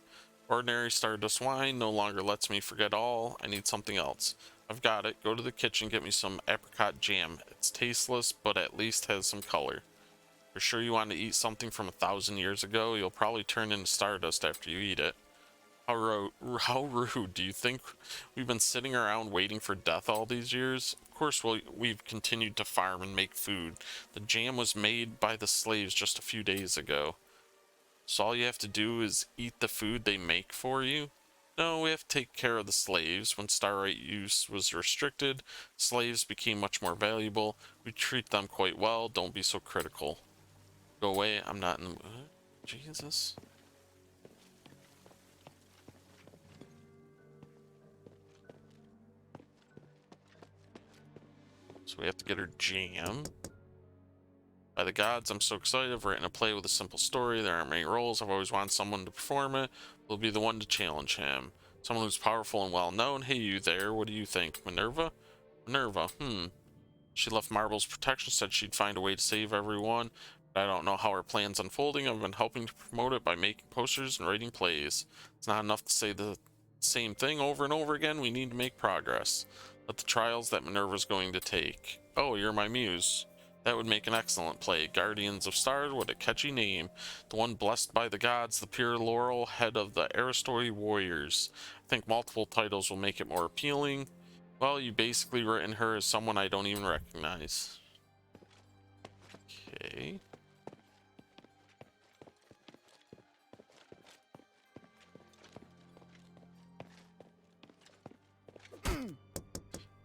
Ordinary Stardust wine no longer lets me forget all. I need something else. I've got it. Go to the kitchen, get me some apricot jam. It's tasteless, but at least has some color. You're sure you want to eat something from 1,000 years ago? You'll probably turn into stardust after you eat it. How rude. Do you think we've been sitting around waiting for death all these years? Of course we've continued to farm and make food. The jam was made by the slaves just a few days ago. So all you have to do is eat the food they make for you? No, we have to take care of the slaves. When starlight use was restricted, slaves became much more valuable. We treat them quite well. Don't be so critical. Go away. I'm not in the mood. Jesus. So we have to get her jam. By the gods, I'm so excited. I've written a play with a simple story. There aren't many roles. I've always wanted someone to perform it. Will be the one to challenge him. Someone who's powerful and well known. Hey, you there. What do you think? Minerva? Minerva, She left Marble's protection, said she'd find a way to save everyone. But I don't know how her plan's unfolding. I've been helping to promote it by making posters and writing plays. It's not enough to say the same thing over and over again. We need to make progress. Let the trials that Minerva's going to take. Oh, you're my muse. That would make an excellent play. Guardians of Stars, what a catchy name. The one blessed by the gods, the pure Laurel, head of the Asterigos warriors. I think multiple titles will make it more appealing. Well, you basically written her as someone I don't even recognize. Okay.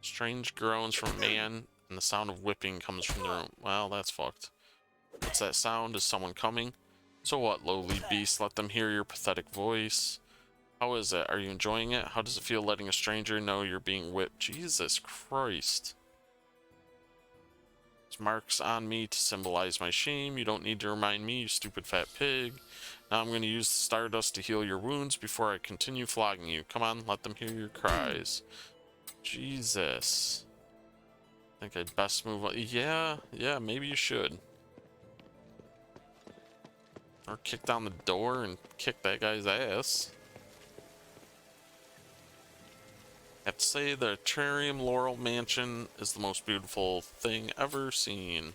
Strange groans from a man, and the sound of whipping comes from the room. Well, that's fucked. What's that sound? Is someone coming? So what, lowly beast? Let them hear your pathetic voice. How is it? Are you enjoying it? How does it feel letting a stranger know you're being whipped? Jesus Christ. There's marks on me to symbolize my shame. You don't need to remind me, you stupid fat pig. Now I'm going to use the stardust to heal your wounds before I continue flogging you. Come on, let them hear your cries. Jesus. I think I'd best move on. Yeah, maybe you should. Or kick down the door and kick that guy's ass. I have to say the Atrium Laurel Mansion is the most beautiful thing ever seen.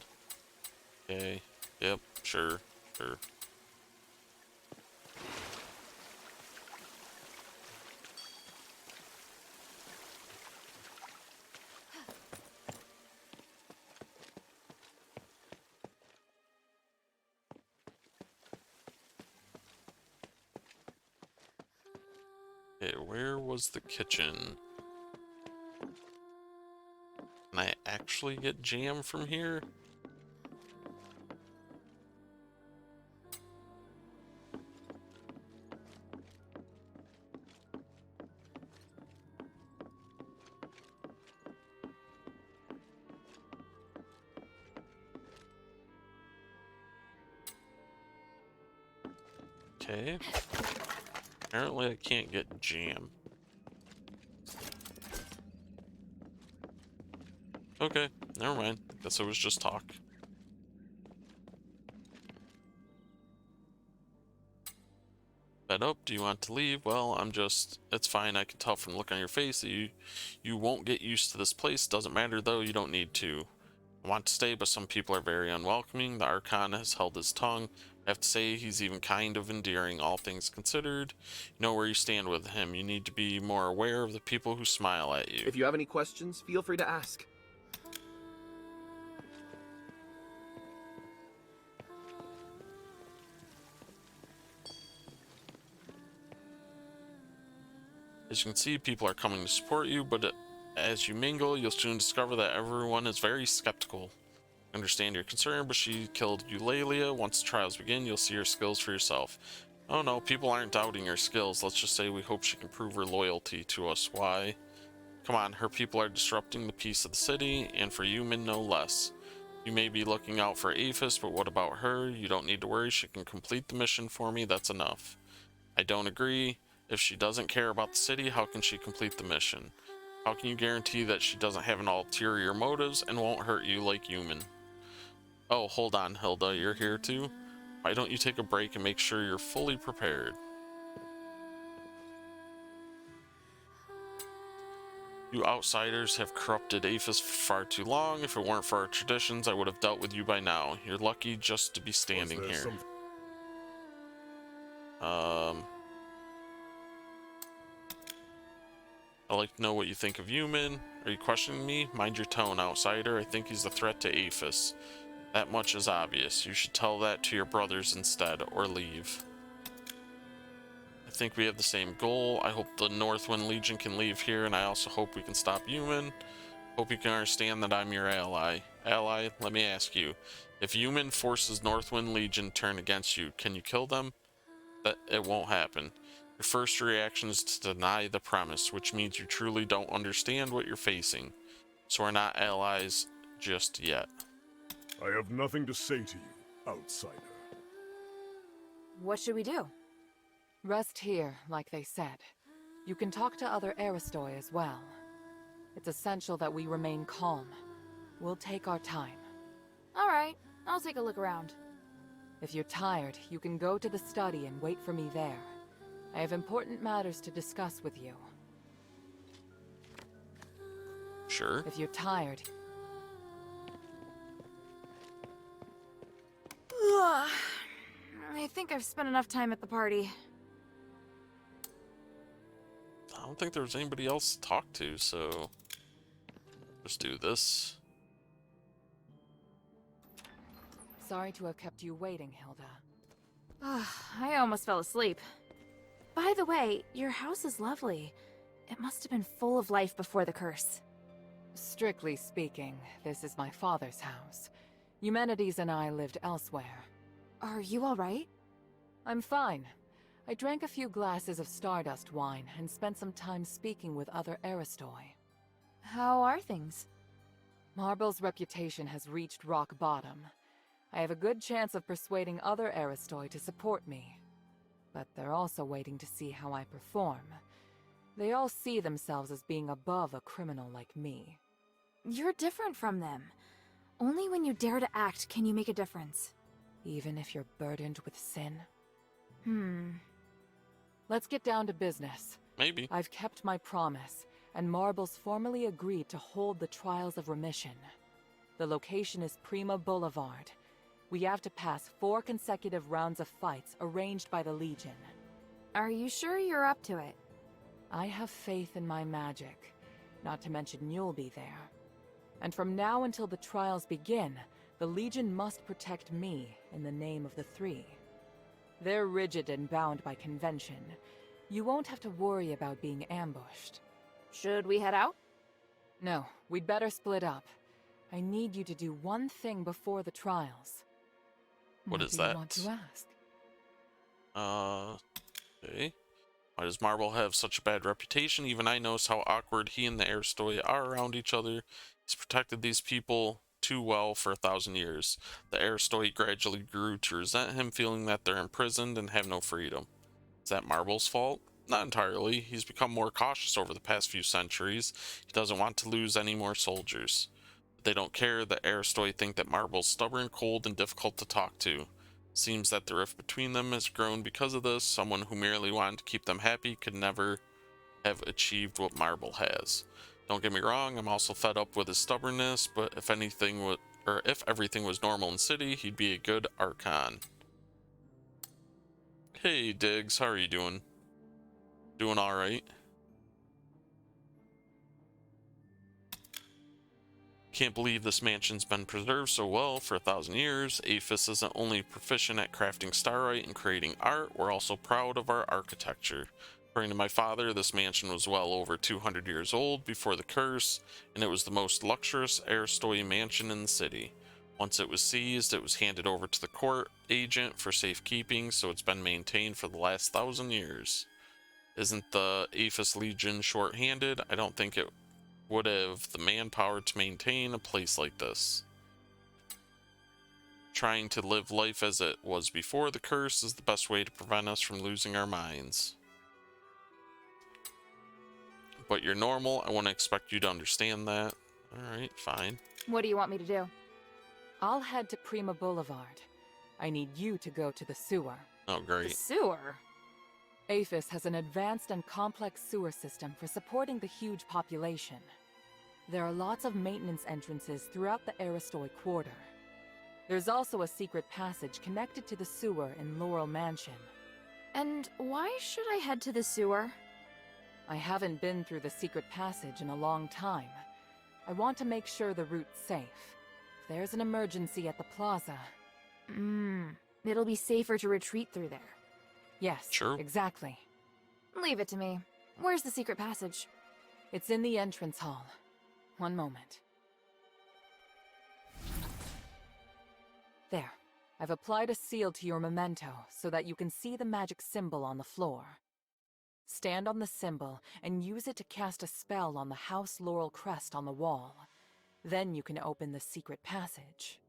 Okay, yep, sure. Okay, where was the kitchen? Can I actually get jam from here? Okay. Apparently I can't get jam. Okay, never mind. Guess it was just talk. Fed up? Do you want to leave? Well, it's fine. I can tell from the look on your face that you won't get used to this place. Doesn't matter though, you don't need to. I want to stay, but some people are very unwelcoming. The Archon has held his tongue. I have to say, he's even kind of endearing, all things considered. You know where you stand with him. You need to be more aware of the people who smile at you. If you have any questions, feel free to ask. As you can see, people are coming to support you, but as you mingle, you'll soon discover that everyone is very skeptical. I understand your concern, but she killed Eulalia. Once the trials begin, you'll see her skills for yourself. Oh no, people aren't doubting her skills. Let's just say we hope she can prove her loyalty to us. Why? Come on, her people are disrupting the peace of the city, and for Human no less. You may be looking out for Aphis, but what about her? You don't need to worry, she can complete the mission for me, that's enough. I don't agree. If she doesn't care about the city, how can she complete the mission? How can you guarantee that she doesn't have an ulterior motives and won't hurt you like Human? Oh, hold on, Hilda, you're here too? Why don't you take a break and make sure you're fully prepared? You outsiders have corrupted Aphis for far too long. If it weren't for our traditions, I would have dealt with you by now. You're lucky just to be standing here. I'd like to know what you think of Human. Are you questioning me? Mind your tone, outsider. I think he's a threat to Aphis. That much is obvious. You should tell that to your brothers instead, or leave. I think we have the same goal. I hope the Northwind Legion can leave here, and I also hope we can stop Human. Hope you can understand that I'm your ally. Ally, let me ask you. If Human forces Northwind Legion turn against you, can you kill them? That it won't happen. Your first reaction is to deny the premise, which means you truly don't understand what you're facing. So we're not allies just yet. I have nothing to say to you, outsider. What should we do? Rest here, like they said. You can talk to other Aristoi as well. It's essential that we remain calm. We'll take our time. Alright, I'll take a look around. If you're tired, you can go to the study and wait for me there. I have important matters to discuss with you. Sure. If you're tired... I think I've spent enough time at the party. I don't think there was anybody else to talk to, so... just do this. Sorry to have kept you waiting, Hilda. I almost fell asleep. By the way, your house is lovely. It must have been full of life before the curse. Strictly speaking, this is my father's house. Eumenides and I lived elsewhere. Are you alright? I'm fine. I drank a few glasses of Stardust wine and spent some time speaking with other Aristoi. How are things? Marble's reputation has reached rock bottom. I have a good chance of persuading other Aristoi to support me. But they're also waiting to see how I perform. They all see themselves as being above a criminal like me. You're different from them. Only when you dare to act can you make a difference. Even if you're burdened with sin? Let's get down to business. Maybe. I've kept my promise, and Marble's formally agreed to hold the Trials of Remission. The location is Prima Boulevard. We have to pass 4 consecutive rounds of fights arranged by the Legion. Are you sure you're up to it? I have faith in my magic, not to mention you'll be there. And from now until the trials begin, the Legion must protect me in the name of the 3. They're rigid and bound by convention. You won't have to worry about being ambushed. Should we head out? No, we'd better split up. I need you to do one thing before the trials. What is do that? You want to ask? Okay. Why does Marble have such a bad reputation? Even I notice how awkward he and the Aristoi are around each other. He's protected these people too well for 1,000 years. The Aristoi gradually grew to resent him, feeling that they're imprisoned and have no freedom. Is that Marble's fault? Not entirely. He's become more cautious over the past few centuries. He doesn't want to lose any more soldiers. But they don't care. The Aristoi think that Marble's stubborn, cold, and difficult to talk to. Seems that the rift between them has grown because of this. Someone who merely wanted to keep them happy could never have achieved what Marble has. Don't get me wrong, I'm also fed up with his stubbornness, but if everything was normal in City, he'd be a good Archon. Hey Diggs, how are you doing? Doing alright? Can't believe this mansion's been preserved so well for 1,000 years. Aphis isn't only proficient at crafting starlight and creating art, we're also proud of our architecture. According to my father, this mansion was well over 200 years old before the curse, and it was the most luxurious Aristoi mansion in the city. Once it was seized, it was handed over to the court agent for safekeeping, so it's been maintained for the last 1,000 years. Isn't the Aphis Legion short-handed? I don't think it would have the manpower to maintain a place like this. Trying to live life as it was before the curse is the best way to prevent us from losing our minds. But you're normal, I wouldn't expect you to understand that. Alright, fine. What do you want me to do? I'll head to Prima Boulevard. I need you to go to the sewer. Oh, great. The sewer? Aphis has an advanced and complex sewer system for supporting the huge population. There are lots of maintenance entrances throughout the Aristoi Quarter. There's also a secret passage connected to the sewer in Laurel Mansion. And why should I head to the sewer? I haven't been through the secret passage in a long time. I want to make sure the route's safe. If there's an emergency at the plaza... It'll be safer to retreat through there. Yes, sure. Exactly. Leave it to me. Where's the secret passage? It's in the entrance hall. One moment. There. I've applied a seal to your memento so that you can see the magic symbol on the floor. Stand on the symbol and use it to cast a spell on the House Laurel crest on the wall. Then you can open the secret passage.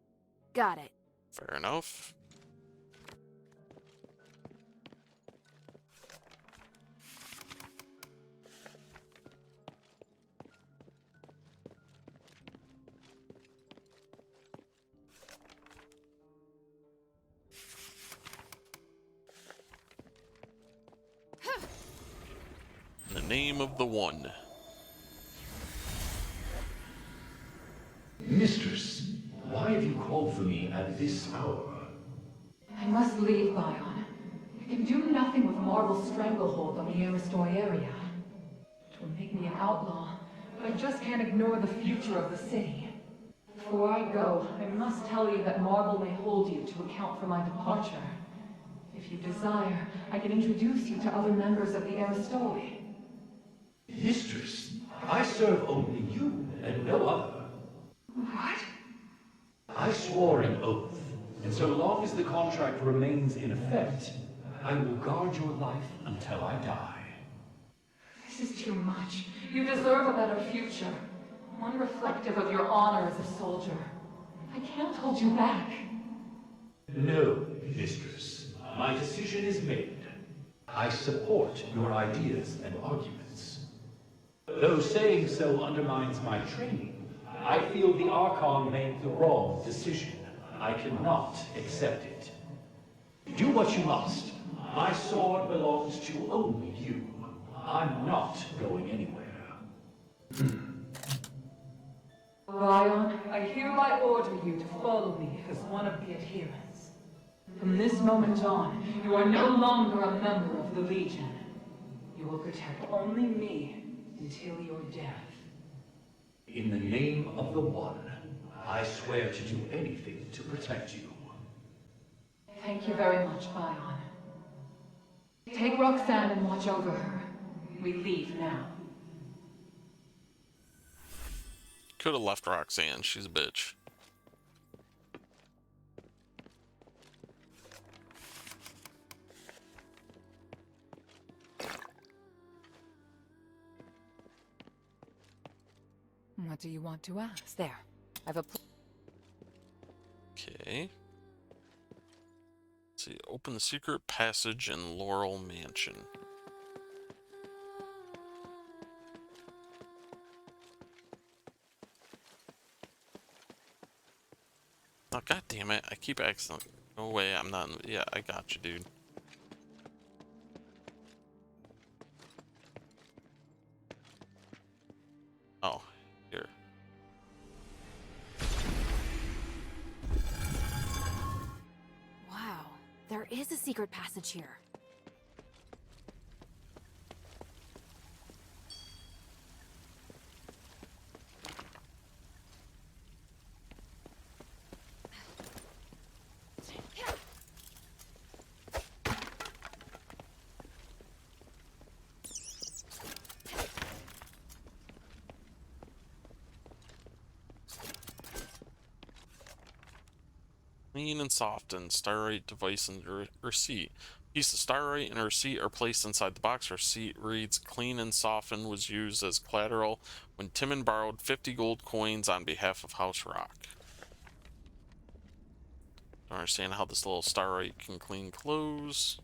Got it. Fair enough. In the name of the One. Mistress, why have you called for me at this hour? I must leave, Bion. I can do nothing with Marble's stranglehold on the Aristoi area. It will make me an outlaw, but I just can't ignore the future of the city. Before I go, I must tell you that Marble may hold you to account for my departure. If you desire, I can introduce you to other members of the Aristoi. Mistress, I serve only you and no other. What? I swore an oath, and so long as the contract remains in effect, I will guard your life until I die. This is too much. You deserve a better future. One reflective of your honor as a soldier. I can't hold you back. No, mistress. My decision is made. I support your ideas and arguments. Though saying so undermines my training, I feel the Archon made the wrong decision. I cannot accept it. Do what you must. My sword belongs to only you. I'm not going anywhere. Bion, I hereby order you to follow me as one of the adherents. From this moment on, you are no longer a member of the Legion. You will protect only me until your death. In the name of the One, I swear to do anything to protect you. Thank you very much, Bion. Take Roxanne and watch over her. We leave now. Could have left Roxanne, she's a bitch. What do you want to ask? There. I've applied. Okay. Let's see, open the secret passage in Laurel Mansion. Oh, god damn it, I keep accidentally. No way, I'm not. Yeah, I got you, dude. Oh, here. Wow, there is a secret passage here. Clean and soften. Starlight device and receipt. Piece of starlight and a receipt are placed inside the box. Receipt reads, "Clean and soften was used as collateral when Timon borrowed 50 gold coins on behalf of House Rock." Don't understand how this little starlight can clean clothes.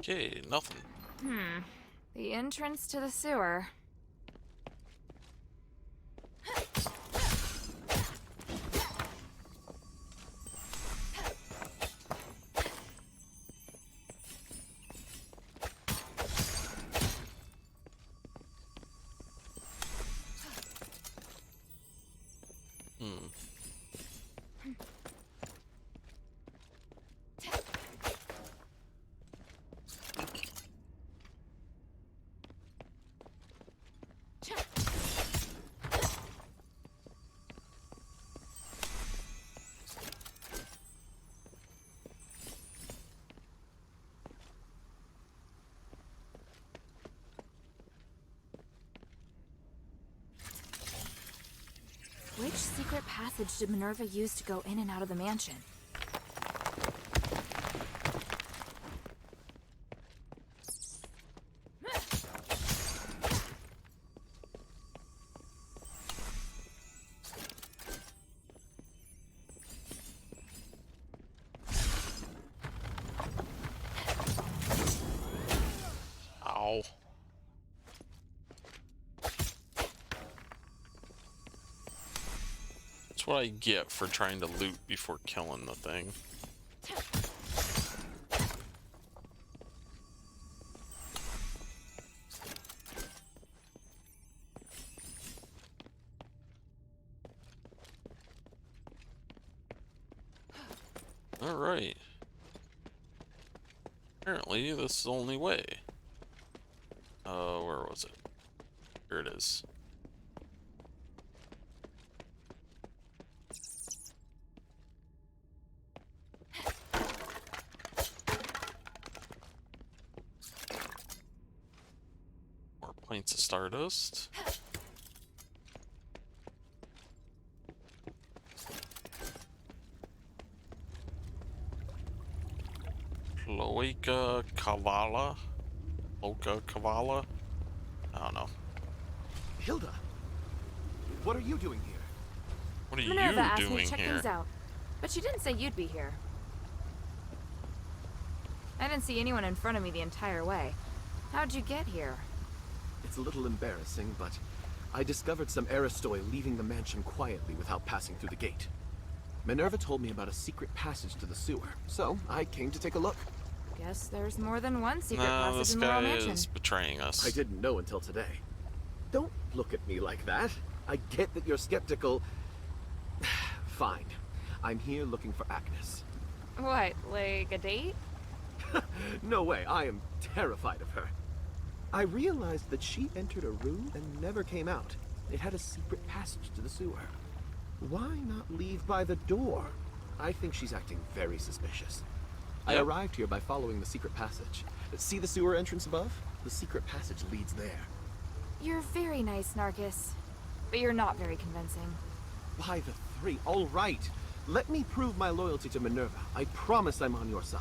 Okay, nothing. The entrance to the sewer. Which secret passage did Minerva use to go in and out of the mansion? Ow. That's what I get for trying to loot before killing the thing. Alright. Apparently, this is the only way. Where was it? Here it is. More points of stardust. Cloaca Cavala? Cloaca Cavala? I don't know. Hilda! What are you doing here? What are Minerva you asked me doing to check here? things out, but she didn't say you'd be here. I didn't see anyone in front of me the entire way. How'd you get here? It's a little embarrassing, but I discovered some Aristoi leaving the mansion quietly without passing through the gate. Minerva told me about a secret passage to the sewer, so I came to take a look. Guess there's more than one secret No, passage this in Laurel guy Mansion. is betraying us. I didn't know until today. Don't look at me like that. I get that you're skeptical. Fine. I'm here looking for Agnes. What, like a date? No way, I am terrified of her. I realized that she entered a room and never came out. It had a secret passage to the sewer. Why not leave by the door? I think she's acting very suspicious. I arrived here by following the secret passage. See the sewer entrance above? The secret passage leads there. You're very nice, Narcus. But you're not very convincing. By the three, all right. Let me prove my loyalty to Minerva. I promise I'm on your side.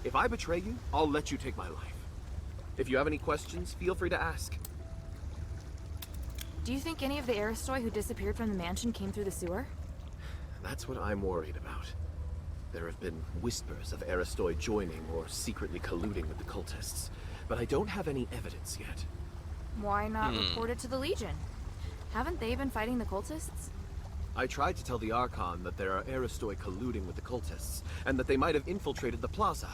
If I betray you, I'll let you take my life. If you have any questions, feel free to ask. Do you think any of the Aristoi who disappeared from the mansion came through the sewer? That's what I'm worried about. There have been whispers of Aristoi joining or secretly colluding with the cultists, but I don't have any evidence yet. Why not report it to the Legion? Haven't they been fighting the cultists? I tried to tell the Archon that there are Aristoi colluding with the cultists, and that they might have infiltrated the plaza.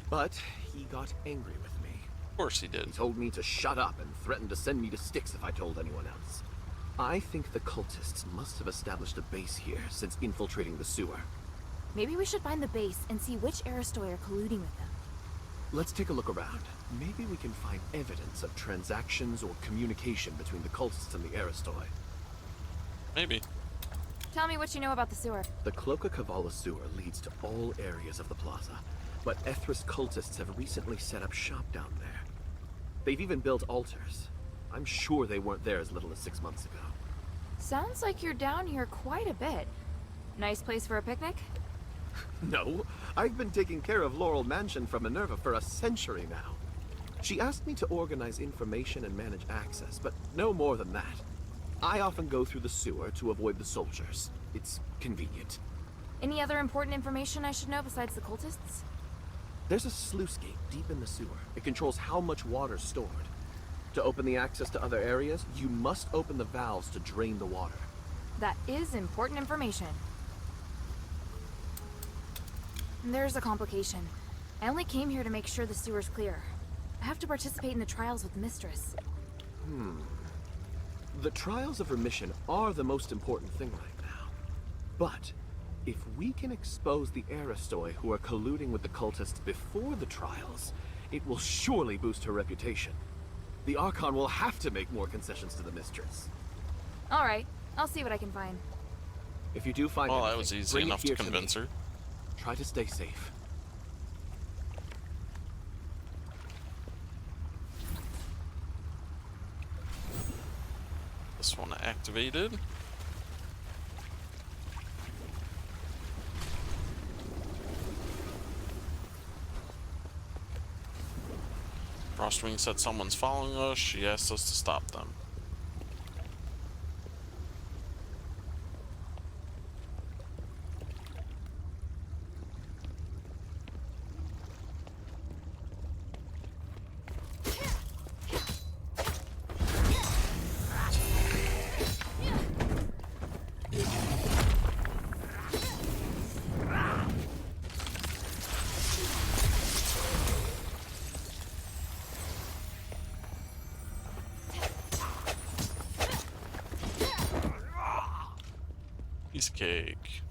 But he got angry with me. Of course he did. He told me to shut up and threatened to send me to Styx if I told anyone else. I think the cultists must have established a base here since infiltrating the sewer. Maybe we should find the base and see which Aristoi are colluding with them. Let's take a look around. Maybe we can find evidence of transactions or communication between the cultists and the Aristoi. Maybe. Tell me what you know about the sewer. The Cloaca Cavala sewer leads to all areas of the plaza, but Ethris cultists have recently set up shop down there. They've even built altars. I'm sure they weren't there as little as 6 months ago. Sounds like you're down here quite a bit. Nice place for a picnic? No, I've been taking care of Laurel Mansion from Minerva for a century now. She asked me to organize information and manage access, but no more than that. I often go through the sewer to avoid the soldiers. It's convenient. Any other important information I should know besides the cultists? There's a sluice gate deep in the sewer. It controls how much water's stored. To open the access to other areas, you must open the valves to drain the water. That is important information. There's a complication. I only came here to make sure the sewer's clear. I have to participate in the trials with Mistress. The trials of remission are the most important thing right now. But if we can expose the Aristoi who are colluding with the cultists before the trials, it will surely boost her reputation. The Archon will have to make more concessions to the Mistress. Alright, I'll see what I can find. If you do find Well, anything, that was easy bring it enough to here convince me. her. Try to stay safe. This one activated. Frostwing said someone's following us. She asked us to stop them. Piece of cake.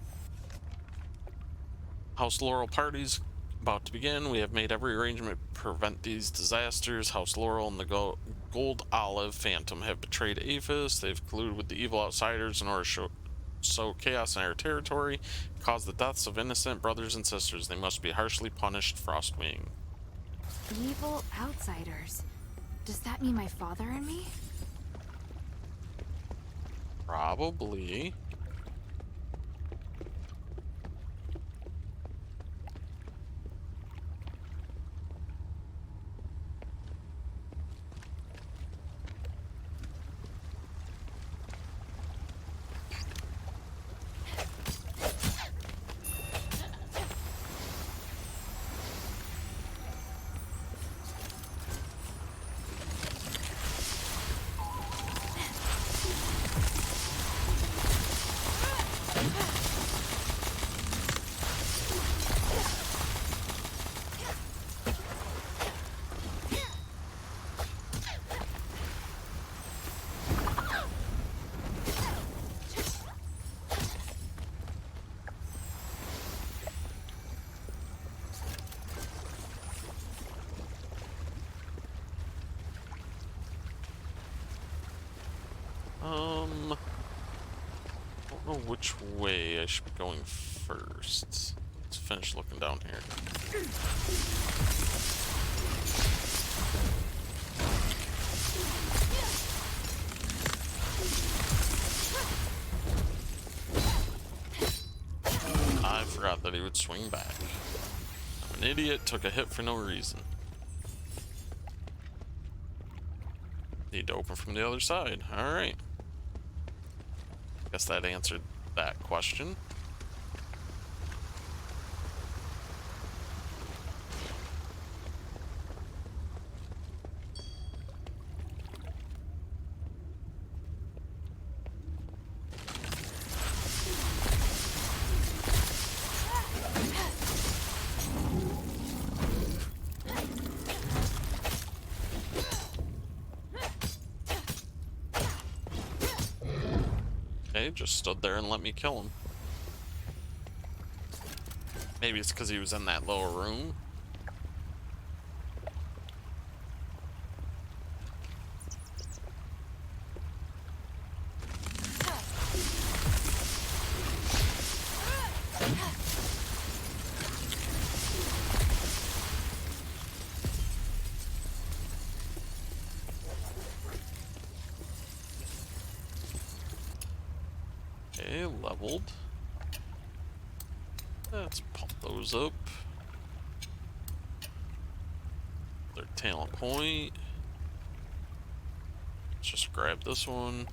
House Laurel party's about to begin. We have made every arrangement to prevent these disasters. House Laurel and the Gold Olive Phantom have betrayed Aphis. They've colluded with the evil outsiders in order to sow chaos in our territory, cause the deaths of innocent brothers and sisters. They must be harshly punished, Frostwing. Evil outsiders. Does that mean my father and me? Probably. which way I should be going first. Let's finish looking down here. I forgot that he would swing back. I'm an idiot, took a hit for no reason. Need to open from the other side. Alright. Guess that answered that question. Okay, just stood there and let me kill him. Maybe it's because he was in that lower room. Okay, leveled. Let's pump those up. Their talent point. Let's just grab this one.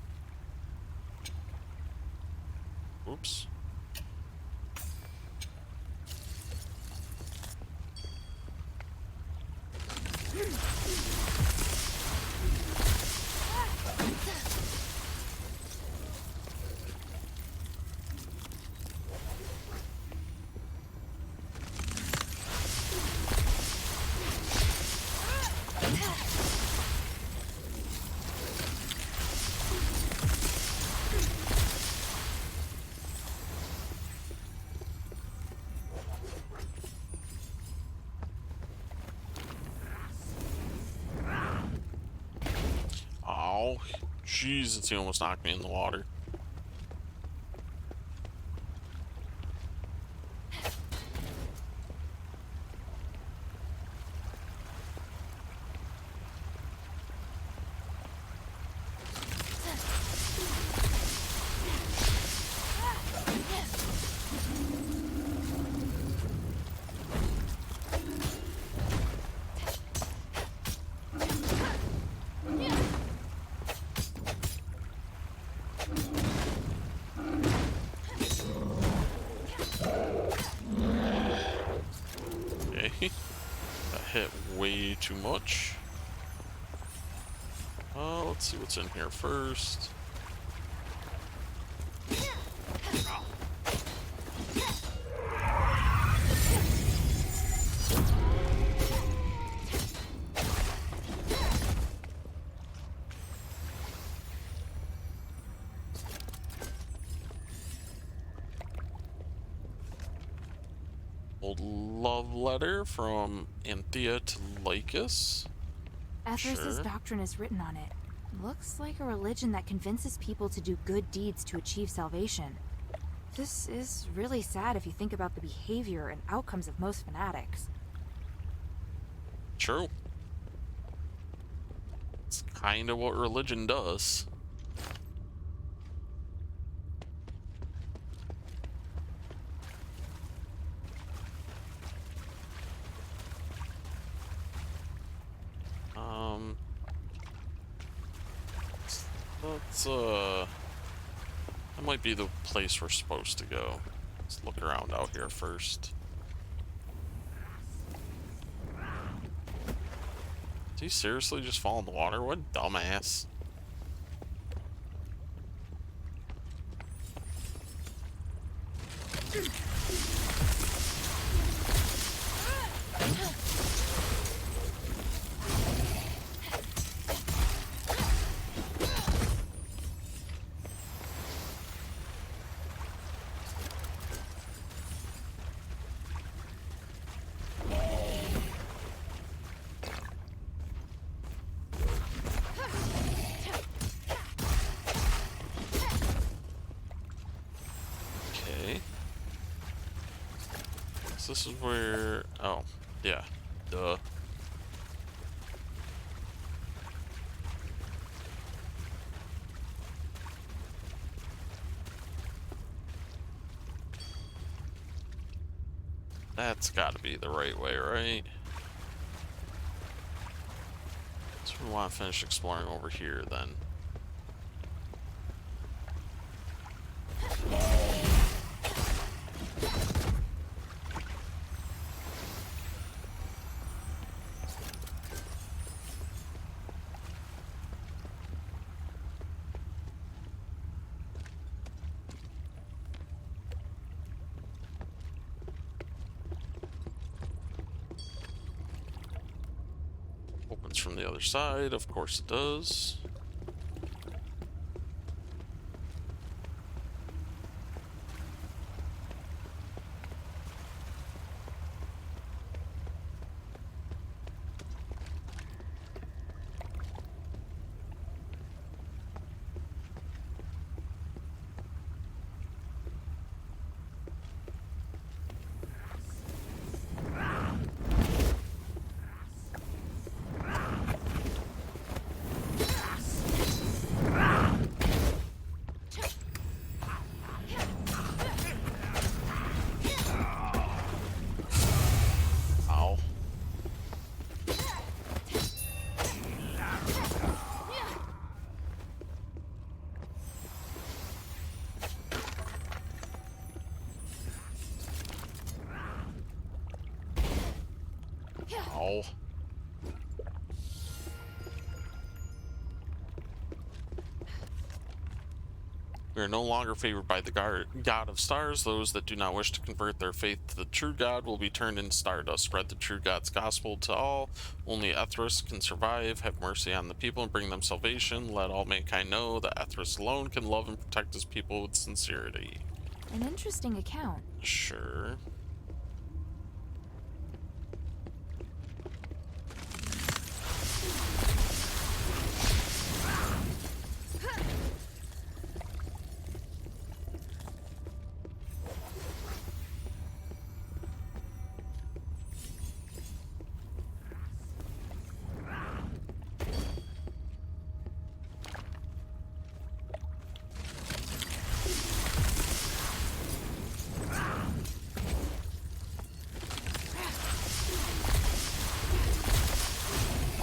Oops. Oh, Jesus, he almost knocked me in the water. That hit way too much. Let's see what's in here first. Old love letter from Anthea to Lycus. Athers's Sure. doctrine is written on it. Looks like a religion that convinces people to do good deeds to achieve salvation. This is really sad if you think about the behavior and outcomes of most fanatics. True. It's kind of what religion does. That might be the place we're supposed to go. Let's look around out here first. Did he seriously just fall in the water? What a dumbass. this is where... Oh, yeah. Duh. That's gotta be the right way, right? So we want to finish exploring over here, then. Opens from the other side, of course it does. Ow. Ow. We are no longer favored by the God of Stars. Those that do not wish to convert their faith to the true God will be turned into stardust. Spread the true God's gospel to all. Only Ethros can survive. Have mercy on the people and bring them salvation. Let all mankind know that Ethros alone can love and protect his people with sincerity. An interesting account. Sure.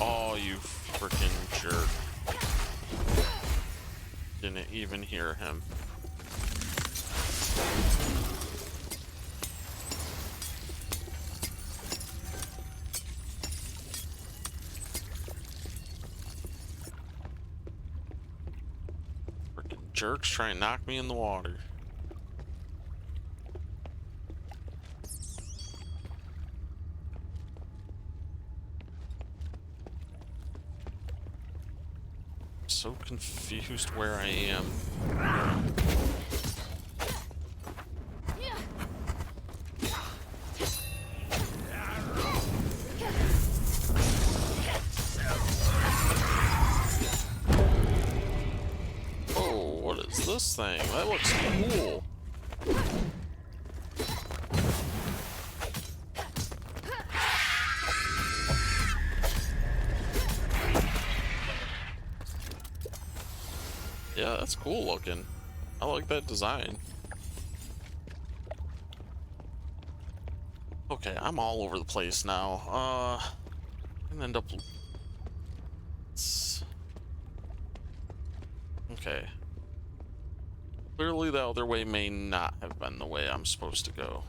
Oh, you freaking jerk. Didn't even hear him. Freaking jerks trying to knock me in the water. So confused where I am. Oh, what is this thing? That looks cool. Yeah, that's cool looking. I like that design. Okay, I'm all over the place now. I'm gonna end up... Okay. Clearly the other way may not have been the way I'm supposed to go.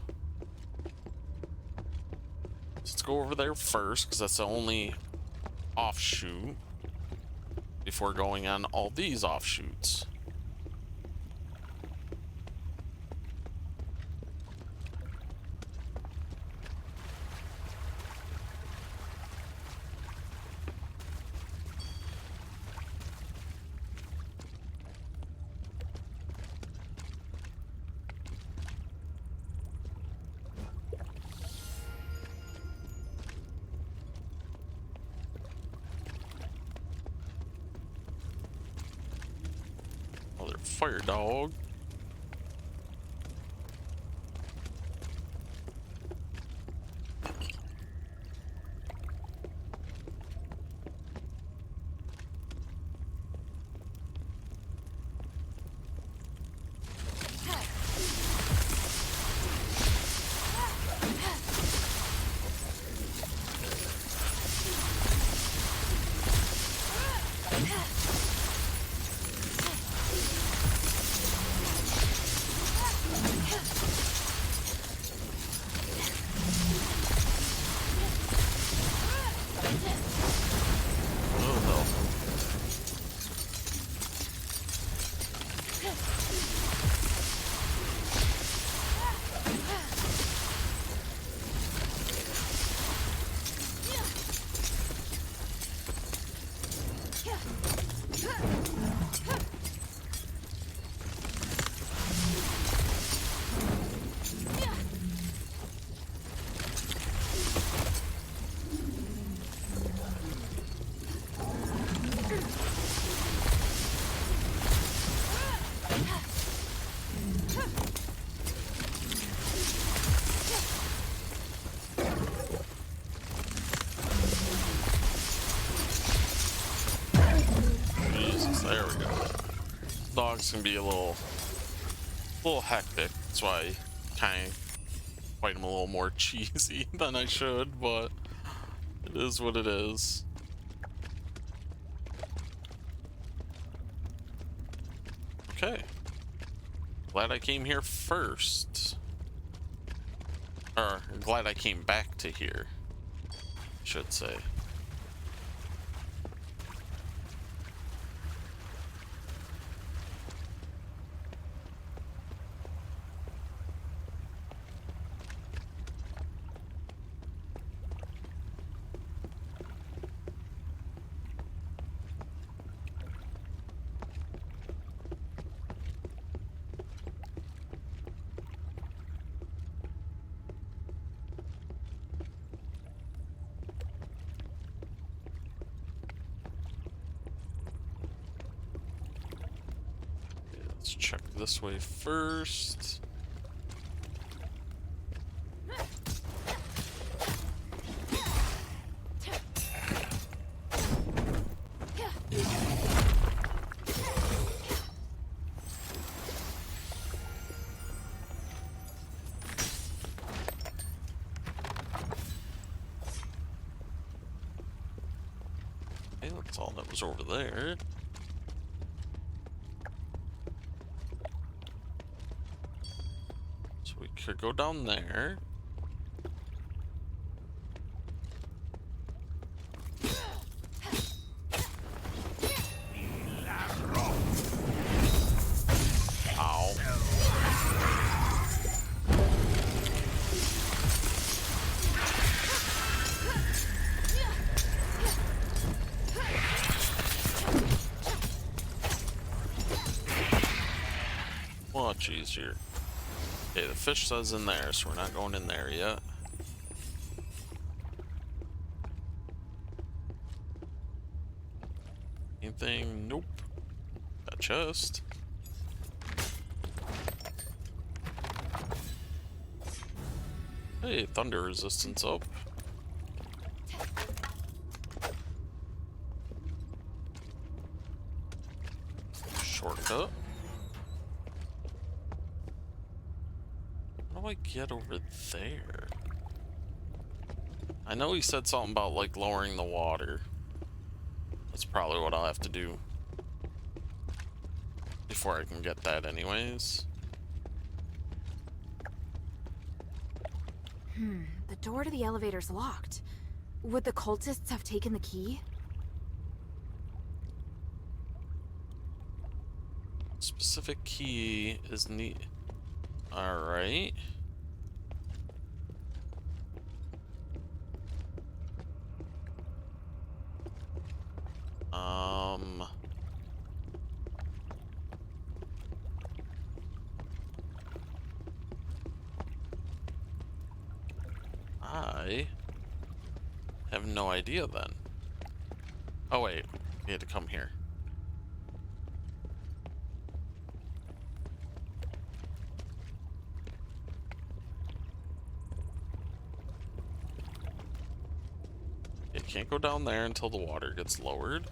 Let's go over there first, because that's the only offshoot before going on all these offshoots. Another fire dog. Oh no. Jesus, there we go. Dogs can be a little hectic. That's why I kind of fight them a little more cheesy than I should, but it is what it is. Okay. Glad I came here first. Or, glad I came back to here, I should say. Let's check this way first. Okay, that's all that was over there. We could go down there. Ow. Much easier. Okay, the fish says in there, so we're not going in there yet. Anything? Nope. Got chest. Hey, thunder resistance up. Shortcut. How do I get over there? I know he said something about like lowering the water. That's probably what I'll have to do before I can get that anyways. The door to the elevator's locked. Would the cultists have taken the key? Specific key is neat. Alright. I have no idea then. Oh wait, we had to come here. You can't go down there until the water gets lowered.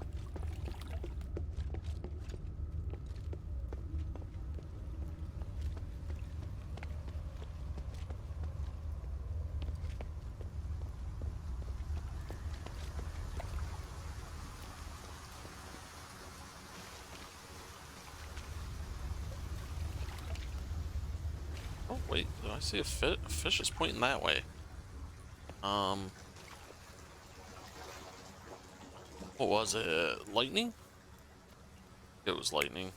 Oh wait, do I see a fish? A fish is pointing that way. What was it? Lightning? It was lightning.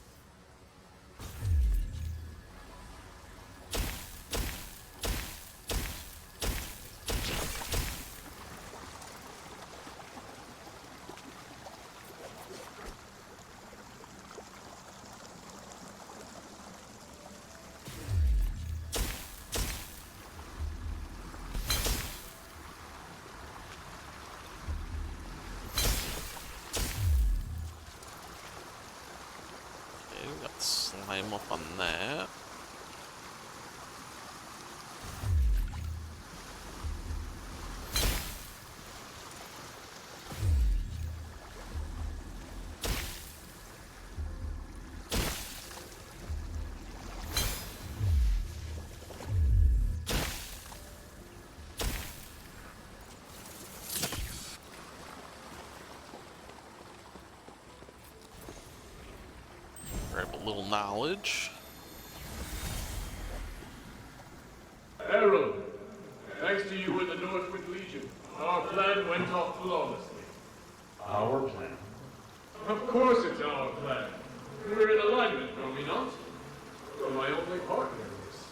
Slime up on that. Grab a little knowledge. Herald, thanks to you and the Northwind Legion, our plan went off flawlessly. Our plan? Of course it's our plan. We're in alignment, are we not? You're my only partner in this.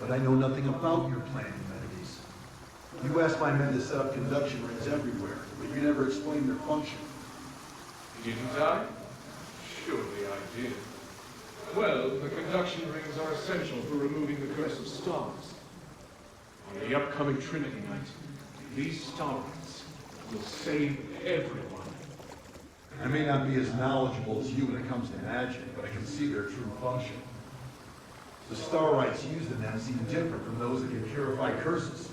But I know nothing about your plan, Humanities. You asked my men to set up conduction rings everywhere, but you never explained their function. Didn't I? Surely I did. Well, the conduction rings are essential for removing the curse of stars. On the upcoming Trinity Night, these star rings will save everyone. I may not be as knowledgeable as you when it comes to magic, but I can see their true function. The star rites used in them seem different from those that can purify curses.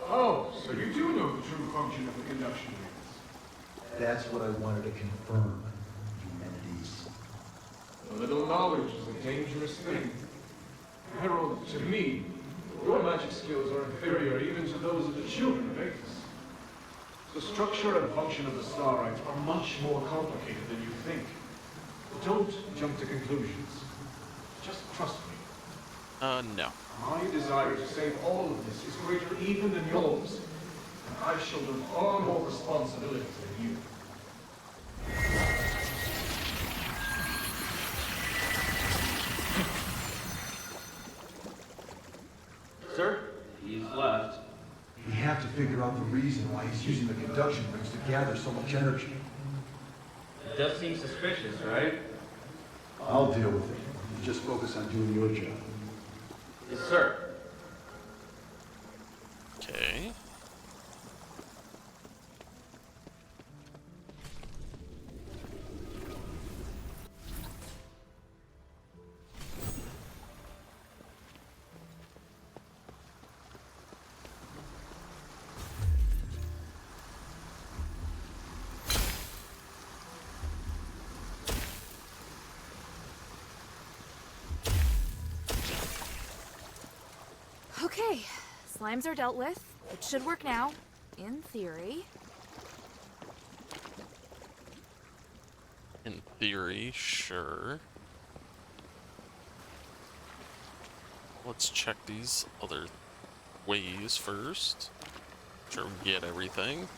Oh, so you do know the true function of the conduction rings. That's what I wanted to confirm, Humanities. A little knowledge is a dangerous thing. Herald, to me, your magic skills are inferior even to those of the children of Aethys. The structure and function of the star rites are much more complicated than you think. Don't jump to conclusions. Just trust me. No. My desire to save all of this is greater even than yours. And I shoulder far more responsibility than you. Sir, he's left. We have to figure out the reason why he's using the conduction rings to gather so much energy. It does seem suspicious, right? I'll deal with it. You just focus on doing your job. Yes, sir. Okay. Okay, slimes are dealt with. It should work now, in theory. In theory, sure. Let's check these other ways first. Sure we get everything.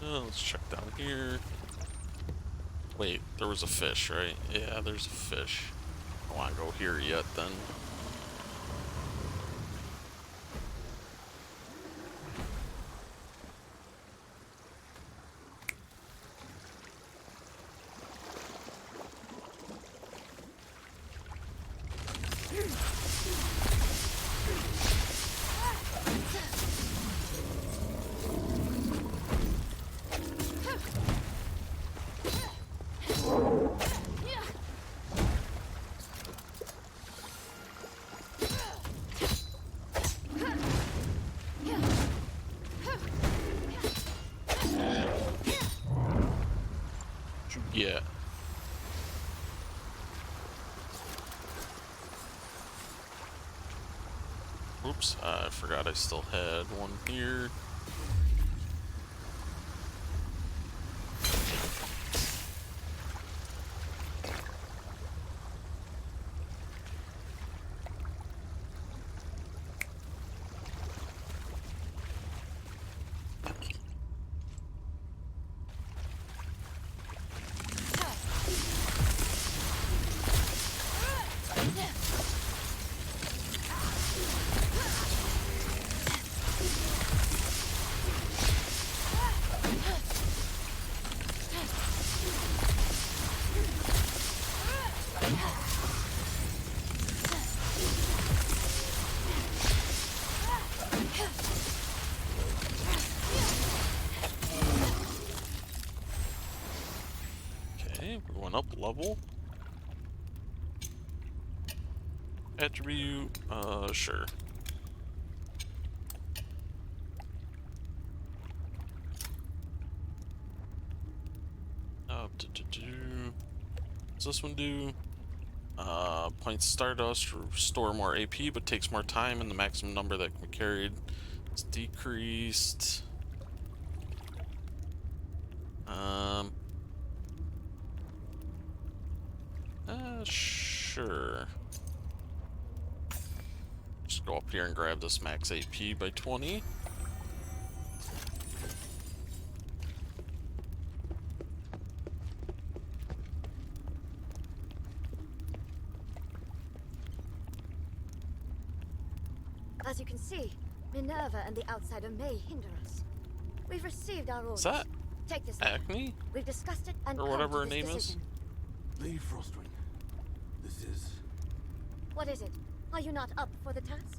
Let's check down here. Wait, there was a fish, right? Yeah, there's a fish. I don't want to go here yet, then. Oops, I forgot I still had one here. Okay, we went up level. Attribute, sure. What's this one do? Points Stardust, restore more AP, but takes more time, and the maximum number that can be carried is decreased. Sure. Just go up here and grab this max AP by 20. As you can see, Minerva and the Outsider may hinder us. We've received our orders. Is that Take this. Acme? We've discussed it and Or come whatever to her this name decision. Lady Frostwing, this is... What is it? Are you not up for the task?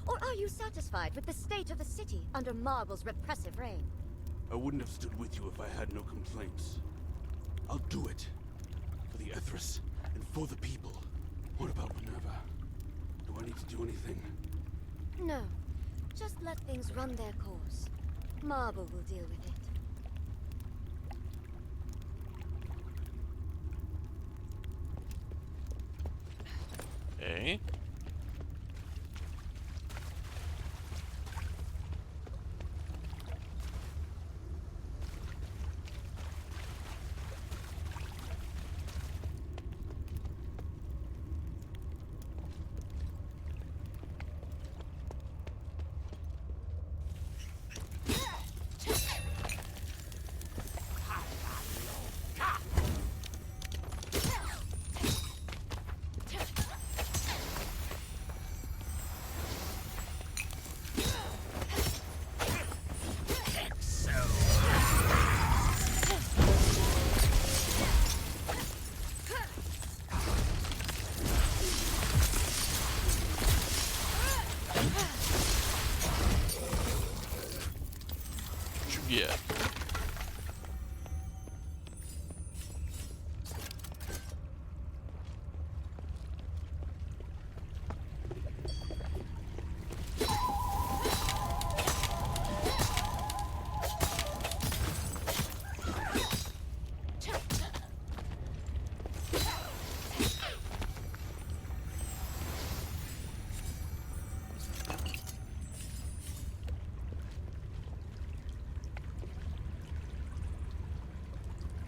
Or are you satisfied with the state of the city under Marble's repressive reign? I wouldn't have stood with you if I had no complaints. I'll do it. For the Ethris, and for the people. What about Minerva? Do I need to do anything? No. Just let things run their course. Marble will deal with it. Okay. Yeah.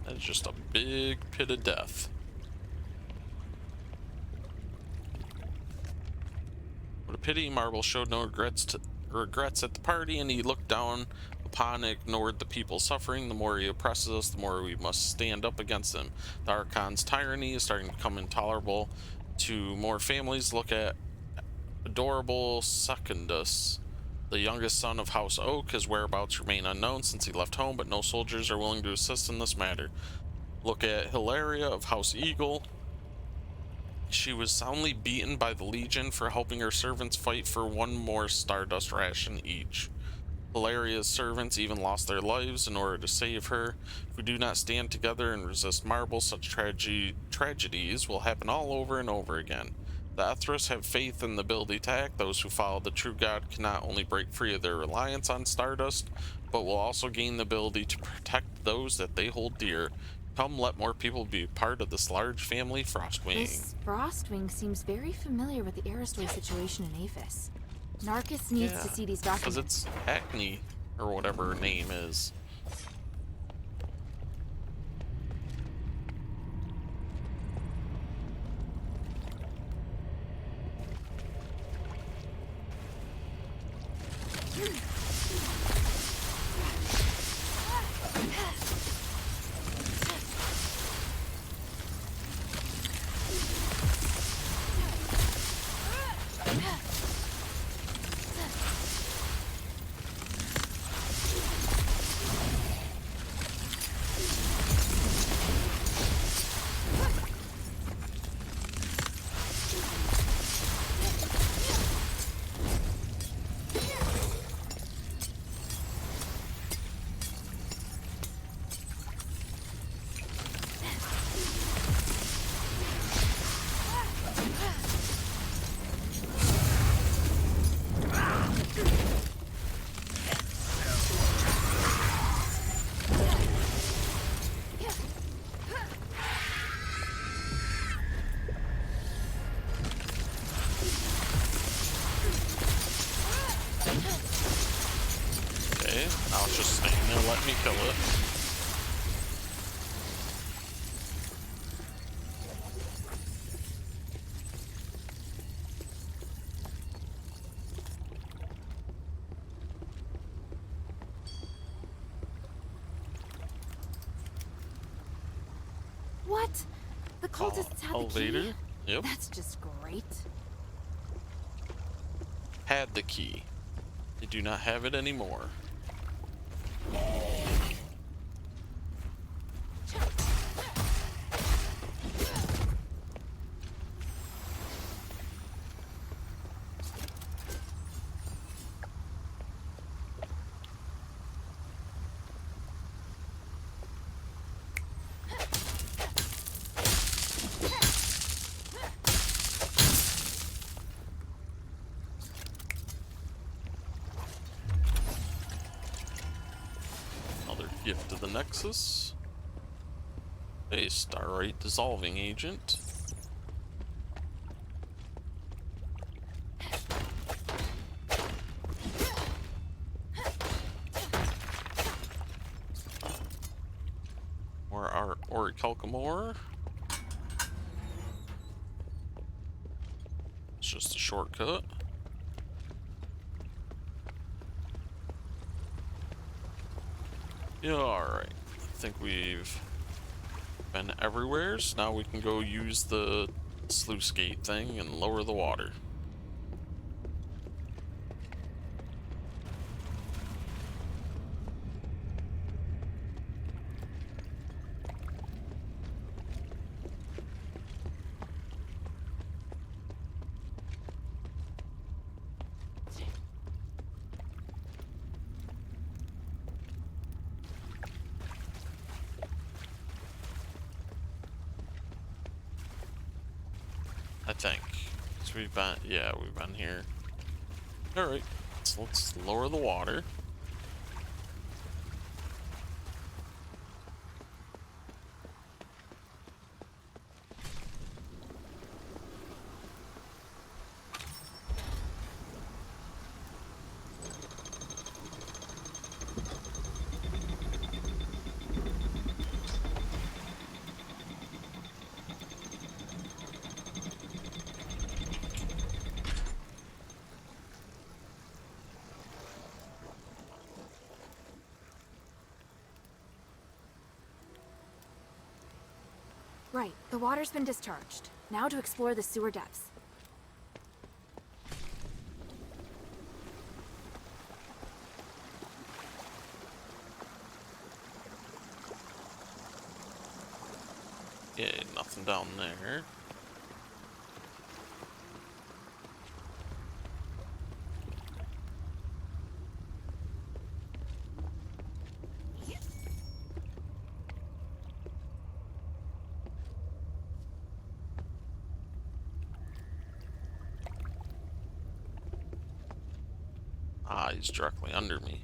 That's just a big pit of death. What a pity. Marble showed no regrets at the party, and he looked down upon and ignored the people suffering. The more he oppresses us, the more we must stand up against him. The Archon's tyranny is starting to become intolerable to more families. Look at adorable Secundus, the youngest son of House Oak. His whereabouts remain unknown since he left home, but no soldiers are willing to assist in this matter. Look at Hilaria of House Eagle. She was soundly beaten by the Legion for helping her servants fight for one more Stardust ration each. Hilaria's servants even lost their lives in order to save her. If we do not stand together and resist Marble, such tragedies will happen all over and over again. The Ethris have faith in the ability to act. Those who follow the true god can not only break free of their reliance on Stardust, but will also gain the ability to protect those that they hold dear. Come, let more people be part of this large family, Frostwing. This Frostwing seems very familiar with the Aristoi situation in Aphis. Narcus needs to see these Because documents. it's Acne, or whatever her name is. Okay, now it's just staying there, let me kill it. What? The cultists have the key? Elevator? Yep. That's just great. Had the key. They do not have it anymore. Another gift to the Nexus. A Starlight dissolving agent. More our Orichalcomore. It's just a shortcut. Yeah, alright. I think we've been everywhere, so now we can go use the sluice gate thing and lower the water. I think. So we've been, yeah, we've been here. Alright, so let's lower the water. Right, the water's been discharged. Now to explore the sewer depths. Yeah, nothing down there. Ah, he's directly under me.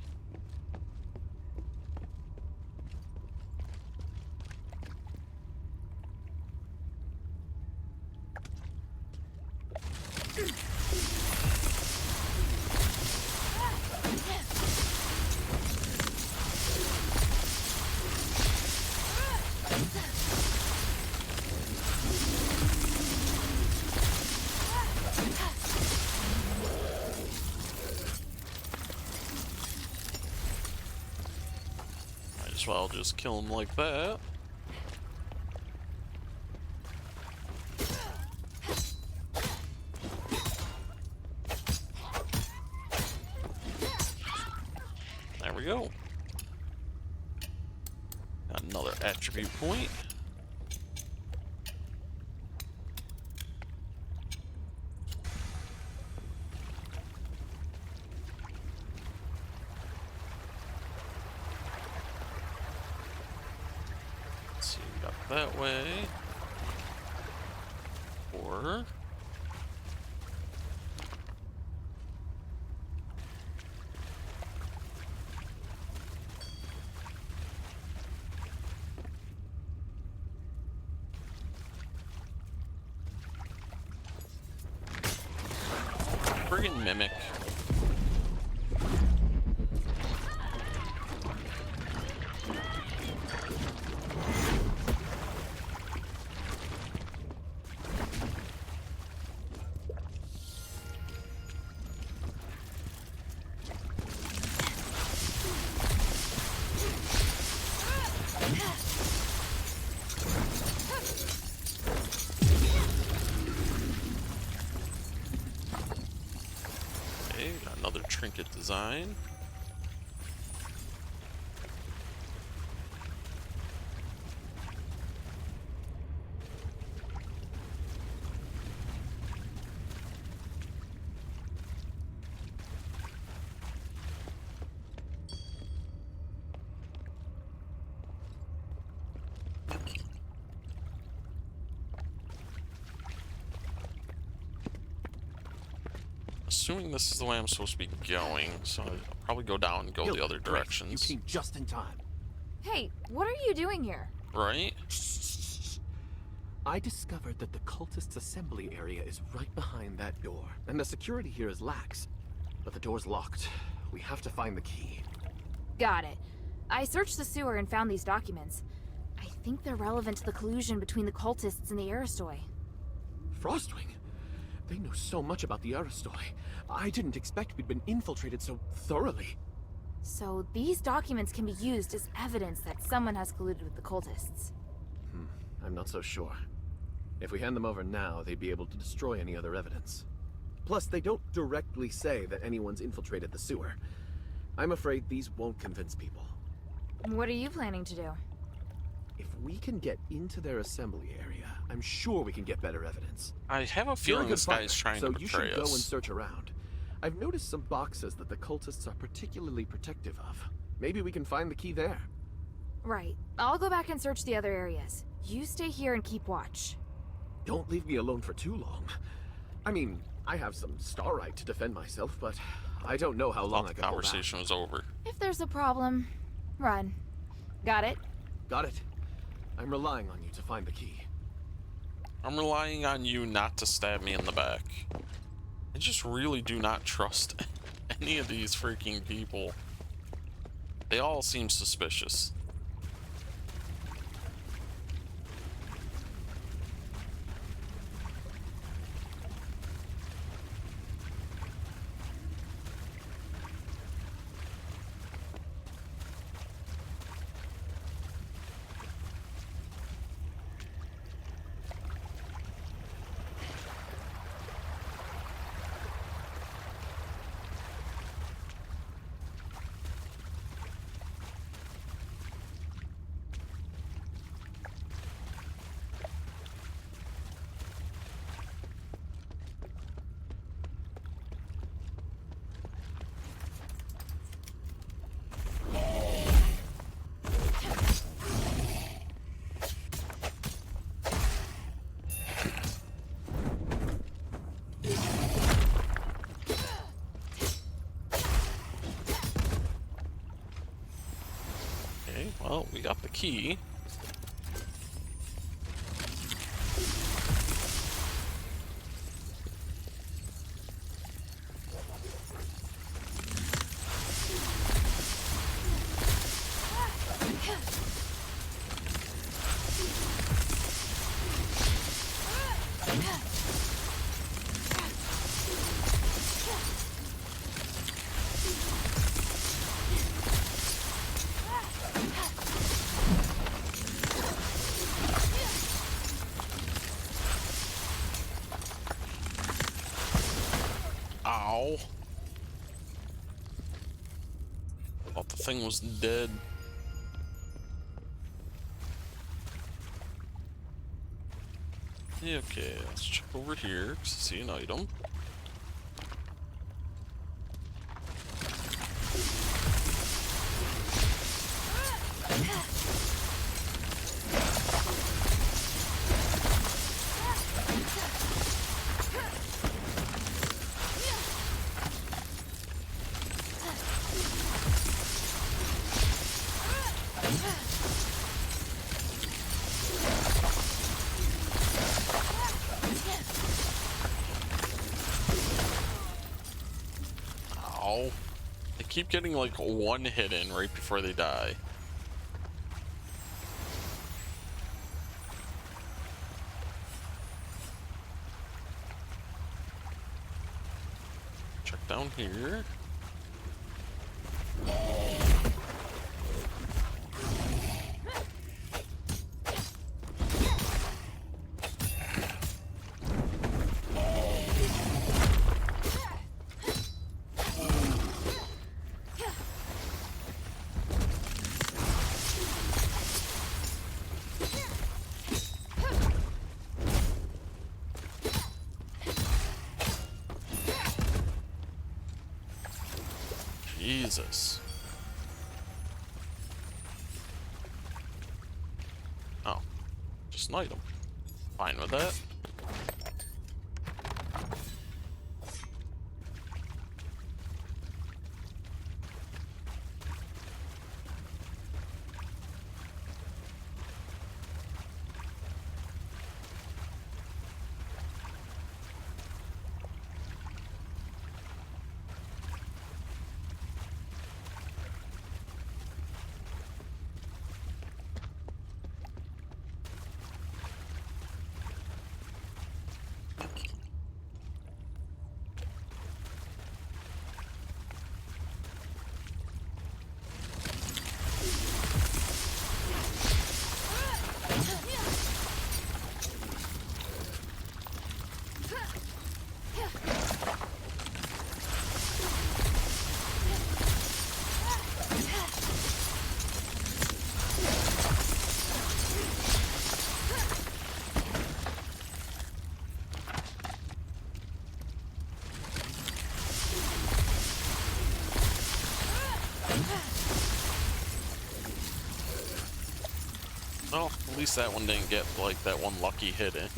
as well just kill him like that. There we go. Got another attribute point. Let's see, we got that way. Or friggin' mimic. Okay, got another trinket design. Assuming this is the way I'm supposed to be going, so I'll probably go down and go the other directions. You came just in time. Hey, what are you doing here? Right? I discovered that the cultists' assembly area is right behind that door, and the security here is lax. But the door's locked. We have to find the key. Got it. I searched the sewer and found these documents. I think they're relevant to the collusion between the cultists and the Aristoi. Frostwing? They know so much about the Aristoi. I didn't expect we'd been infiltrated so thoroughly. So these documents can be used as evidence that someone has colluded with the cultists. I'm not so sure. If we hand them over now, they'd be able to destroy any other evidence. Plus, they don't directly say that anyone's infiltrated the sewer. I'm afraid these won't convince people. What are you planning to do? If we can get into their assembly area, I'm sure we can get better evidence. I have a You're feeling good this guy's fighter, trying to so you betray should go and us. search around. I've noticed some boxes that the cultists are particularly protective of. Maybe we can find the key there. Right. I'll go back and search the other areas. You stay here and keep watch. Don't leave me alone for too long. I mean, I have some starlight to defend myself, but I don't know how long I can hold out. Conversation was over. If there's a problem, run. Got it? Got it. I'm relying on you to find the key. I'm relying on you not to stab me in the back. I just really do not trust any of these freaking people. They all seem suspicious. Okay, well, we got the key. Thought the thing was dead. Yeah, okay, let's check over here to see an item. Ow. They keep getting like one hit in right before they die. Check down here. Jesus. Oh, just an item. Fine with that. Well, at least that one didn't get like that one lucky hit in.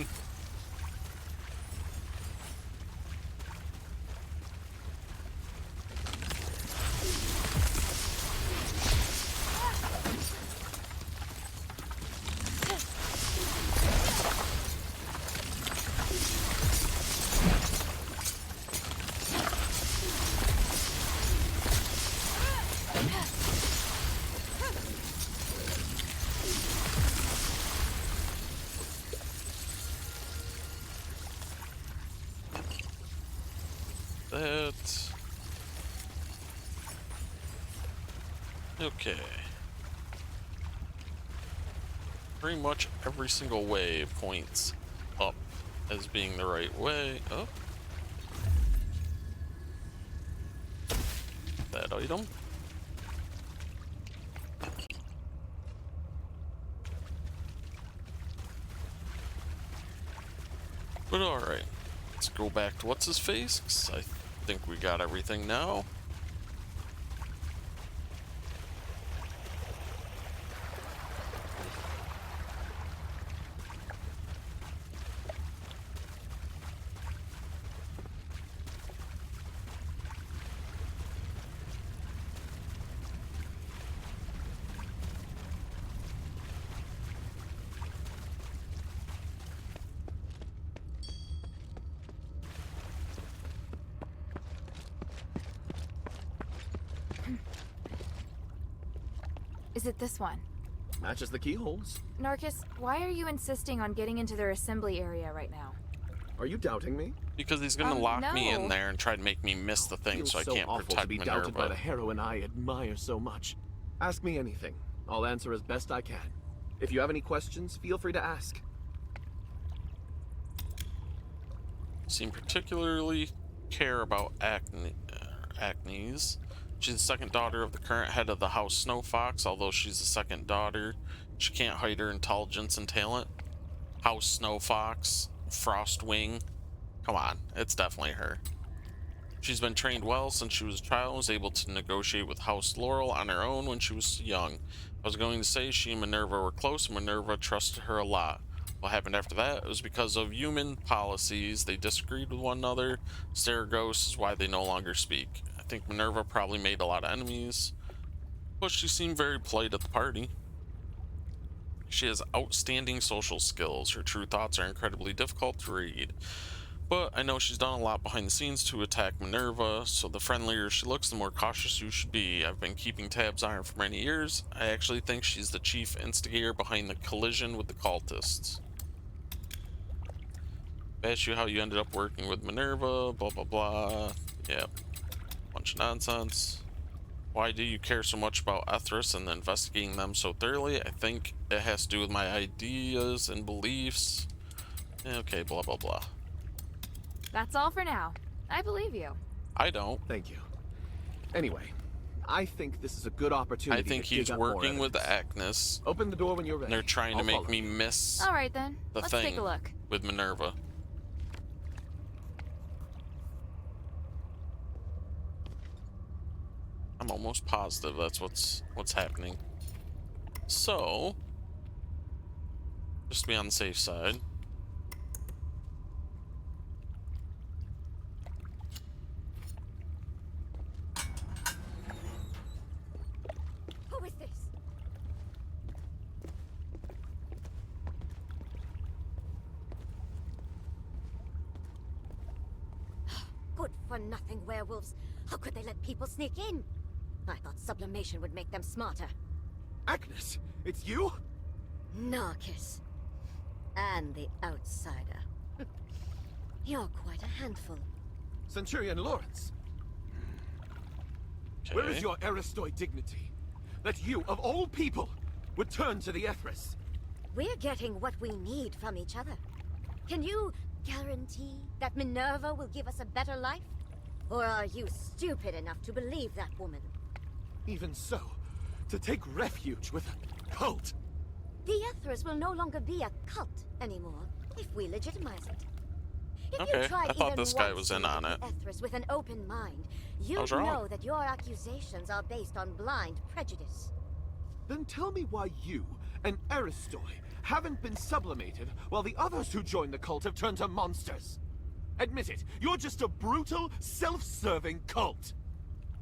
That. Okay. Pretty much every single way points up as being the right way. Oh. That item. But alright. Let's go back to what's his face, 'cause I think we got everything now. Is it this one? Matches the keyholes. Narcus, why are you insisting on getting into their assembly area right now? Are you doubting me? Because he's gonna lock me in no. there and try to make me miss the thing, so I can't awful protect to be Minerva. doubted by the heroine I admire so much. Ask me anything. I'll answer as best I can. If you have any questions, feel free to ask. Seem particularly care about acnes. She's the second daughter of the current head of the House Snow Fox. Although she's the second daughter, she can't hide her intelligence and talent. House Snow Fox, Frostwing. Come on, it's definitely her. She's been trained well since she was a child and was able to negotiate with House Laurel on her own when she was young. I was going to say she and Minerva were close, and Minerva trusted her a lot. What happened after that? It was because of human policies. They disagreed with one another. Asterigos is why they no longer speak. I think Minerva probably made a lot of enemies, but she seemed very polite at the party. She has outstanding social skills. Her true thoughts are incredibly difficult to read. But I know she's done a lot behind the scenes to attack Minerva, so the friendlier she looks, the more cautious you should be. I've been keeping tabs on her for many years. I actually think she's the chief instigator behind the collision with the cultists. Asked you how you ended up working with Minerva, blah blah blah. Yep. Bunch of nonsense. Why do you care so much about Ethris and investigating them so thoroughly? I think it has to do with my ideas and beliefs. Okay, blah blah blah. That's all for now. I believe you. I don't. Thank you. Anyway, I think this is a good opportunity. I think he's working with Agnes. Open the door when you're ready. And they're trying to make me miss all right, then. the Let's thing take a look. with Minerva. I'm almost positive that's what's happening. So, just to be on the safe side. Who is this? Good for nothing werewolves. How could they let people sneak in? I thought sublimation would make them smarter. Agnes, it's you? Narcus. And the outsider. You're quite a handful. Centurion Lawrence. Okay. Where is your Aristoi dignity? That you, of all people, would turn to the Ethris? We're getting what we need from each other. Can you guarantee that Minerva will give us a better life? Or are you stupid enough to believe that woman? Even so, to take refuge with a cult. The Ethris will no longer be a cult anymore if we legitimize it. If Okay, you tried I thought even this guy once was to in look on at it. the Ethris with an open mind, I you'd was wrong. know that your accusations are based on blind prejudice. Then tell me why you and Aristoi haven't been sublimated while the others who joined the cult have turned to monsters. Admit it, you're just a brutal, self-serving cult.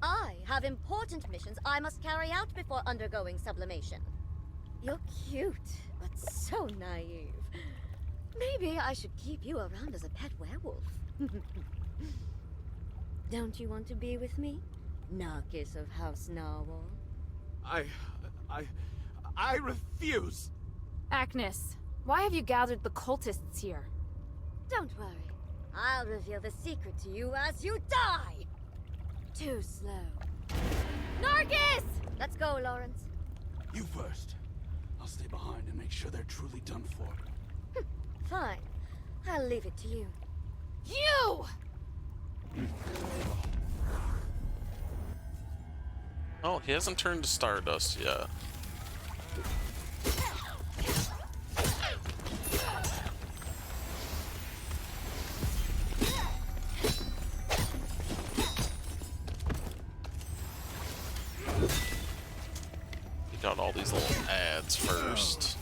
I have important missions I must carry out before undergoing sublimation. You're cute, but so naive. Maybe I should keep you around as a pet werewolf. Don't you want to be with me, Narcus of House Narwhal? I refuse! Agnes, why have you gathered the cultists here? Don't worry. I'll reveal the secret to you as you die! Too slow. Narcus! Let's go, Lawrence. You first. I'll stay behind and make sure they're truly done for. Fine. I'll leave it to you. You! Oh, he hasn't turned to Stardust yet. He got all these little ads first.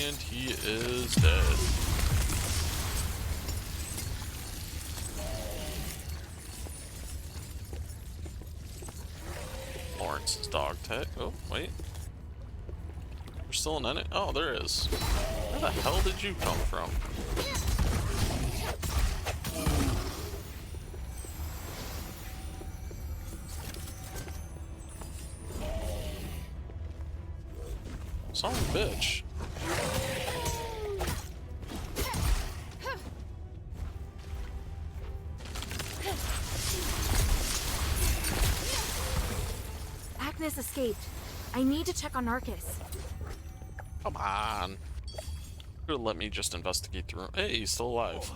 And he is dead. Lawrence's dog tag. Oh, wait. There's still an enemy. Oh, there is. Where the hell did you come from? Son of a bitch. Agnes escaped. I need to check on Arcus. Come on. Could have let me just investigate through. Hey, he's still alive.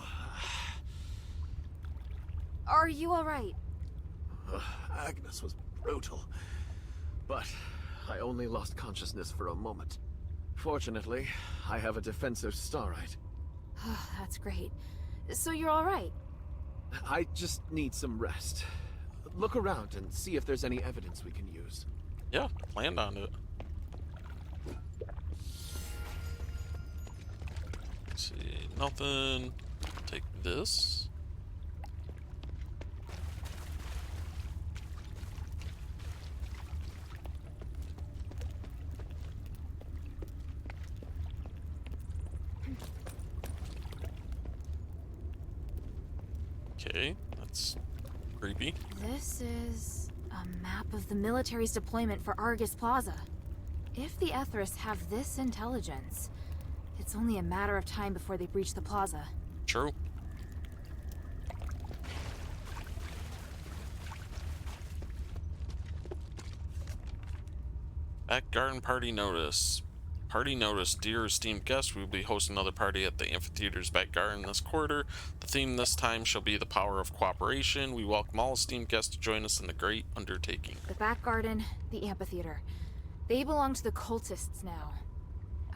Are you alright? Agnes was brutal, but I only lost consciousness for a moment. Fortunately, I have a defensive starite. That's great. So you're alright? I just need some rest. Look around and see if there's any evidence we can use. Yeah, planned on it. Let's see, nothing. Take this. Okay, that's creepy. This is a map of the military's deployment for Argus Plaza. If the Ethris have this intelligence, it's only a matter of time before they breach the plaza. True. Back garden party notice. Party notice. Dear esteemed guests, we will be hosting another party at the amphitheater's back garden this quarter. The theme this time shall be the power of cooperation. We welcome all esteemed guests to join us in the great undertaking. The back garden, the amphitheater. They belong to the cultists now.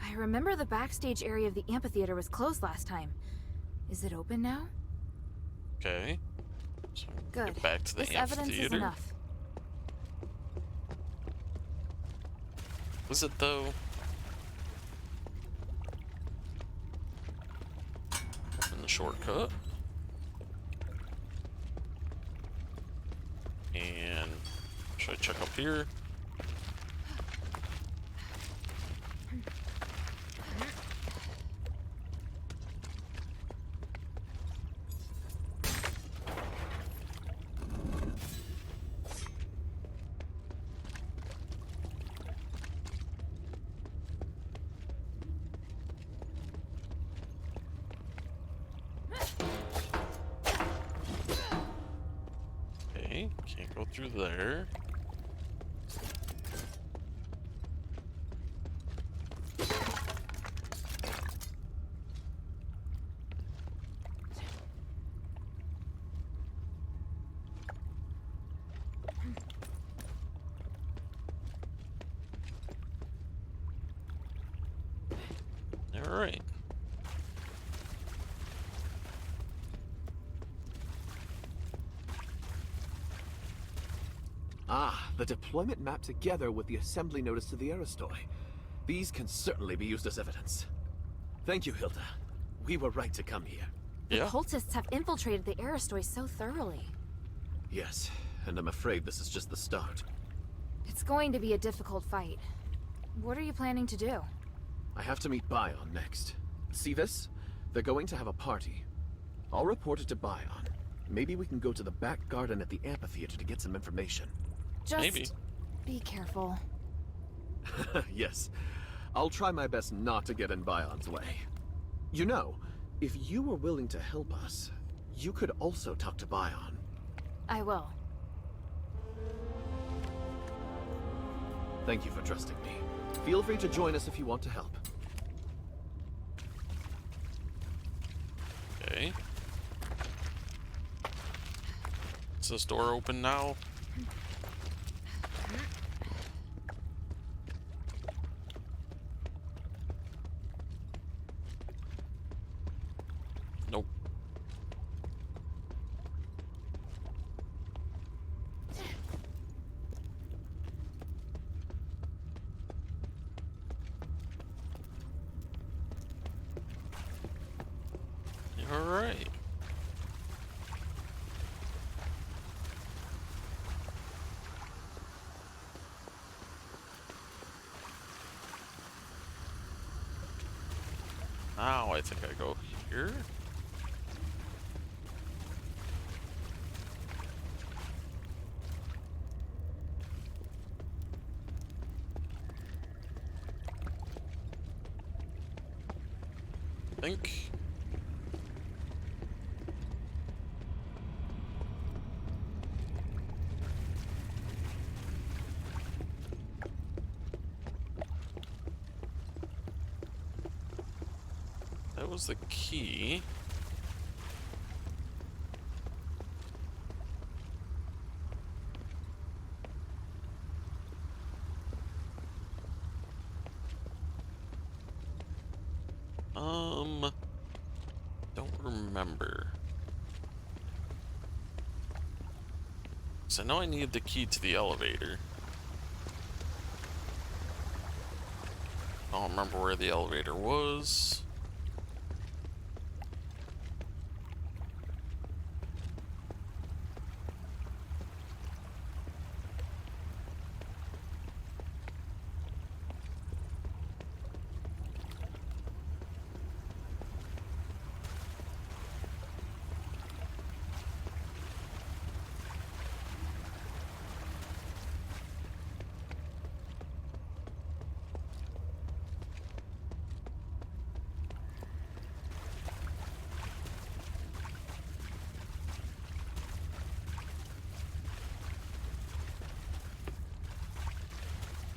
I remember the backstage area of the amphitheater was closed last time. Is it open now? Okay. So Good. get back to the This evidence is amphitheater. enough. Was it though? In the shortcut. And should I check up here? Can't go through there. All right. Ah, the deployment map together with the assembly notice to the Aristoi. These can certainly be used as evidence. Thank you, Hilda. We were right to come here. The cultists have infiltrated the Aristoi so thoroughly. Yes, and I'm afraid this is just the start. It's going to be a difficult fight. What are you planning to do? I have to meet Bion next. See this? They're going to have a party. I'll report it to Bion. Maybe we can go to the back garden at the amphitheater to get some information. Just be careful. Yes. I'll try my best not to get in Bion's way. You know, if you were willing to help us, you could also talk to Bion. I will. Thank you for trusting me. Feel free to join us if you want to help. Okay. Is this door open now? Nope. Alright. Now I think I go here. I think. That was the key. Don't remember. So I know I needed the key to the elevator. I don't remember where the elevator was.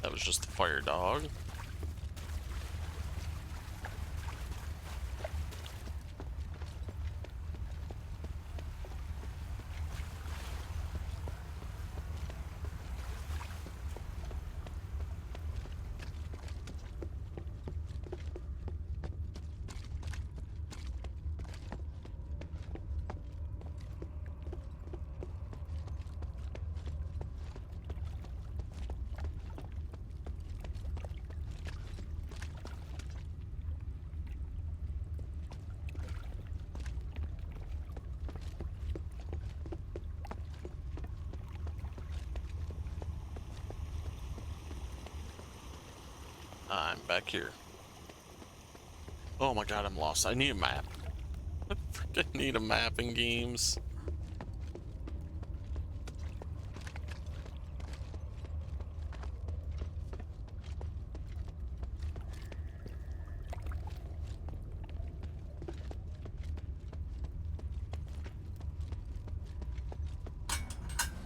That was just the fire dog. I'm back here. Oh my god, I'm lost. I need a map. I freaking need a map in games.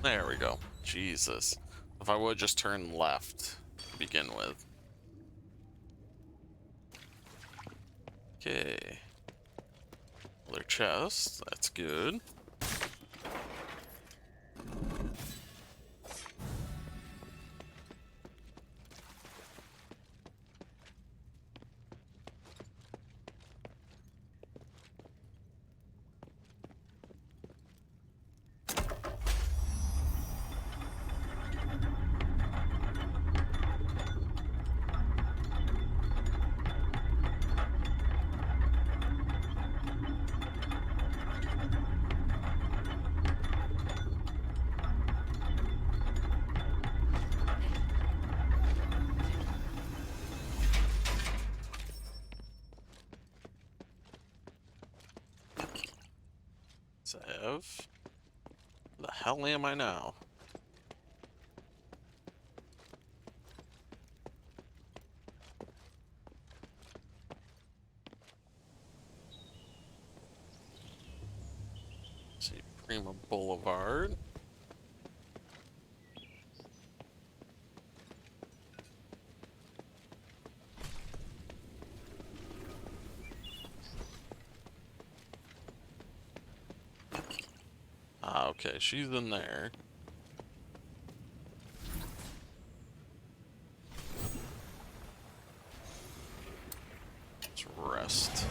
There we go. Jesus. If I would just turn left to begin with. Okay. Another chest. That's good. Save. The hell am I now? Let's see, Prima Boulevard. Ah, okay, she's in there. Let's rest.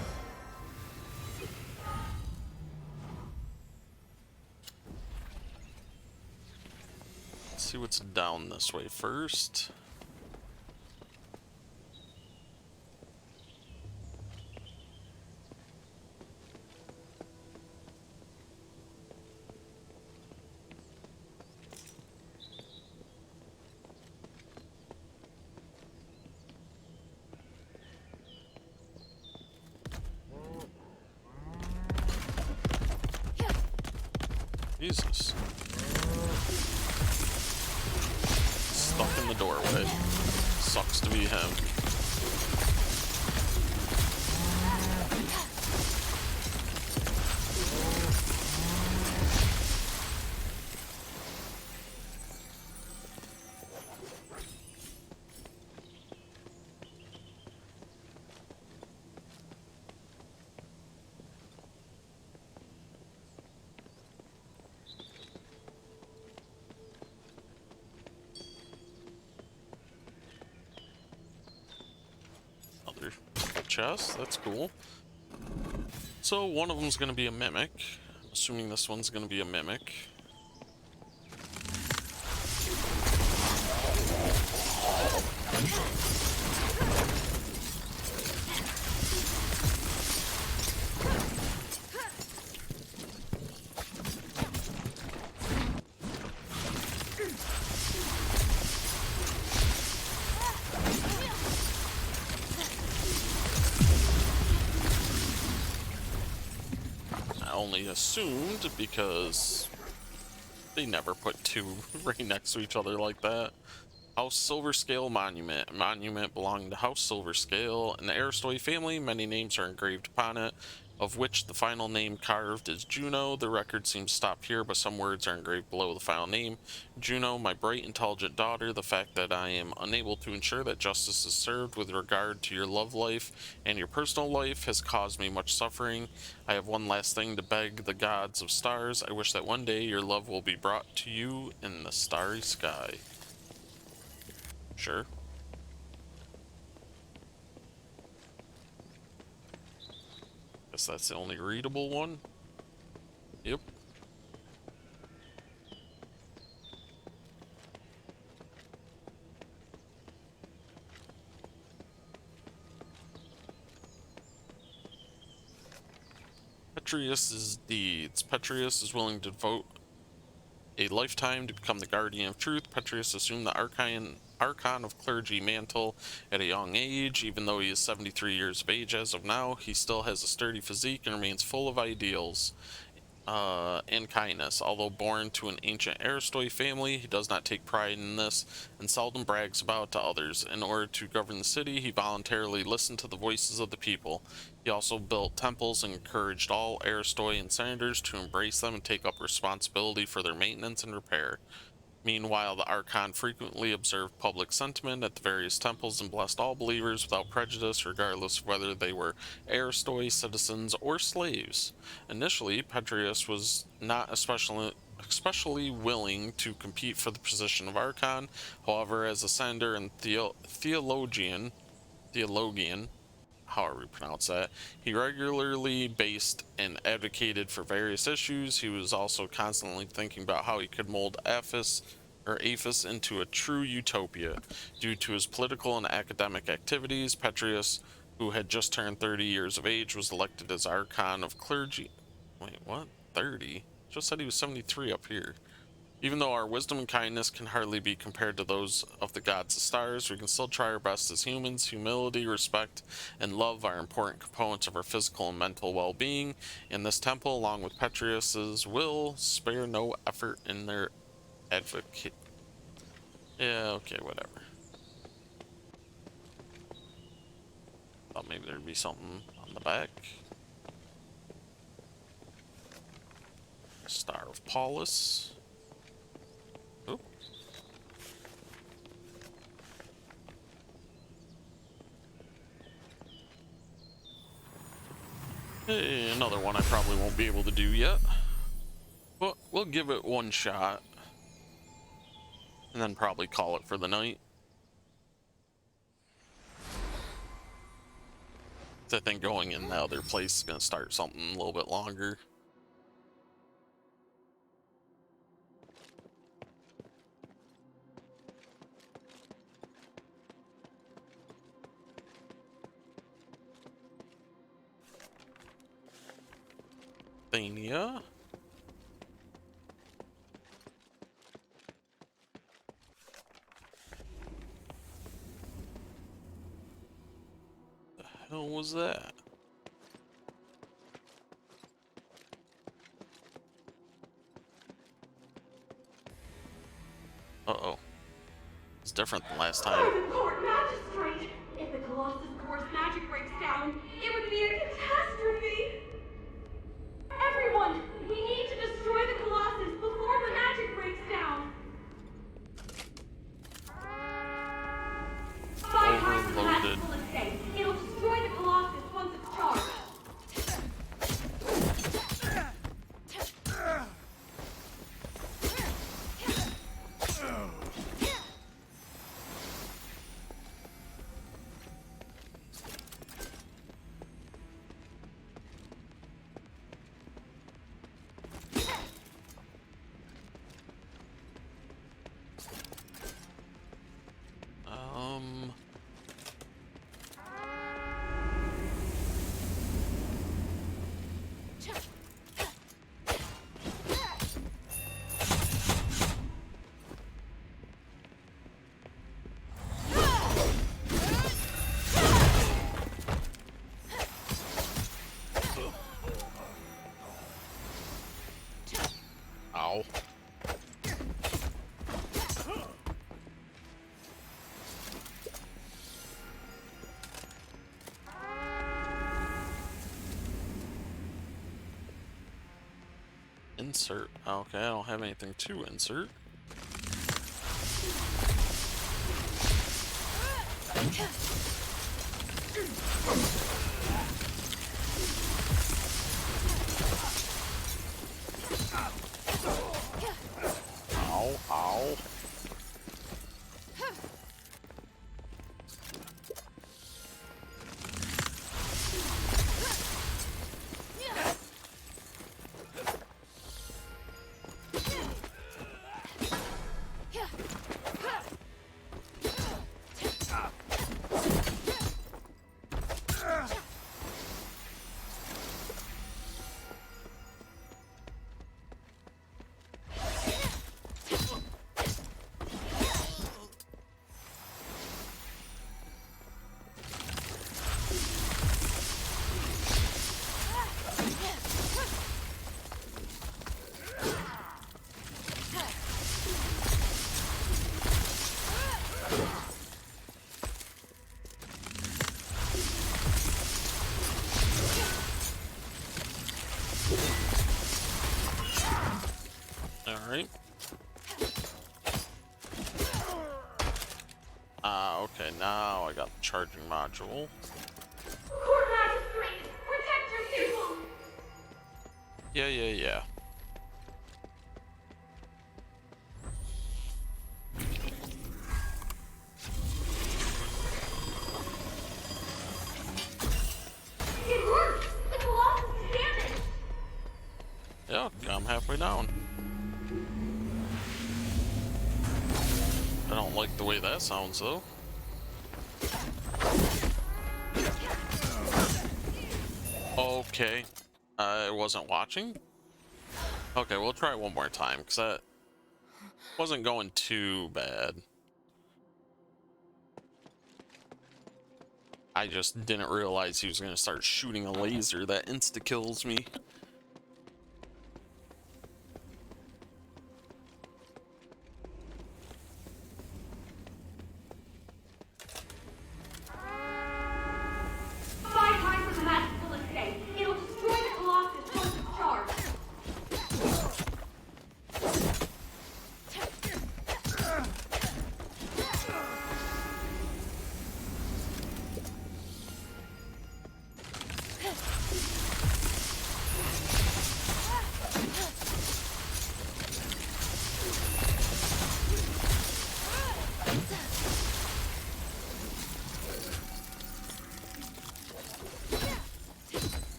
Let's see what's down this way first. Jesus. Stuck in the doorway. Sucks to be him. Another chest, that's cool. So one of them's gonna be a mimic. Assuming this one's gonna be a mimic. I only assumed because they never put two right next to each other like that. House Silverscale Monument. A monument belonging to House Silverscale and the Aristoy family. Many names are engraved upon it, of which the final name carved is Juno. The record seems to stop here, but some words are engraved below the final name. Juno, my bright, intelligent daughter, the fact that I am unable to ensure that justice is served with regard to your love life and your personal life has caused me much suffering. I have one last thing to beg the gods of stars. I wish that one day your love will be brought to you in the starry sky. Sure. Guess that's the only readable one. Yep. Petrius's deeds. Petrius is willing to devote a lifetime to become the guardian of truth. Petrius assumed the Archon of Clergy mantle at a young age. Even though he is 73 years of age as of now, he still has a sturdy physique and remains full of ideals and kindness. Although born to an ancient Aristoy family, he does not take pride in this and seldom brags about it to others. In order to govern the city, he voluntarily listened to the voices of the people. He also built temples and encouraged all Aristoyan senators to embrace them and take up responsibility for their maintenance and repair. Meanwhile, the Archon frequently observed public sentiment at the various temples and blessed all believers without prejudice, regardless of whether they were Aristoy citizens or slaves. Initially, Petrius was not especially willing to compete for the position of Archon. However, as a senator and theologian, however you pronounce that, he regularly based and advocated for various issues. He was also constantly thinking about how he could mold Aphis into a true utopia. Due to his political and academic activities, Petrius, who had just turned 30 years of age, was elected as Archon of Clergy. Wait, what? 30? Just said he was 73 up here. Even though our wisdom and kindness can hardly be compared to those of the gods of stars, we can still try our best as humans. Humility, respect, and love are important components of our physical and mental well-being. In this temple, along with Petrius's, will spare no effort in their advocate. Yeah, okay, whatever. Thought maybe there'd be something on the back. Star of Paulus. Oop. Hey, another one I probably won't be able to do yet. But we'll give it one shot. And then probably call it for the night. I think going in the other place is going to start something a little bit longer. Thania. The hell was that? Uh-oh. It's different than last I'm time. the court magistrate. If the Colossus Core's magic breaks down, it would be a catastrophe. Everyone, we need to destroy the Colossus before the magic breaks down. 5 times the magical estate. It'll destroy the Colossus once it's charged. Ow. Insert. Okay, I don't have anything to insert. Ow, ow. Alright. Okay, now I got the charging module. Court magistrate, protect your people! Yeah. It worked! The Colossus is damaged! Yeah, I'm halfway down. I don't like the way that sounds, though. Okay. I wasn't watching. Okay, we'll try it one more time, because that wasn't going too bad. I just didn't realize he was going to start shooting a laser that insta-kills me.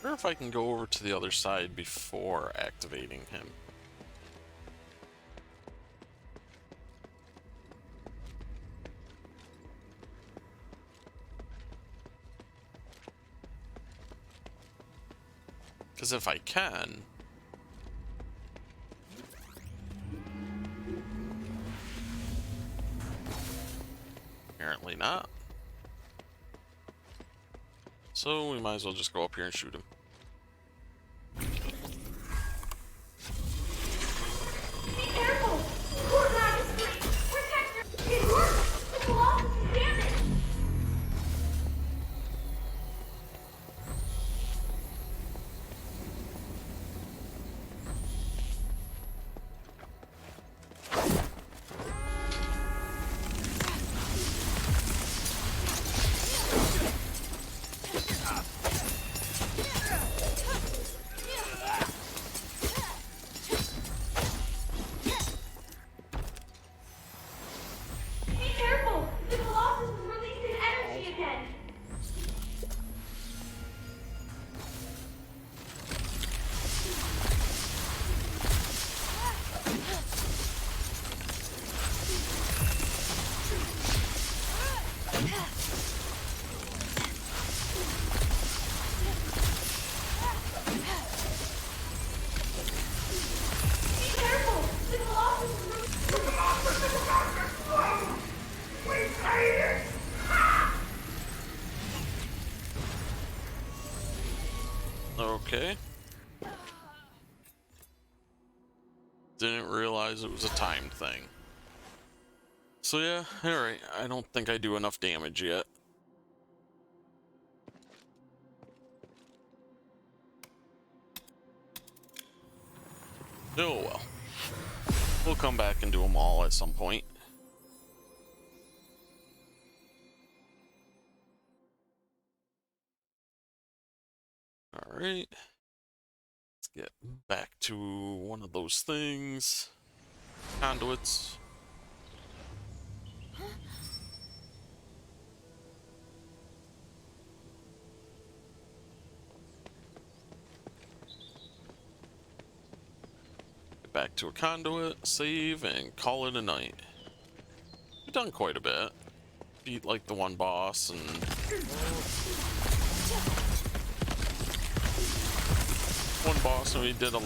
I wonder if I can go over to the other side before activating him. Because if I can... Apparently not. So we might as well just go up here and shoot him. Be careful! Poor Magistrate! Protect her! It works! The Colossus is damaged! Be careful! The Colossus is releasing energy again! Be careful! The Colossus is releasing... The Colossus! We made it! Okay. Didn't realize it was a timed thing. So yeah, alright. I don't think I do enough damage yet. Oh well. We'll come back and do them all at some point. Alright. Let's get back to one of those things. Conduits. Get back to a conduit, save, and call it a night. We've done quite a bit. Beat like the one boss and... one boss, and we did a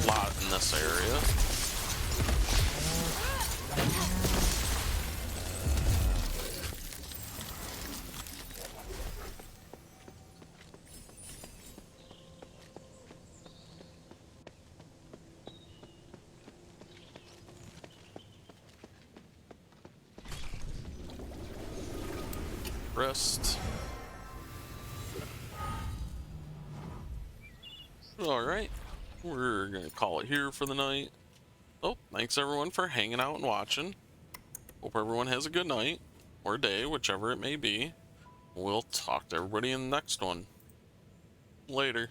lot in this area. Rest. Alright, we're gonna call it here for the night. Oh, thanks everyone for hanging out and watching. Hope everyone has a good night, or day, whichever it may be. We'll talk to everybody in the next one. Later.